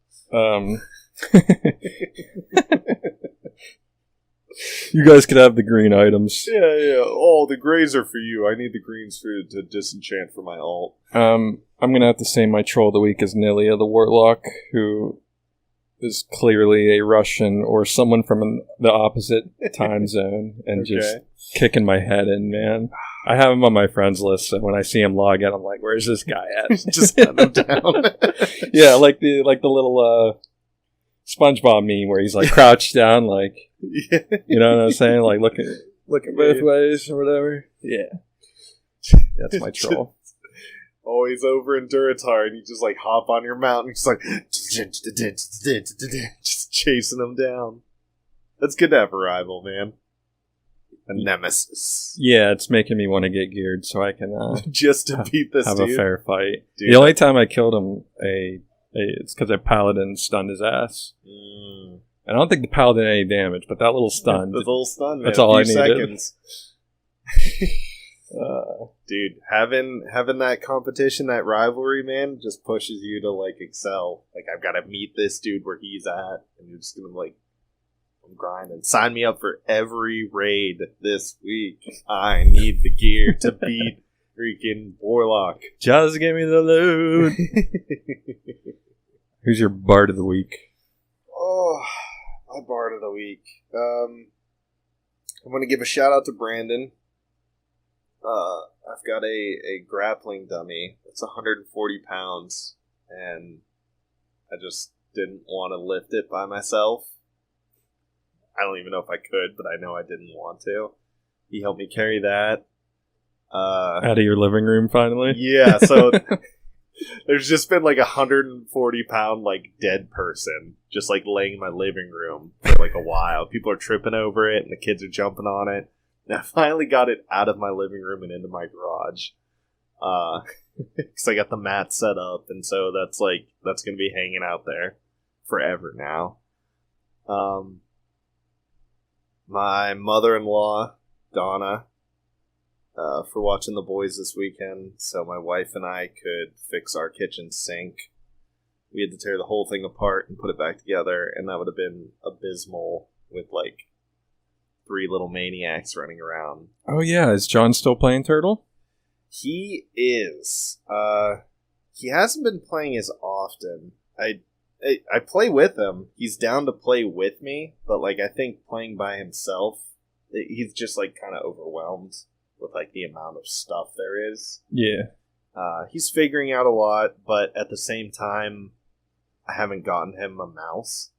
You guys could have the green items. Yeah. Oh, the grays are for you. I need the greens to disenchant for my alt. I'm gonna have to say my troll of the week is Nilia the Warlock, who is clearly a Russian or someone from the opposite time zone and just kicking my head in, man. I have him on my friends list, so when I see him log in, I'm like, "Where's this guy at?" Just hunt him down. Yeah, like the little SpongeBob meme where he's like crouched down, like you know what I'm saying, like looking both ways or whatever. Yeah, that's my troll. Always over in Duratar, and you just like hop on your mountain, just like just chasing them down. That's good to have a rival, man. A nemesis. Yeah, it's making me want to get geared so I can just to beat this have dude. a fair fight. Dude, the only time I killed him, it's because a paladin stunned his ass. And I don't think the paladin did any damage, but that little stun. The little stun, man. That's all I needed. Seconds. Dude, having that competition, that rivalry, man, just pushes you to like excel. Like, I've got to meet this dude where he's at, and you're just gonna like grind and sign me up for every raid this week. I need the gear to beat freaking Warlock. Just give me the loot. Who's your bard of the week? Oh, my bard of the week. I'm gonna give a shout out to Brandon. I've got a grappling dummy that's 140 pounds, and I just didn't want to lift it by myself. I don't even know if I could, but I know I didn't want to. He helped me carry that. Out of your living room, finally? Yeah, so there's just been like 140 pound like dead person just like laying in my living room for like a while. People are tripping over it, and the kids are jumping on it. And I finally got it out of my living room and into my garage. Because I got the mat set up, and so that's going to be hanging out there forever now. My mother-in-law, Donna, for watching the boys this weekend, so my wife and I could fix our kitchen sink. We had to tear the whole thing apart and put it back together, and that would have been abysmal with like 3 little maniacs running around. Oh yeah, is John still playing Turtle? He is. He hasn't been playing as often. I play with him. He's down to play with me, but like I think playing by himself, he's just like kind of overwhelmed with like the amount of stuff there is. Yeah. He's figuring out a lot, but at the same time, I haven't gotten him a mouse.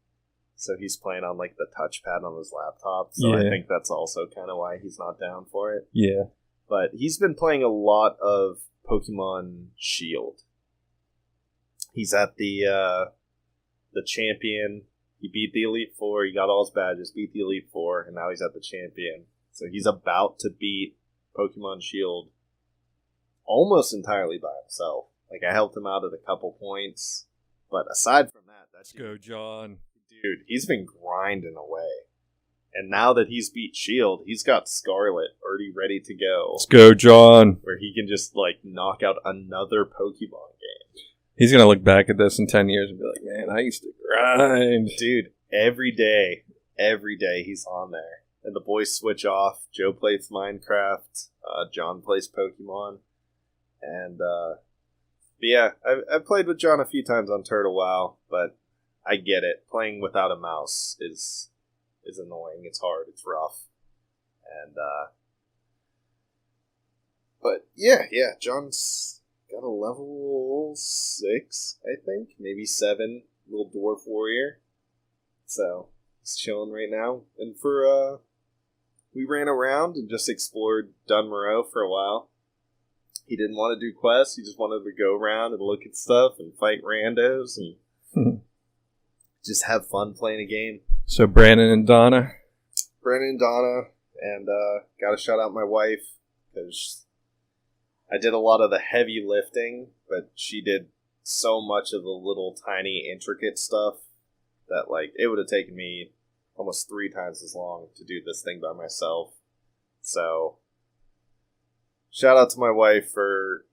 So he's playing on like the touchpad on his laptop. So I think that's also kind of why he's not down for it. Yeah. But he's been playing a lot of Pokemon Shield. He's at the champion. He beat the Elite Four. He got all his badges, beat the Elite Four, and now he's at the champion. So he's about to beat Pokemon Shield almost entirely by himself. Like, I helped him out at a couple points. But aside from that, Let's go, John. Dude, he's been grinding away. And now that he's beat Shield, he's got Scarlet already ready to go. Let's go, John. Where he can just, like, knock out another Pokemon game. He's going to look back at this in 10 years and be like, man, I used to grind. Dude, every day he's on there. And the boys switch off. Joe plays Minecraft. John plays Pokemon. And, yeah, I've played with John a few times on Turtle WoW, but I get it. Playing without a mouse is annoying. It's hard. It's rough. And, but yeah, John's got a level 6, I think. Maybe 7. Little dwarf warrior. So, he's chilling right now. And we ran around and just explored Dunmoreau for a while. He didn't want to do quests. He just wanted to go around and look at stuff and fight randos and just have fun playing a game. So Brandon and Donna? Brandon and Donna. And got to shout out my wife because I did a lot of the heavy lifting, but she did so much of the little tiny intricate stuff that like it would have taken me almost 3 times as long to do this thing by myself. So shout out to my wife for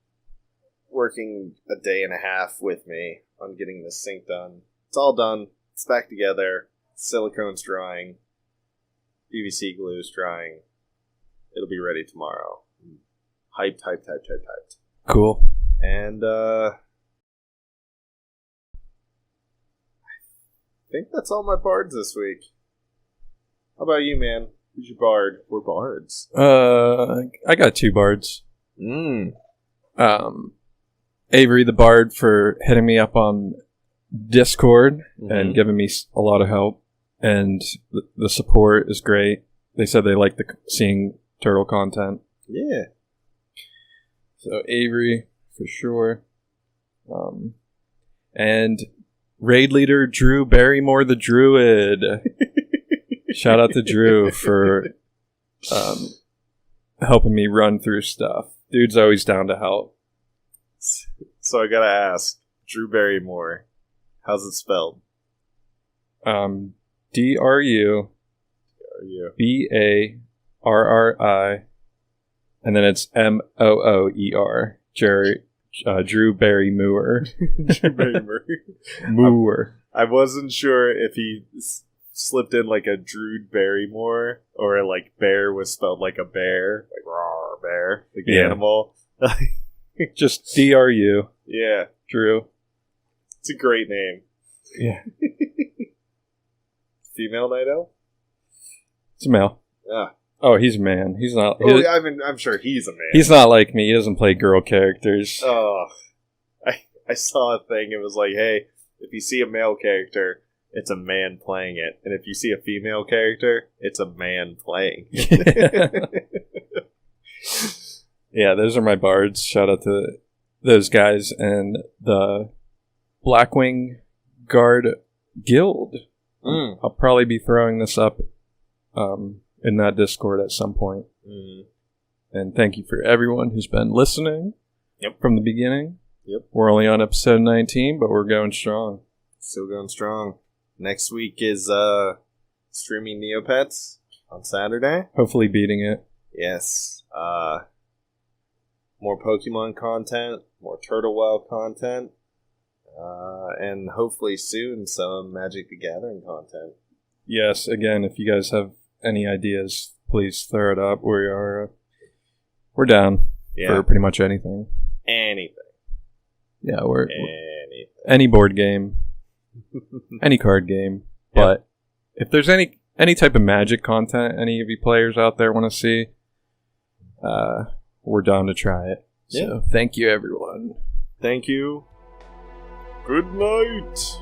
working a day and a half with me on getting this sink done. It's all done. It's back together. Silicone's drying. PVC glue's drying. It'll be ready tomorrow. Hyped. Cool. And I think that's all my bards this week. How about you, man? Who's your bard? We're bards. I got 2 bards. Mm. Avery the bard for hitting me up on Discord and giving me a lot of help, and the support is great. They said they like seeing turtle content. Yeah. So Avery for sure. And raid leader Drew Barrymore the Druid. Shout out to Drew for helping me run through stuff. Dude's always down to help. So I gotta ask, Drew Barrymore, how's it spelled? DRU BARRI, and then it's MOOER. Drew Barrymore. Drew Barrymore. Moore. I wasn't sure if he slipped in like a Drew Barrymore or like bear was spelled like a bear, like raw bear, like the animal. Just DRU. Yeah, Drew. It's a great name. Yeah. Female Night Elf? It's a male. Yeah. Oh, he's a man. He's not. I mean, I'm sure he's a man. He's not like me. He doesn't play girl characters. Oh, I saw a thing. It was like, hey, if you see a male character, it's a man playing it, and if you see a female character, it's a man playing. Yeah, those are my bards. Shout out to those guys and the Blackwing Guard Guild. I'll probably be throwing this up in that Discord at some point. And thank you for everyone who's been listening from the beginning. Yep. We're only on episode 19, but we're going strong. Still going strong. Next week is streaming Neopets on Saturday. Hopefully beating it. Yes. More Pokemon content, more Turtle Well content, and hopefully soon some Magic the Gathering content. Yes, again, if you guys have any ideas, please throw it up. We're down for pretty much anything. Anything. Yeah, we're any board game, any card game. But if there's any type of Magic content any of you players out there want to see, we're down to try it. So thank you, everyone. Thank you. Good night.